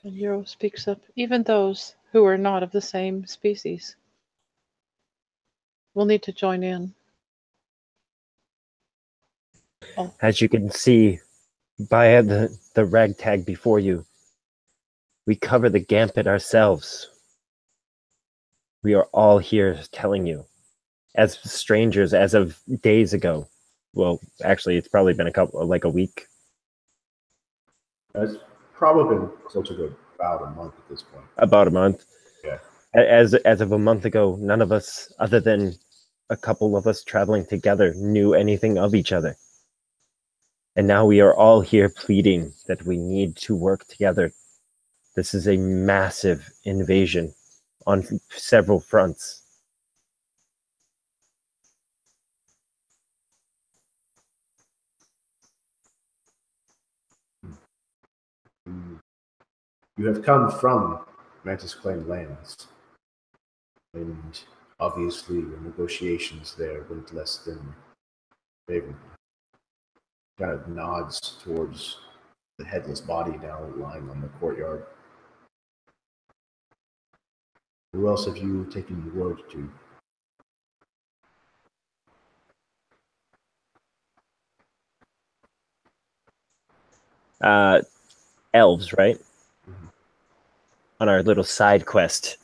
And Euro speaks up, even those who are not of the same species will need to join in. Oh. As you can see by the ragtag before you, we cover the gambit ourselves. We are all here telling you, as strangers, as of days ago. Well, actually, it's probably been a week. It's probably been closer to about a month at this point. About a month. Yeah. As of a month ago, none of us, other than a couple of us traveling together, knew anything of each other. And now we are all here pleading that we need to work together. This is a massive invasion on several fronts. You have come from Mantis Clan lands, and obviously the negotiations there went less than favorable. Kind of nods towards the headless body now lying on the courtyard. Who else have you taken the word to? Elves, right? Mm-hmm. On our little side quest.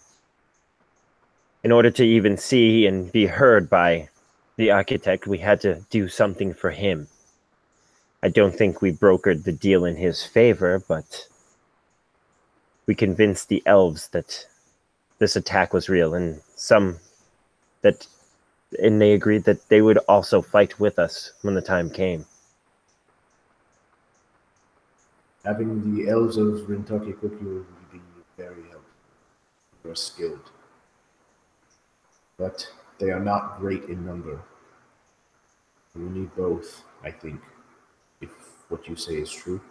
In order to even see and be heard by the architect, we had to do something for him. I don't think we brokered the deal in his favor, but we convinced the elves that this attack was real, and they agreed that they would also fight with us when the time came. Having the elves of Rintoki equip you would be very helpful. You are skilled. But they are not great in number. We need both, I think, if what you say is true.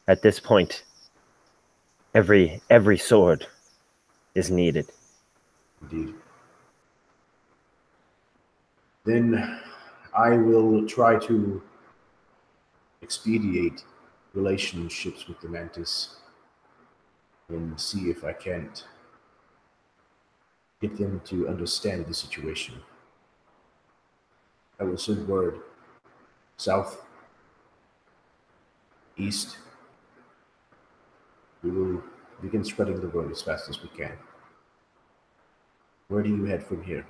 At this point, every sword is needed. Indeed. Then I will try to expedite relationships with the Mantis and see if I can't get them to understand the situation. I will send word south, east. We will begin spreading the word as fast as we can. Where do you head from here?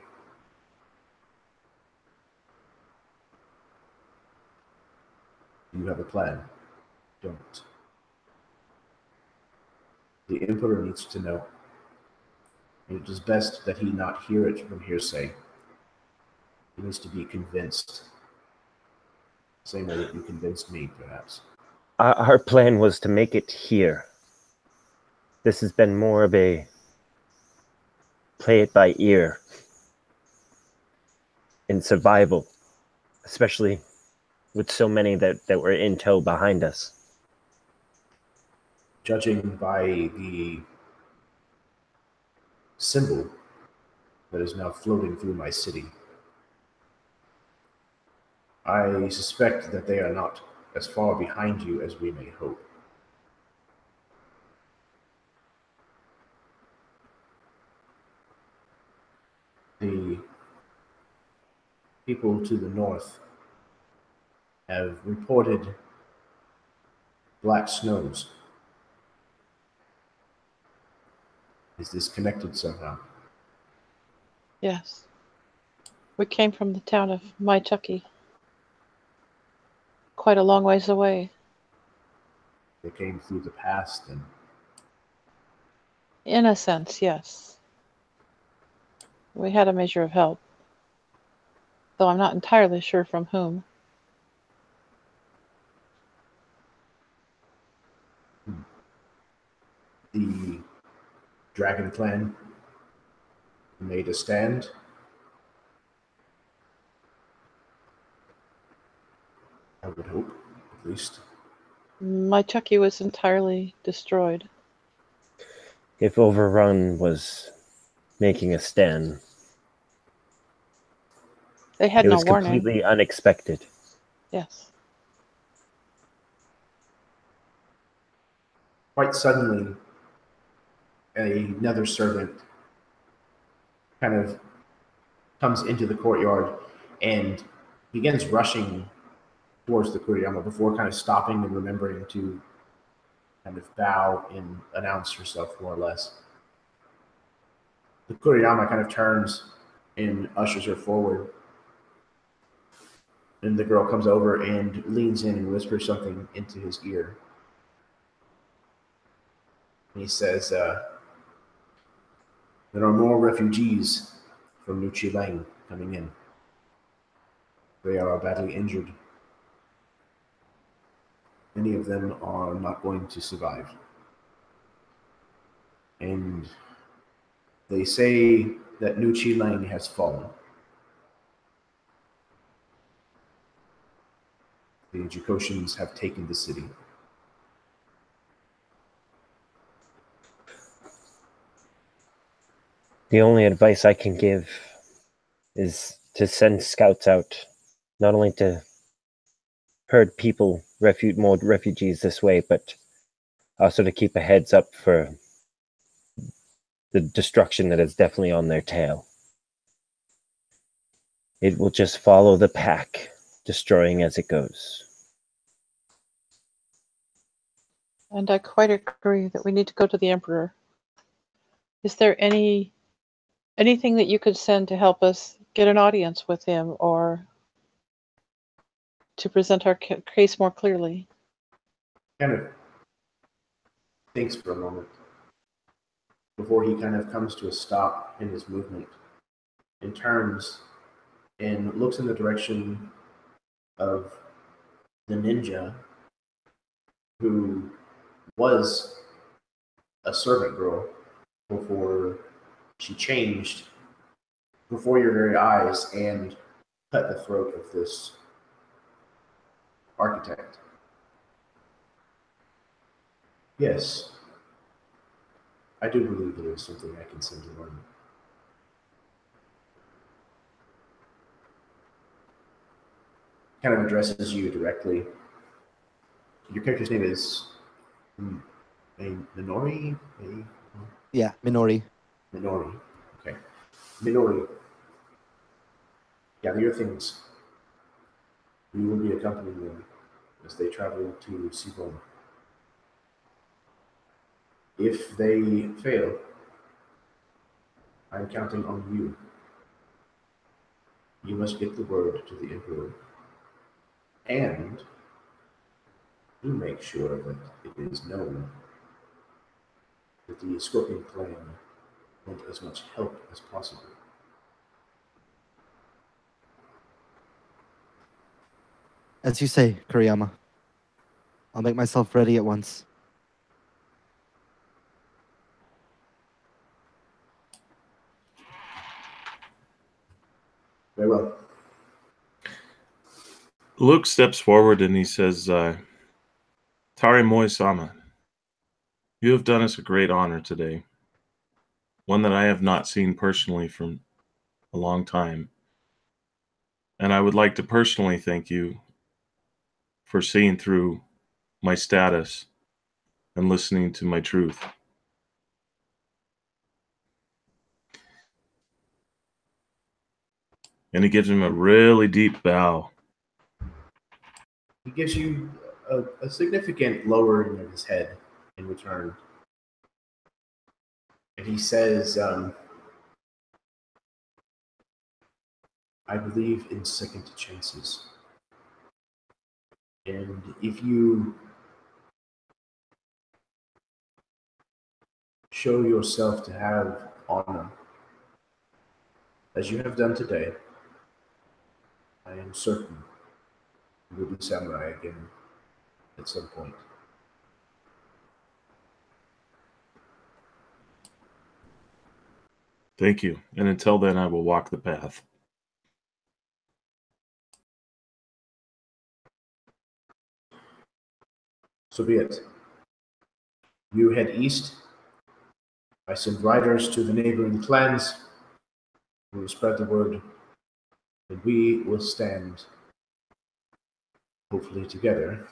Do you have a plan? Don't. The Emperor needs to know. And it is best that he not hear it from hearsay. He needs to be convinced. Same way that you convinced me, perhaps. Our plan was to make it here. This has been more of a play it by ear in survival, especially with so many that were in tow behind us. Judging by the symbol that is now floating through my city, I suspect that they are not as far behind you as we may hope. The people to the north have reported black snows. Is this connected somehow? Yes. We came from the town of Maichucky, quite a long ways away. They came through the past and In a sense, yes. We had a measure of help, though I'm not entirely sure from whom. the Dragon Clan made a stand. I would hope, at least. Maichucky was entirely destroyed. If Overrun was making a stand, They had it no was warning. completely unexpected. Yes. Quite suddenly, another servant kind of comes into the courtyard and begins rushing towards the Kuroyama before kind of stopping and remembering to kind of bow and announce herself more or less. The Kuroyama kind of turns and ushers her forward. And the girl comes over and leans in and whispers something into his ear. And he says, there are more refugees from New Chilang coming in. They are badly injured. Many of them are not going to survive. And they say that New Chilang has fallen. The Jacotians have taken the city. The only advice I can give is to send scouts out, not only to herd people, more refugees this way, but also to keep a heads up for the destruction that is definitely on their tail. It will just follow the pack, destroying as it goes. And I quite agree that we need to go to the Emperor. Is there anything that you could send to help us get an audience with him, or to present our case more clearly. Kind of thinks for a moment before he kind of comes to a stop in his movement and turns and looks in the direction of the ninja who was a servant girl before she changed before your very eyes and cut the throat of this architect. Yes, I do believe there is something I can send to learn. Kind of addresses you directly. Your character's name is Minori? Yeah, Minori. Minori. Okay. Minori. Gather your things. We will be accompanying them as they travel to Sibon. If they fail, I'm counting on you. You must get the word to the Emperor. And you make sure that it is known that the Scorpion clan want as much help as possible. As you say, Kuroyama. I'll make myself ready at once. Very well. Luke steps forward and he says, Tari Moi-sama, you have done us a great honor today, one that I have not seen personally from a long time. And I would like to personally thank you for seeing through my status and listening to my truth. And he gives him a really deep bow. He gives you a significant lowering of his head in return. And he says, I believe in second chances. And if you show yourself to have honor, as you have done today, I am certain you will be samurai again at some point. Thank you. And until then, I will walk the path. So be it. You head east. I send riders to the neighboring clans who will spread the word, and we will stand, hopefully together,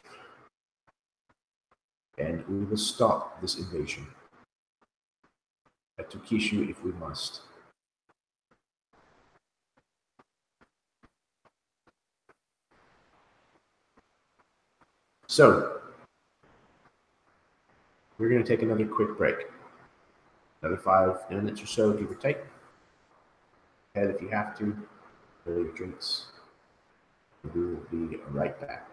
and we will stop this invasion at Tokishu if we must. So, we're going to take another quick break. Another 5 minutes or so, give or take. Head if you have to, fill your drinks. We will be right back.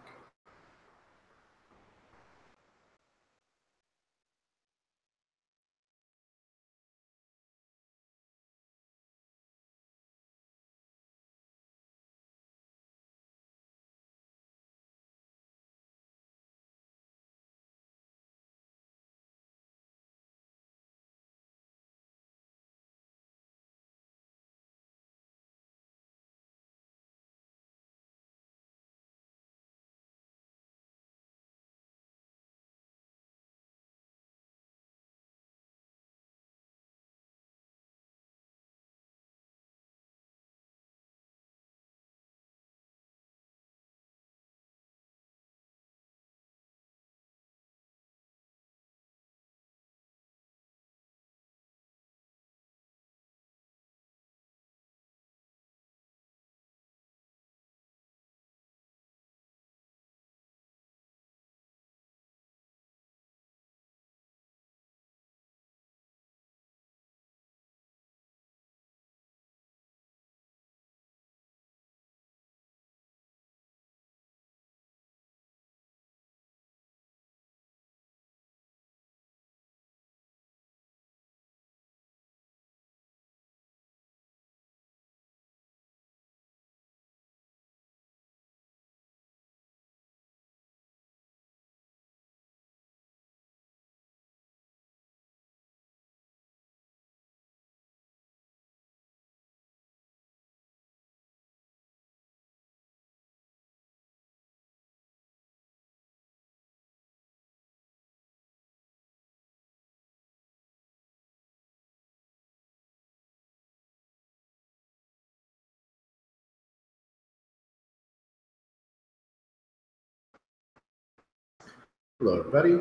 Hello, everybody.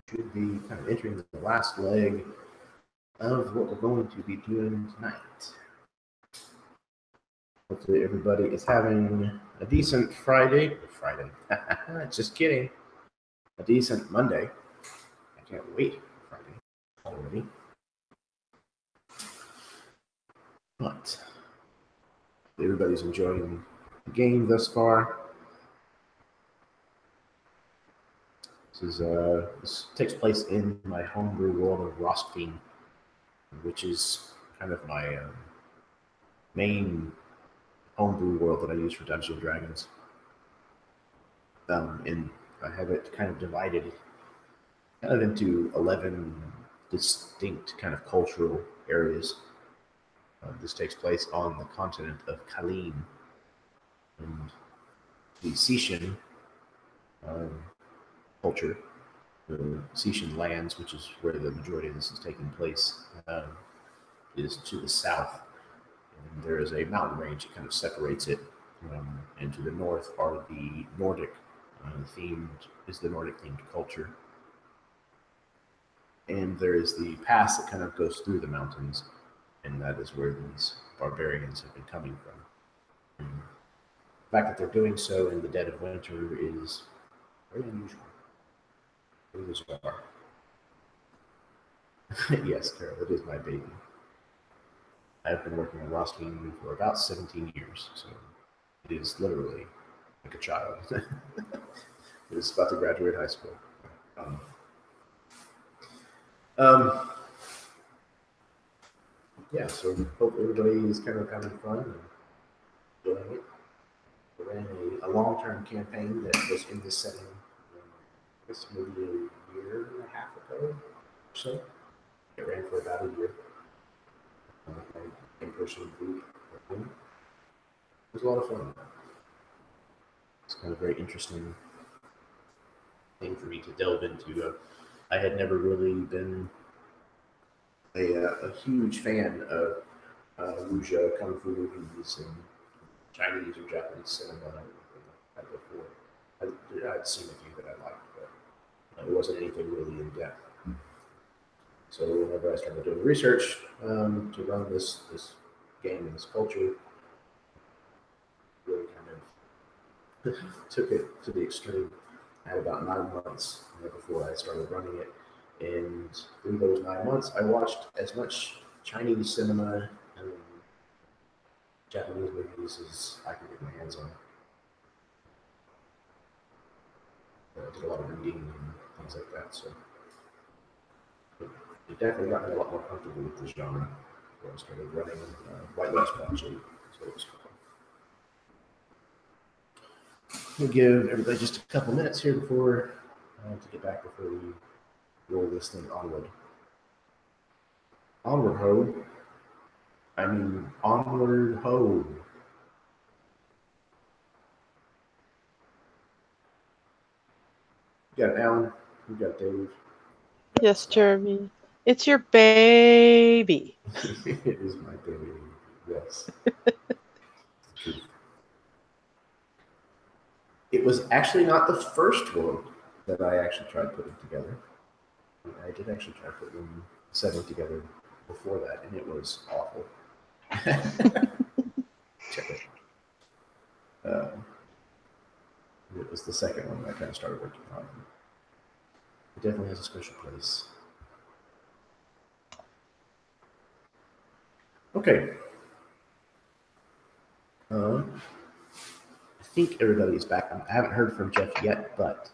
Should be kind of entering the last leg of what we're going to be doing tonight. Hopefully, everybody is having a decent Friday. Just kidding. A decent Monday. I can't wait for Friday already. But everybody's enjoying the game thus far. This takes place in my homebrew world of Rostfin, which is kind of my main homebrew world that I use for Dungeons and Dragons. And I have it kind of divided kind of into 11 distinct kind of cultural areas. This takes place on the continent of Kalin, and the Tsitian culture, the Tsitian lands, which is where the majority of this is taking place, is to the south. And there is a mountain range that kind of separates it. And to the north are the Nordic themed culture. And there is the pass that kind of goes through the mountains, and that is where these barbarians have been coming from. And the fact that they're doing so in the dead of winter is very unusual. Very bizarre. Yes, Carol, it is my baby. I've been working on Rostfin for about 17 years, so it is literally like a child. It is about to graduate high school. Yeah, so hope everybody is kind of having fun and enjoying it. We ran a long-term campaign that was in this setting, I guess maybe a year and a half ago or so. It ran for about a year. In-person group. It was a lot of fun. It's kind of a very interesting thing for me to delve into. I had never really been a huge fan of wuxia, kung fu movies, and Chinese or Japanese cinema before. I'd seen a few that I liked, but it wasn't anything really in depth. So whenever I started doing research to run this game and this culture, really kind of took it to the extreme. I had about 9 months before I started running it. And through those 9 months, I watched as much Chinese cinema and Japanese movies as I could get my hands on. I did a lot of reading and things like that, so it definitely got me a lot more comfortable with this genre before I started running White West watching. So it was cool. We'll give everybody just a couple minutes here before to get back before we roll this thing onward. Onward, ho. I mean, onward, ho. We got Alan. We got Dave. Yes, Jeremy. It's your baby. It is my baby. Yes. It was actually not the first one that I actually tried putting together. I did actually try putting setting together before that, and it was awful. It was the second one that I kind of started working on. It definitely has a special place. Okay. I think everybody is back. I haven't heard from Jeff yet, but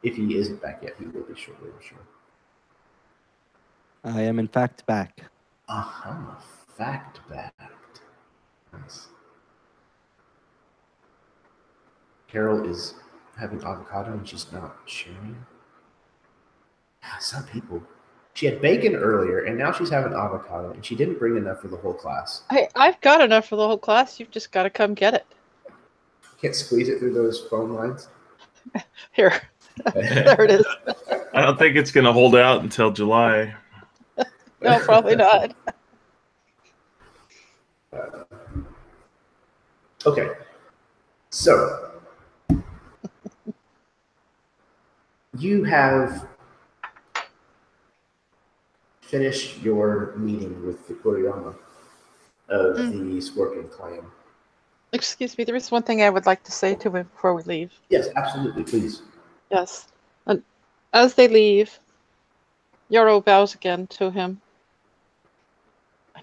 if he isn't back yet, he will be shortly, I'm sure. I am in fact back. Fact-backed. Nice. Carol is having avocado and she's not sharing. Some people. She had bacon earlier and now she's having avocado and she didn't bring enough for the whole class. I've got enough for the whole class. You've just got to come get it. Can't squeeze it through those phone lines. Here. There it is. I don't think it's going to hold out until July. No, probably not. Okay. So, You have finished your meeting with the Kuroyama of the Scorpion clan. Excuse me, there is one thing I would like to say to him before we leave. Yes, absolutely, please. Yes. And as they leave, Yoro bows again to him.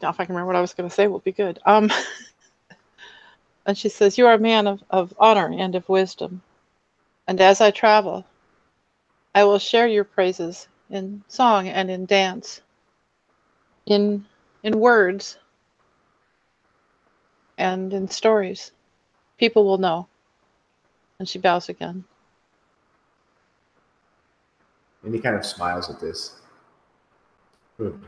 Now, if I can remember what I was going to say, will be good. And she says, "You are a man of honor and of wisdom. And as I travel, I will share your praises in song and in dance, in words and in stories. People will know." And she bows again. And he kind of smiles at this. Good.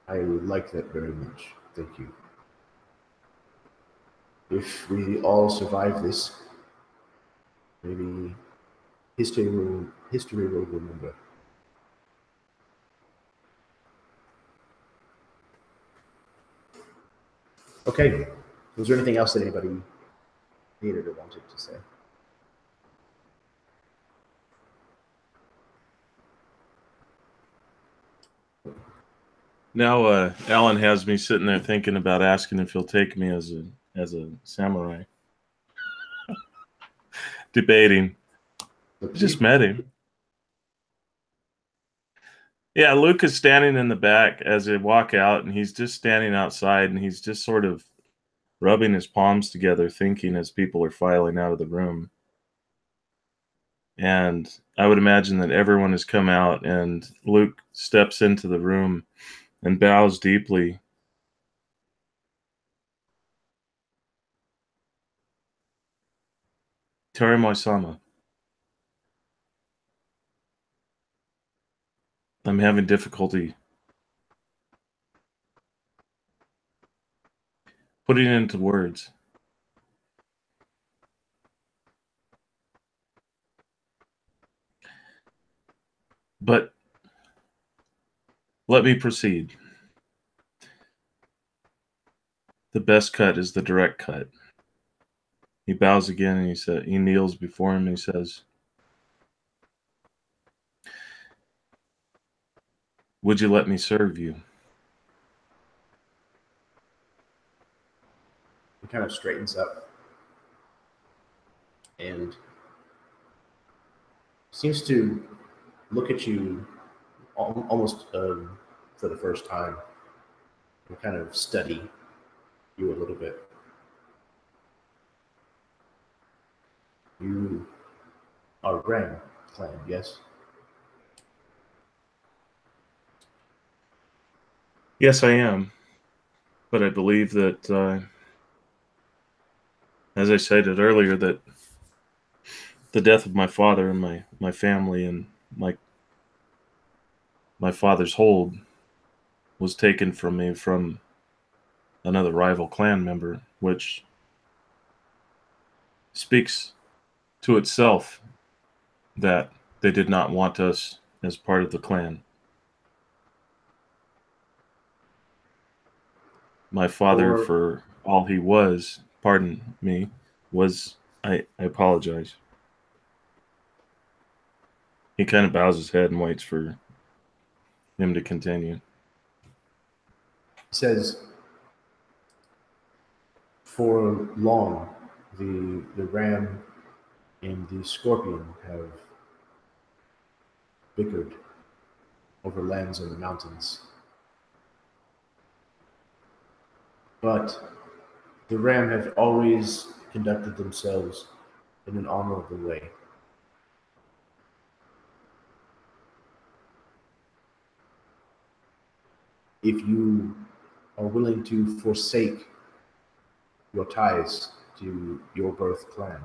I like that very much. Thank you. If we all survive this, maybe history will remember. Okay. Was there anything else that anybody needed or wanted to say? Now, Alan has me sitting there thinking about asking if he'll take me as a samurai. Debating. Just met him. Yeah, Luke is standing in the back as they walk out, and he's just standing outside, and he's just sort of rubbing his palms together, thinking as people are filing out of the room. And I would imagine that everyone has come out, and Luke steps into the room and bows deeply. Terimoy-sama, I'm having difficulty putting it into words. But let me proceed. The best cut is the direct cut. He bows again, and he kneels before him, and he says, "Would you let me serve you?" He kind of straightens up and seems to look at you almost for the first time and kind of study you a little bit. You are Ren clan, yes? Yes, I am. But I believe that, as I stated earlier, that the death of my father and my family and my father's hold was taken from me from another rival clan member, which speaks to itself that they did not want us as part of the clan. My father, for all he was, pardon me, was, I apologize. He kind of bows his head and waits for him to continue. He says, for long, the ram and the scorpion have bickered over lands in the mountains. But the ram have always conducted themselves in an honorable way. If you are willing to forsake your ties to your birth clan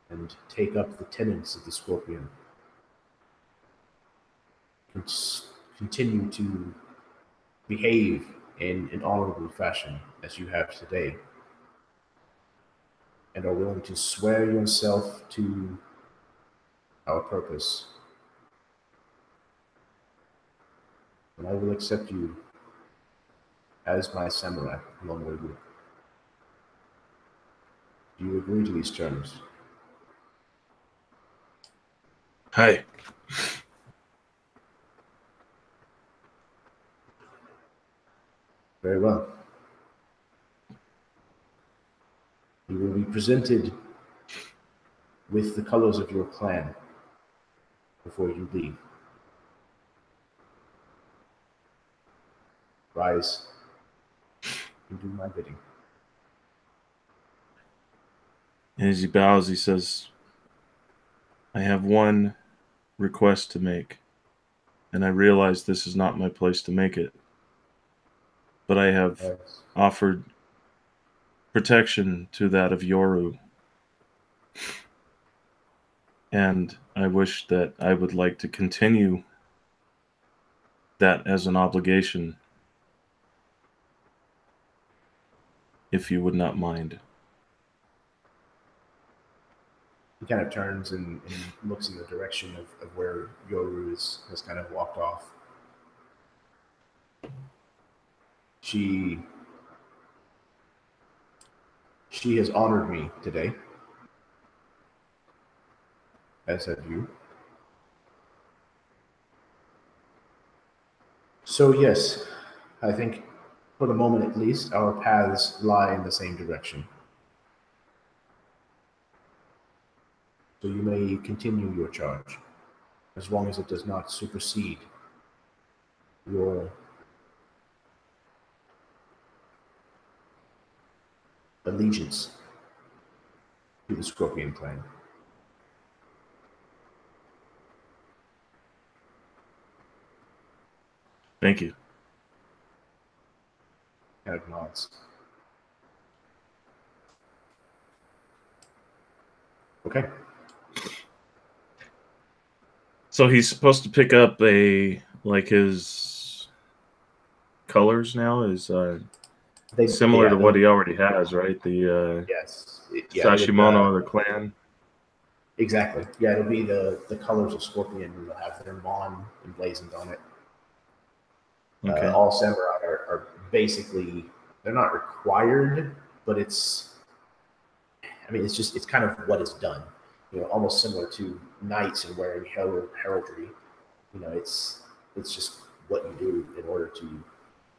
and take up the tenets of the scorpion, continue to behave in an honorable fashion as you have today, and are willing to swear yourself to our purpose, then I will accept you as my samurai along with you. Do you agree to these terms? Hi. Very well. You will be presented with the colors of your clan before you leave. Rise and do my bidding. And as he bows, he says, I have one request to make, and I realize this is not my place to make it, but I have Yes. offered protection to that of Yoru, and I wish that I would like to continue that as an obligation, if you would not mind. He kind of turns and looks in the direction of where Yoru has kind of walked off. She has honored me today, as have you. So yes, I think for the moment at least, our paths lie in the same direction. So you may continue your charge, as long as it does not supersede your allegiance to the Scorpion clan. Thank you. Kind of nods. Okay. So he's supposed to pick up his colors now is similar to what he already has, right? The yes, Sashimono of the clan. Exactly. Yeah, it'll be the colors of Scorpion. They'll have their mon emblazoned on it. Okay. All samurai are basically, they're not required, but it's kind of what is done. Almost similar to knights and wearing heraldry. It's just what you do in order to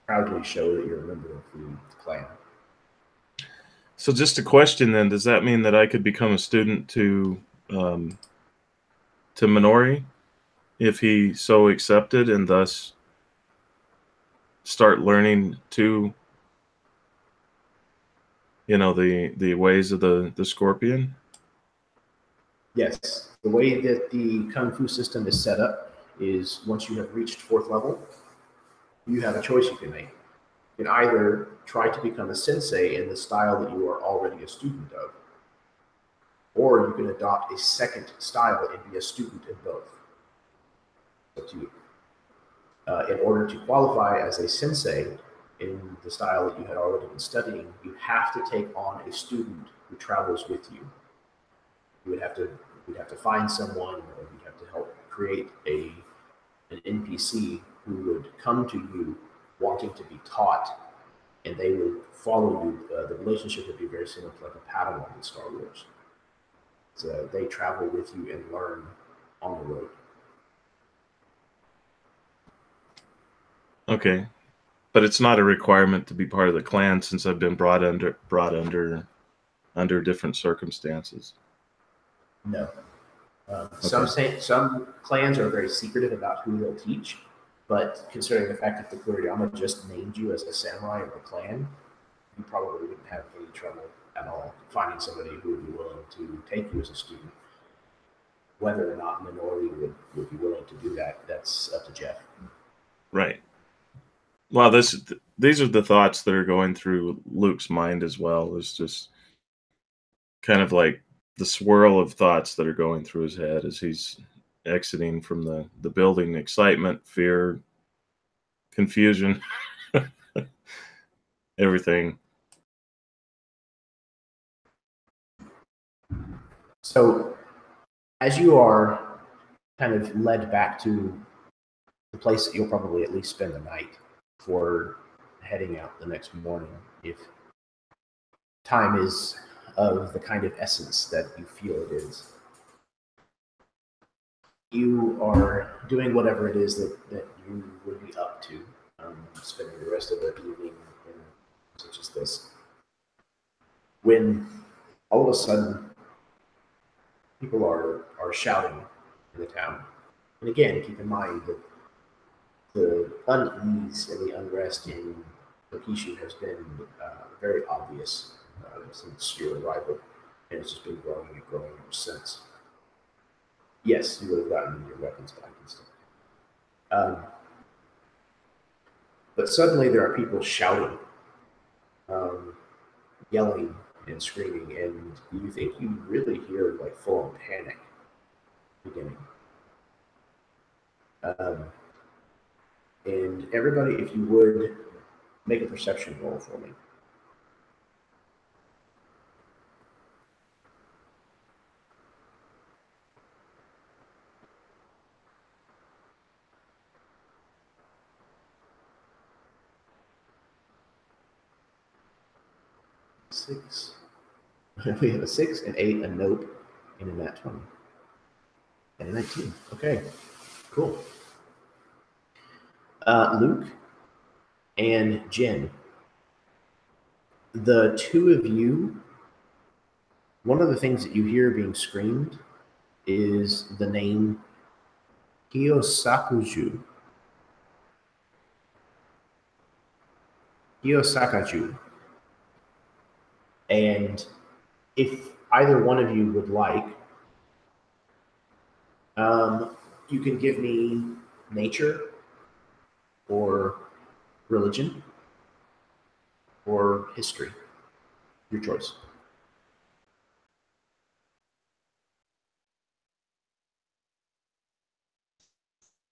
proudly show that you're a member of the clan. So just a question then, does that mean that I could become a student to Minori if he so accepted, and thus start learning to the ways of the Scorpion? Yes, the way that the Kung Fu system is set up is once you have reached 4th level, you have a choice you can make. You can either try to become a sensei in the style that you are already a student of, or you can adopt a second style and be a student in both. It's up to you. In order to qualify as a sensei in the style that you had already been studying, you have to take on a student who travels with you. We'd have to find someone, or we'd have to help create an NPC who would come to you wanting to be taught, and they would follow you. The relationship would be very similar to like a Padawan in Star Wars. So they travel with you and learn on the road. Okay, but it's not a requirement to be part of the clan, since I've been brought under different circumstances. No. Okay. Some clans are very secretive about who they'll teach, but considering the fact that the Kuroyama just named you as a samurai of the clan, you probably wouldn't have any trouble at all finding somebody who would be willing to take you as a student. Whether or not Minori would be willing to do that, that's up to Jeff. Right. Well, these are the thoughts that are going through Luke's mind as well. It's just kind of like the swirl of thoughts that are going through his head as he's exiting from the building. Excitement, fear, confusion, everything. So as you are kind of led back to the place that you'll probably at least spend the night before heading out the next morning, if time is of the kind of essence that you feel it is, you are doing whatever it is that you would be up to, spending the rest of the evening in such as this, when all of a sudden people are shouting in the town. And again, keep in mind that the unease and the unrest in Tokishu has been very obvious since your arrival, and it's just been growing and growing ever since. Yes, you would have gotten your weapons back and stuff. But suddenly there are people shouting, yelling and screaming, and you think you really hear like full-on panic beginning. And everybody, if you would, make a perception roll for me. Six. We have a 6, an 8, a nope, and a nat 20. And a 19. Okay, cool. Luke and Jen, the two of you, one of the things that you hear being screamed is the name Kiyosakaju. Kiyosakaju. And if either one of you would like, you can give me nature or religion or history. Your choice.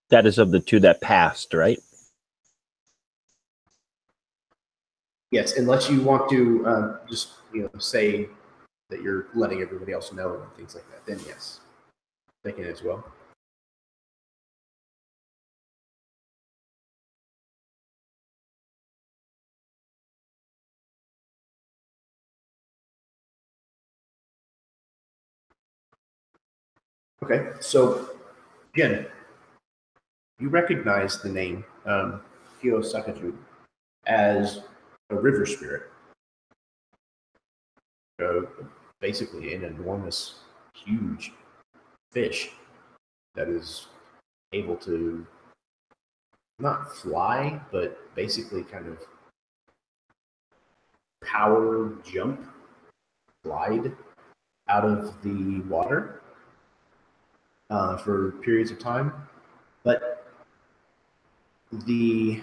That is of the two that passed, right? Yes, unless you want to just say that you're letting everybody else know and things like that, then yes, they can as well. Okay, so Jen, you recognize the name Kiyosakaju as a river spirit. Basically an enormous, huge fish that is able to not fly, but basically kind of power jump, glide out of the water for periods of time. But the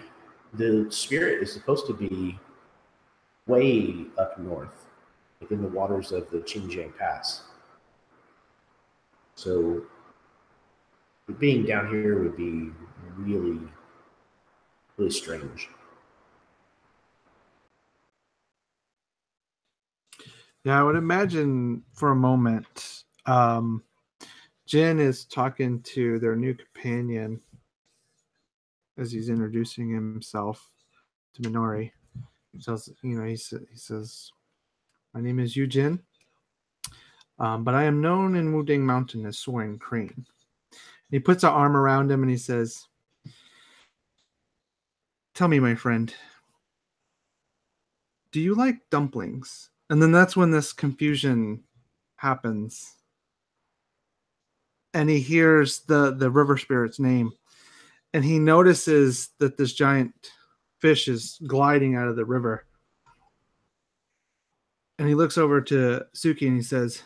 spirit is supposed to be way up north, within the waters of the Xinjiang Pass. So being down here would be really, really strange. Yeah, I would imagine for a moment, Jin is talking to their new companion as he's introducing himself to Minori. He tells, he says, "My name is Yujin, but I am known in Wuding Mountain as Soaring Crane." He puts an arm around him and he says, "Tell me, my friend, do you like dumplings?" And then that's when this confusion happens. And he hears the river spirit's name. And he notices that this giant fish is gliding out of the river. And he looks over to Suki and he says,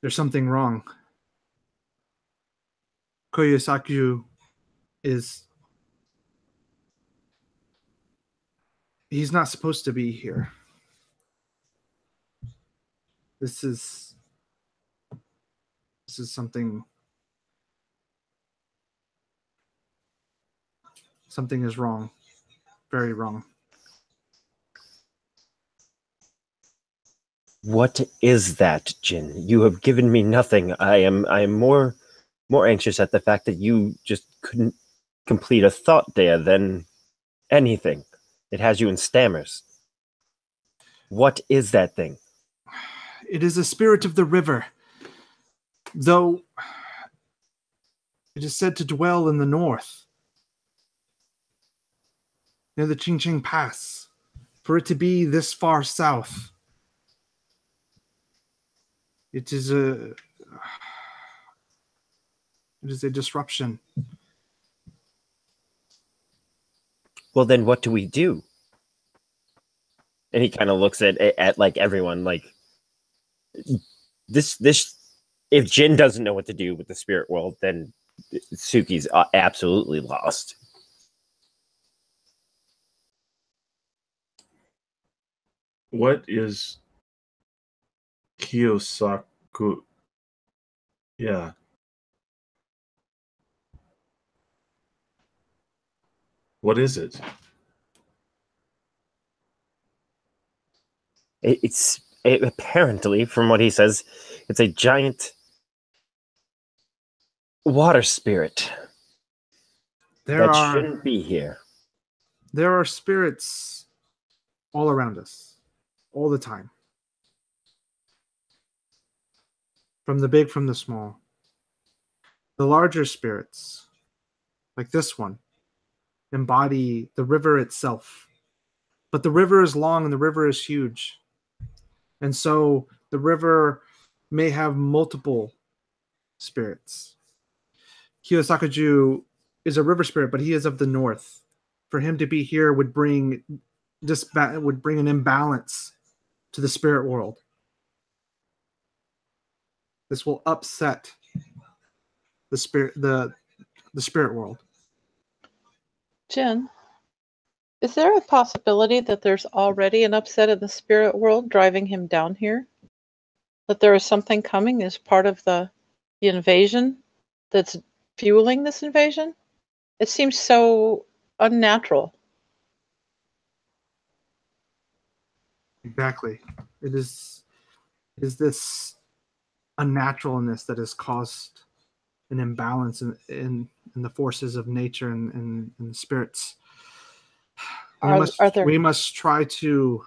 "There's something wrong. Koyosakyu he's not supposed to be here. This is something is wrong. Very wrong." What is that, Jin? You have given me nothing. I am more anxious at the fact that you just couldn't complete a thought there than anything. It has you in stammers. What is that thing? It is a spirit of the river. Though It is said to dwell in the north, near the Qingqing Pass. For it to be this far south, it is a disruption. Well, then what do we do? And he kind of looks at like everyone like this. If Jin doesn't know what to do with the spirit world, then Suki's absolutely lost. What is Kiyosaku? Yeah. What is it? It's apparently, from what he says, it's a giant water spirit that shouldn't be here. There are spirits all around us, all the time. From the big, from the small. The larger spirits, like this one, embody the river itself. But the river is long and the river is huge. And so the river may have multiple spirits. Kiyosakaju is a river spirit, but he is of the north. For him to be here would bring an imbalance to the spirit world. This will upset the spirit world. Jin, is there a possibility that there's already an upset in the spirit world driving him down here? That there is something coming as part of the invasion that's fueling this invasion? It seems so unnatural. Exactly. It is this unnaturalness that has caused an imbalance in the forces of nature and the spirits. We must try to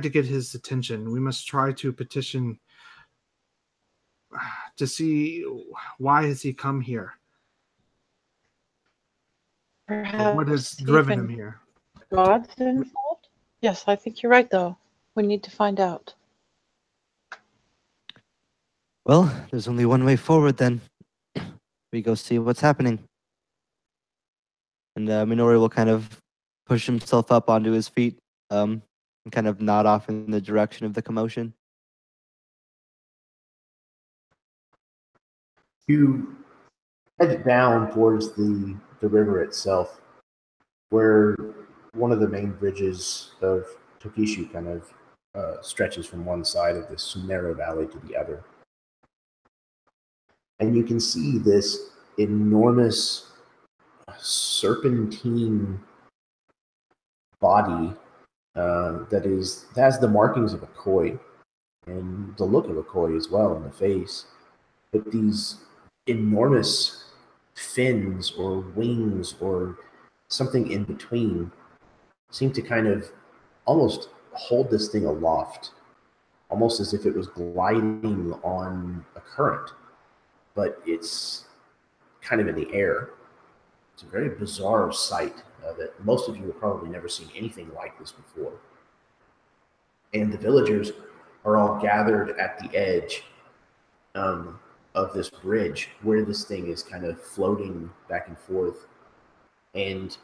get his attention. We must try to petition to see why has he come here. Perhaps what has driven him here? God's involved? Yes, I think you're right, though. We need to find out. Well, there's only one way forward then. We go see what's happening. And Minori will kind of push himself up onto his feet and kind of nod off in the direction of the commotion. You head down towards the river itself, where one of the main bridges of Tokishu kind of stretches from one side of this narrow valley to the other. And you can see this enormous serpentine body that has the markings of a koi and the look of a koi as well in the face. But these enormous fins or wings or something in between seem to kind of almost hold this thing aloft, almost as if it was gliding on a current, but it's kind of in the air. It's a very bizarre sight that most of you have probably never seen anything like this before. And the villagers are all gathered at the edge of this bridge where this thing is kind of floating back and forth. And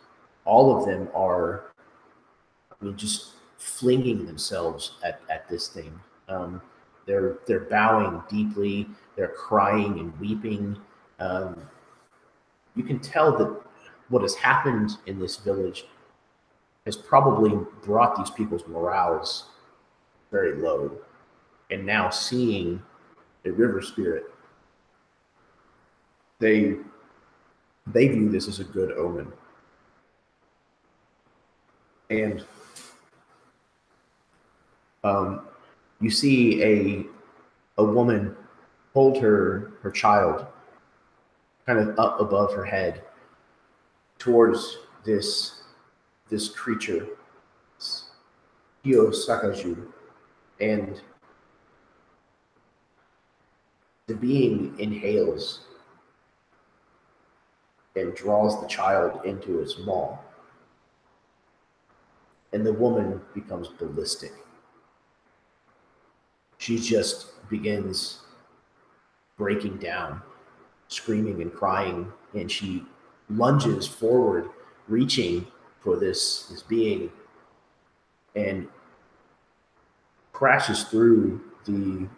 all of them are, just flinging themselves at this thing. They're bowing deeply. They're crying and weeping. You can tell that what has happened in this village has probably brought these people's morales very low. And now seeing a river spirit, they view this as a good omen. And you see a woman hold her child kind of up above her head towards this creature, Kyo Sakaju, and the being inhales and draws the child into its maw. And the woman becomes ballistic. She just begins breaking down, screaming and crying, and she lunges forward, reaching for this being, and crashes through the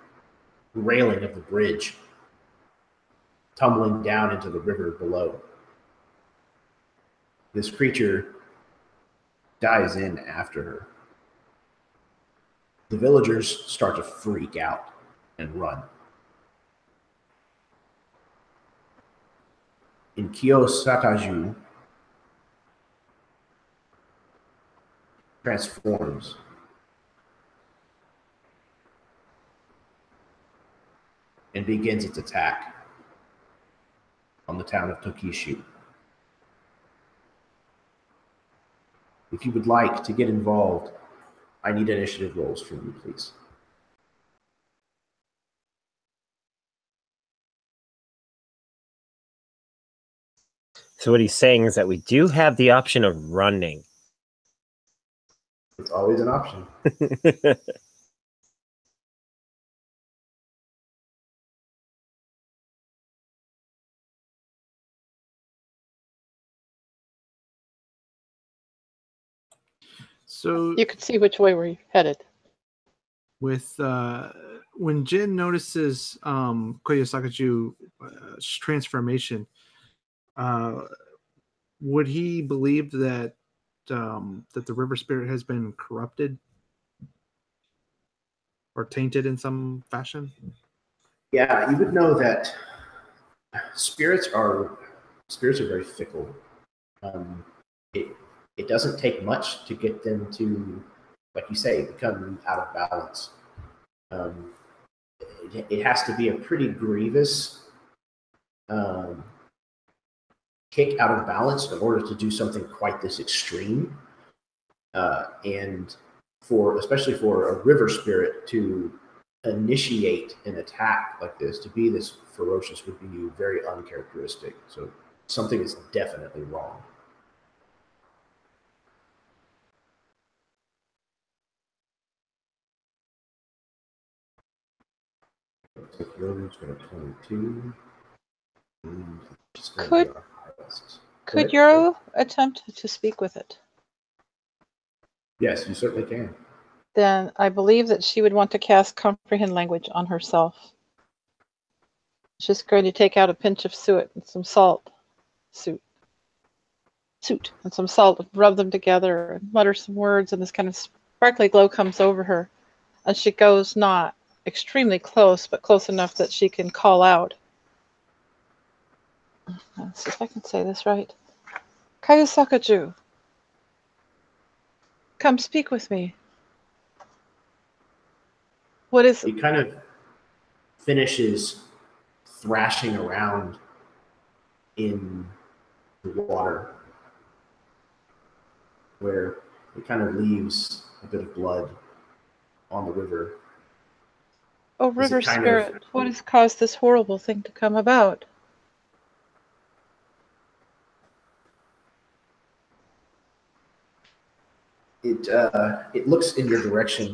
railing of the bridge, tumbling down into the river below. This creature dives in after her. The villagers start to freak out and run. In Kiyosakaju transforms and begins its attack on the town of Tokishu. If you would like to get involved, I need initiative rolls from you, please. So what he's saying is that we do have the option of running. It's always an option. So You can see which way we're headed. with when Jin notices Koyosakaju's transformation, would he believe that that the river spirit has been corrupted or tainted in some fashion? Yeah, you would know that spirits are very fickle. It doesn't take much to get them to, like you say, become out of balance. It has to be a pretty grievous kick out of balance in order to do something quite this extreme. And especially for a river spirit to initiate an attack like this, to be this ferocious, would be very uncharacteristic. So something is definitely wrong. Yoru's got a 22. Could Yoro attempt to speak with it? Yes, you certainly can. Then I believe that she would want to cast comprehend language on herself. She's going to take out a pinch of suet and some salt. Suit and some salt, rub them together and mutter some words, and this kind of sparkly glow comes over her. And she goes not extremely close, but close enough that she can call out. Let's see if I can say this right. Kayusakaju, come speak with me. What is He kind of finishes thrashing around in the water, where it kind of leaves a bit of blood on the river. Oh, river spirit, what has caused this horrible thing to come about? It looks in your direction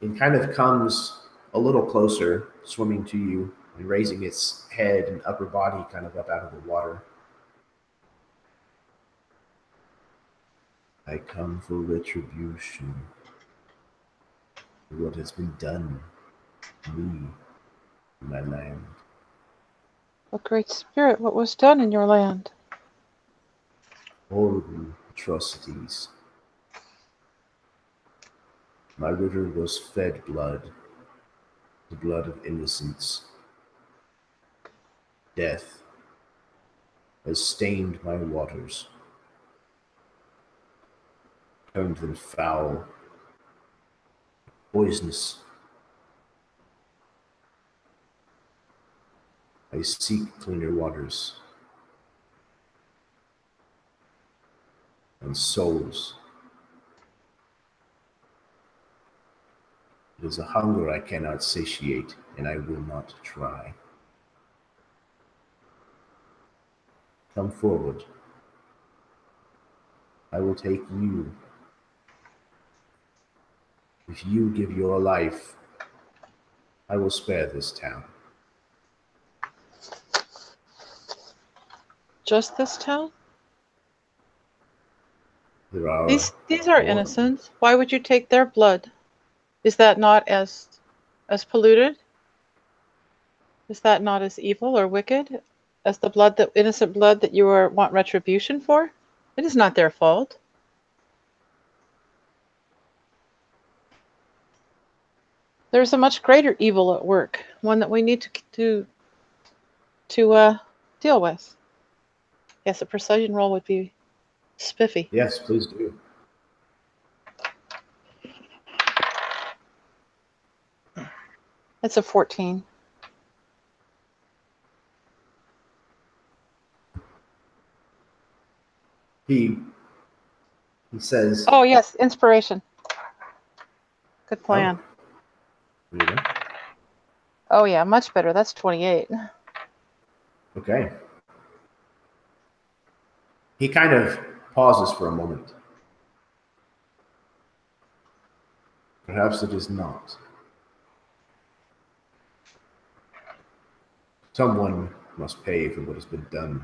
and kind of comes a little closer, swimming to you and raising its head and upper body kind of up out of the water. I come for retribution for what has been done to me in my land. Oh, great spirit, what was done in your land? Horrible atrocities. My river was fed blood, the blood of innocents. Death has stained my waters, turned them foul, poisonous. I seek cleaner waters and souls. There's a hunger I cannot satiate, and I will not try. Come forward. I will take you. If you give your life, I will spare this town. Just this town? There are These are more. innocents. Why would you take their blood? Is that not as polluted? Is that not as evil or wicked as the blood, that innocent blood that you want retribution for? It is not their fault. There's a much greater evil at work, one that we need to deal with. Yes, a precision roll would be spiffy. Yes, please do. It's a 14. He says, Oh yes, inspiration. Good plan. there you go. Oh yeah, much better. That's 28. Okay. He kind of pauses for a moment. Perhaps it is not. Someone must pay for what has been done.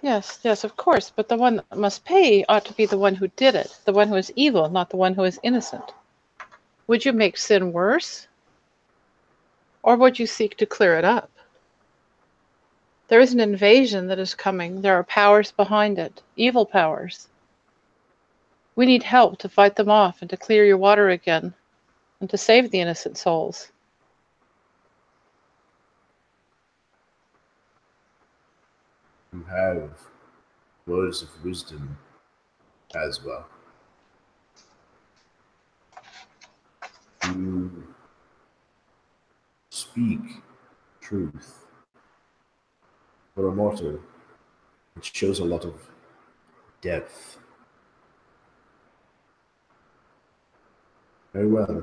Yes, yes, of course. But the one that must pay ought to be the one who did it, the one who is evil, not the one who is innocent. Would you make sin worse? Or would you seek to clear it up? There is an invasion that is coming. There are powers behind it, evil powers. We need help to fight them off and to clear your water again and to save the innocent souls. You have words of wisdom as well. You speak truth. For a mortal, it shows a lot of depth. Very well.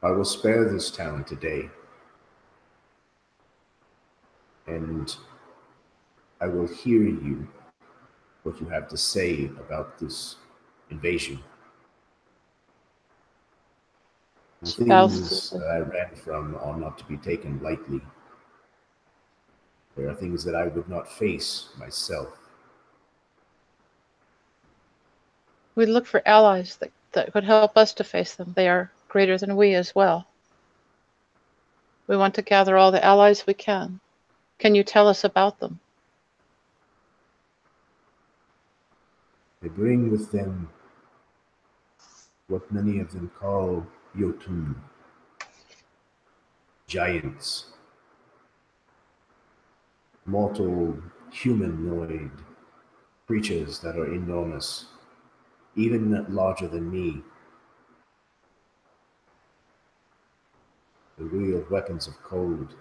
I will spare this town today. And I will hear you, what you have to say about this invasion. The things that I ran from are not to be taken lightly. There are things that I would not face myself. We look for allies that could help us to face them. They are greater than we as well. We want to gather all the allies we can. Can you tell us about them? They bring with them what many of them call Yotun, giants, mortal humanoid creatures that are enormous, even larger than me. They wield weapons of cold,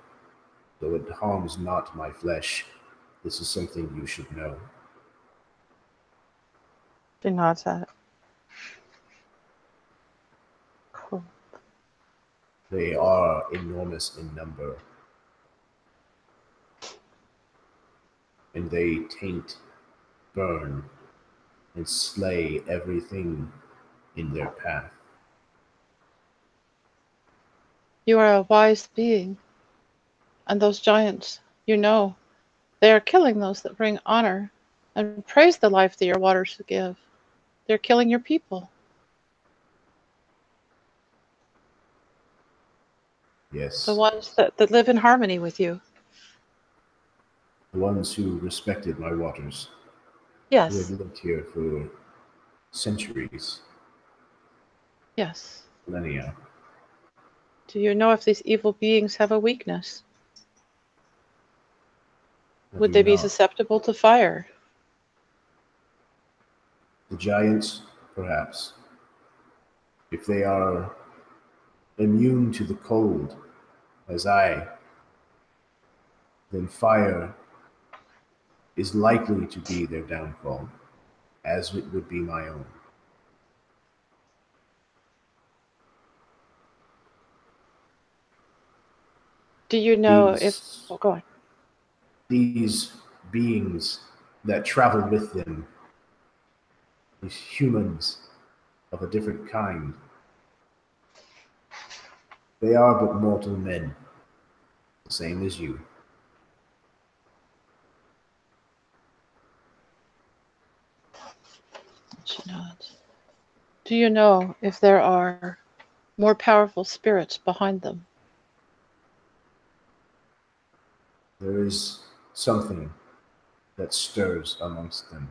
though it harms not my flesh. This is something you should know. She nods at it. Cool. They are enormous in number. And they taint, burn, and slay everything in their path. You are a wise being. And those giants, you know, they are killing those that bring honor and praise the life that your waters give. They're killing your people. Yes. The ones that live in harmony with you. The ones who respected my waters. Yes. Who have lived here for centuries. Yes. Millennia. Do you know if these evil beings have a weakness? Would they be susceptible to fire? The giants, perhaps. If they are immune to the cold, as I, then fire is likely to be their downfall, as it would be my own. Do you know if... These- Oh, go on. These beings that travel with them, these humans of a different kind, they are but mortal men, the same as you. She nods. Do you know if there are more powerful spirits behind them? There is something that stirs amongst them.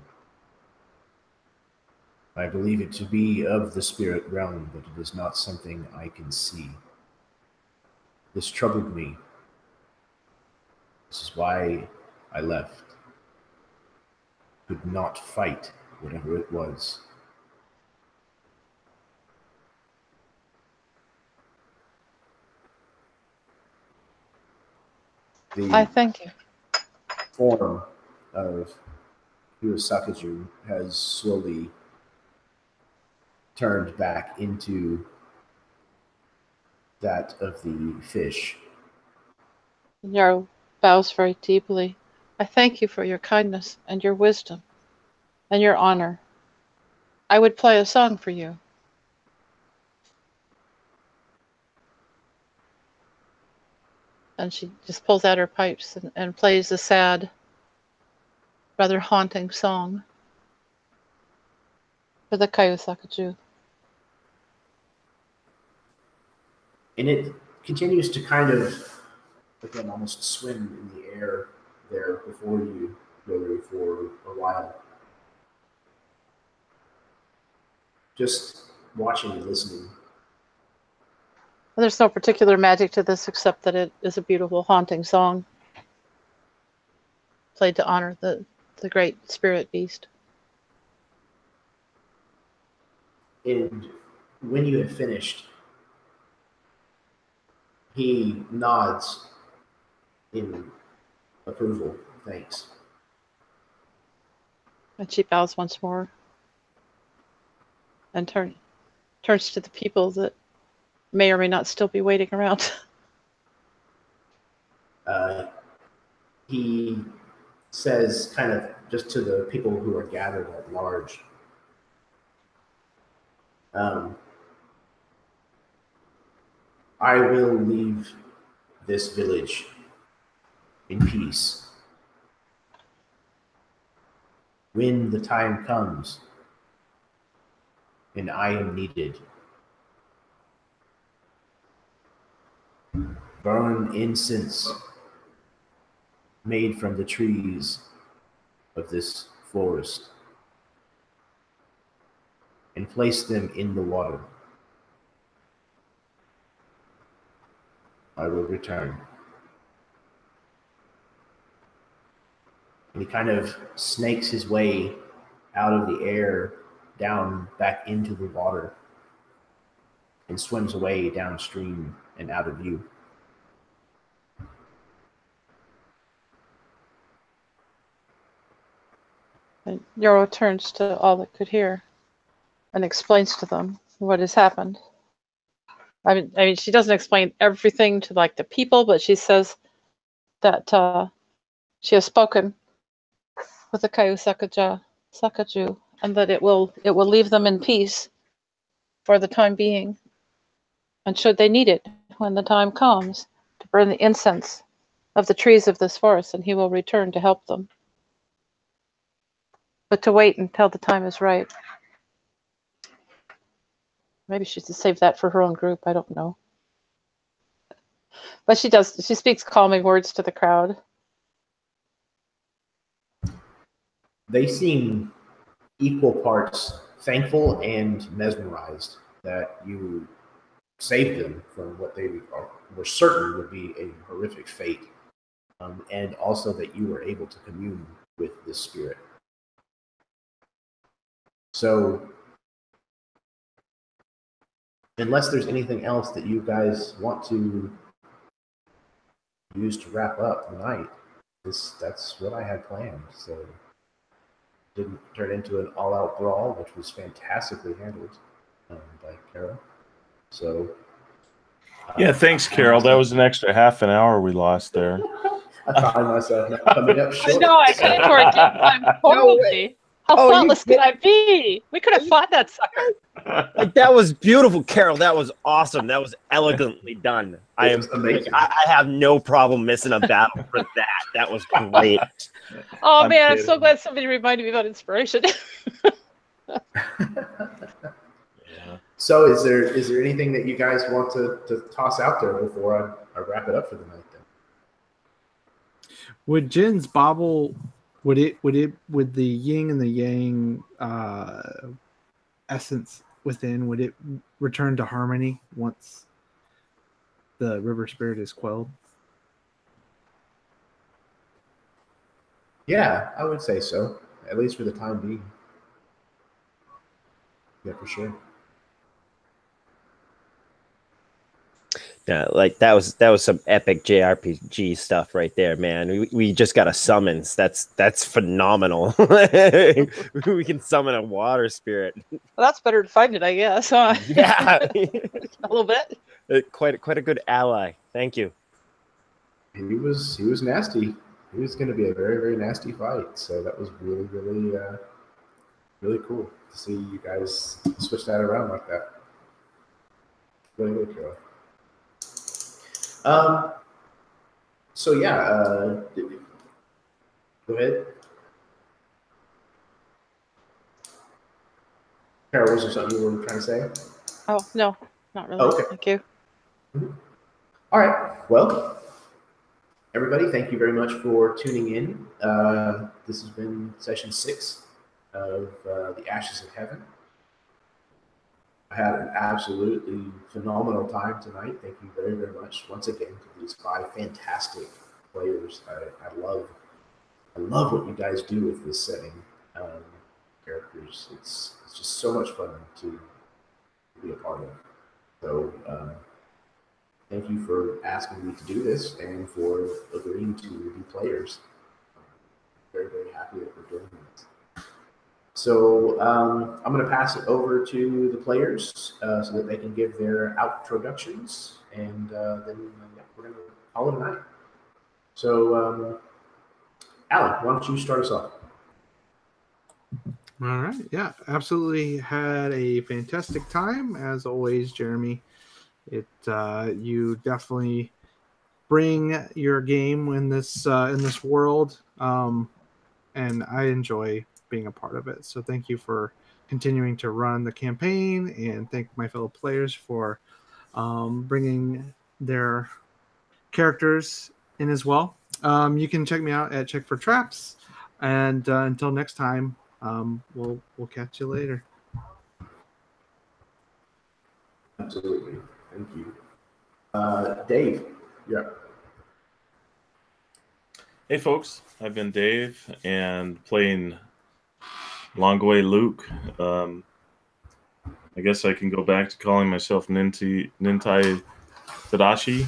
I believe it to be of the spirit realm, but it is not something I can see. This troubled me. This is why I left. Could not fight whatever it was. I The thank you. form of Hirosakaju has slowly turned back into that of the fish. Yarrow bows very deeply. I thank you for your kindness and your wisdom and your honor. I would play a song for you. And she just pulls out her pipes and plays a sad, rather haunting song for the Kaiosakaju. And it continues to kind of, again, almost swim in the air there before you, Yoru, for a while. Just watching and listening. There's no particular magic to this except that it is a beautiful, haunting song played to honor the great spirit beast. And when you have finished, he nods in approval. Thanks. And she bows once more and turns to the people that may or may not still be waiting around. He says, kind of just to the people who are gathered at large, I will leave this village in peace. When the time comes and I am needed, burn incense made from the trees of this forest and place them in the water. I will return. And he kind of snakes his way out of the air down back into the water and swims away downstream and out of view. And Yarrow turns to all that could hear and explains to them what has happened. I mean, she doesn't explain everything to like the people, but she says that she has spoken with the Sakaju, and that it will leave them in peace for the time being. And should they need it when the time comes, to burn the incense of the trees of this forest, and he will return to help them. But to wait until the time is right. Maybe she should save that for her own group. I don't know. But she does. She speaks calming words to the crowd. They seem equal parts thankful and mesmerized that you saved them from what they were certain would be a horrific fate, and also that you were able to commune with this spirit. So, unless there's anything else that you guys want to use to wrap up the night, that's what I had planned. So, didn't turn into an all-out brawl, which was fantastically handled by Kara. So, Yeah, thanks, Carol. That was an extra half an hour we lost there. I find myself now coming up I short. know, I came for a game time totally. How Oh, you thoughtless could I be? We could have fought that sucker. Like, that was beautiful, Carol. That was awesome. That was elegantly done. It was amazing. I have no problem missing a battle for that. That was great. Oh I'm man, I'm kidding. so glad somebody reminded me about inspiration. Yeah. So is there anything that you guys want to toss out there before I wrap it up for the night then? Would Jin's bauble, would the yin and the yang essence within, would it return to harmony once the river spirit is quelled? Yeah, I would say so. At least for the time being. Yeah, for sure. Yeah, like that was some epic JRPG stuff right there, man. We just got a summons. That's phenomenal. We can summon a water spirit. Well, that's better to find it, I guess. Huh? Yeah, A little bit. quite a good ally. Thank you. He was nasty. He was going to be a very, very nasty fight. So that was really, really, really cool to see you guys switch that around like that. Really, really cool. So yeah, go ahead. Carol, was there something you were trying to say? Oh no, not really. Okay. Thank you. All right. Well, everybody, thank you very much for tuning in. This has been session 6 of the Ashes of Heaven. I had an absolutely phenomenal time tonight. Thank you very, very much once again to these 5 fantastic players. I love what you guys do with this setting. Characters, it's just so much fun to be a part of. So thank you for asking me to do this and for agreeing to be players. I'm very, very happy that we're doing this. So I'm going to pass it over to the players so that they can give their introductions, and then we're going to call it a night. So, Alan, why don't you start us off? All right. Yeah, absolutely had a fantastic time as always, Jeremy. You definitely bring your game in this world, and I enjoy being a part of it. So thank you for continuing to run the campaign, and thank my fellow players for bringing their characters in as well. You can check me out at Check for Traps, and until next time, we'll catch you later. Absolutely. Thank you. Dave, you're up. Hey, folks. I've been Dave and playing Longway Luke. I guess I can go back to calling myself Nintai Tadashi.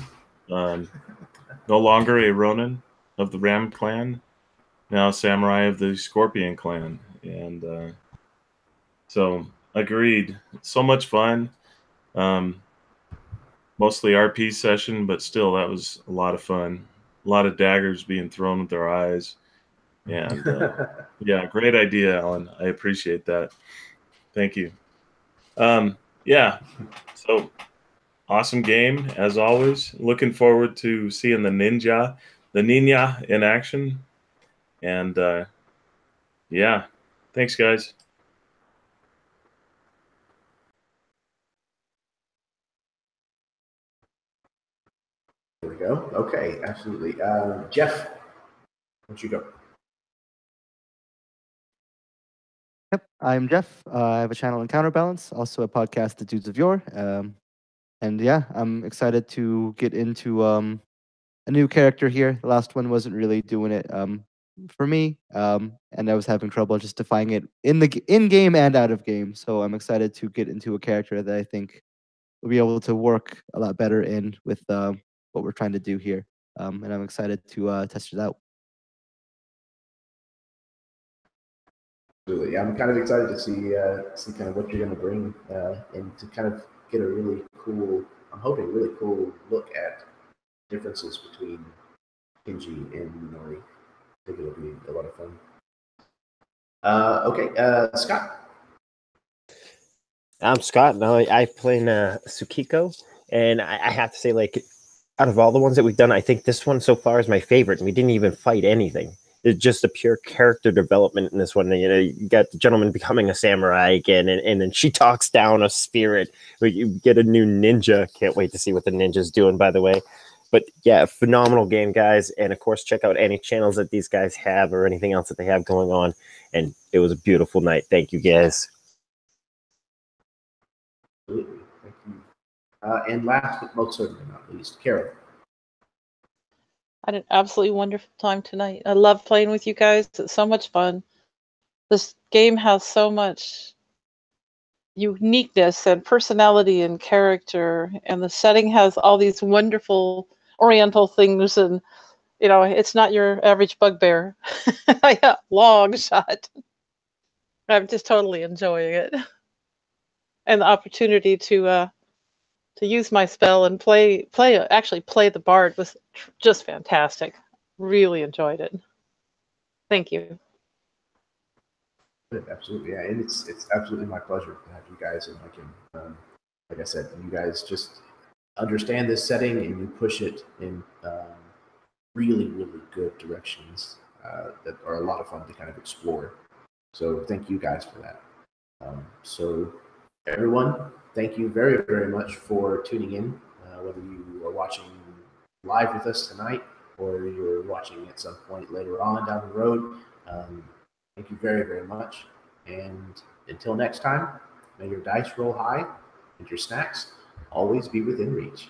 No longer a Ronin of the Ram clan, now a samurai of the Scorpion clan. And so, agreed. So much fun. Mostly RP session, but still, that was a lot of fun. A lot of daggers being thrown at their eyes. And yeah, great idea, Alan. I appreciate that. Thank you. Yeah, so awesome game as always. Looking forward to seeing the Nina in action. And yeah, thanks, guys. There we go. Okay, absolutely. Jeff, why don't you go? Yep, I'm Jeff. I have a channel in Counterbalance, also a podcast, The Dudes of Yore. And yeah, I'm excited to get into a new character here. The last one wasn't really doing it for me, and I was having trouble just defying it in game and out of game. So I'm excited to get into a character that I think will be able to work a lot better in with what we're trying to do here. And I'm excited to test it out. Absolutely. I'm kind of excited to see kind of what you're going to bring and to kind of get a really cool I'm hoping, really cool look at differences between Kenji and Minori. I think it'll be a lot of fun. Okay, Scott. I'm Scott. Now I play Tsukiko, and I have to say, like, out of all the ones that we've done, I think this one so far is my favorite. And we didn't even fight anything. It's just a pure character development in this one. You know, you got the gentleman becoming a samurai again, and then she talks down a spirit. You get a new ninja. Can't wait to see what the ninja's doing, by the way. But yeah, phenomenal game, guys. And of course, check out any channels that these guys have or anything else that they have going on. And it was a beautiful night. Thank you, guys. Absolutely. Thank you. And last but most certainly not least, Carol. I had an absolutely wonderful time tonight. I love playing with you guys. It's so much fun. This game has so much uniqueness and personality and character, and the setting has all these wonderful oriental things, and you know, it's not your average bugbear. Long shot. I'm just totally enjoying it. And the opportunity to use my spell and actually play the bard was just fantastic. Really enjoyed it. Thank you. Absolutely, yeah, and it's absolutely my pleasure to have you guys and like I said, you guys just understand this setting and you push it in really, really good directions that are a lot of fun to kind of explore. So thank you guys for that. So everyone, thank you very, very much for tuning in, whether you are watching live with us tonight or you're watching at some point later on down the road. Thank you very, very much. And until next time, may your dice roll high and your snacks always be within reach.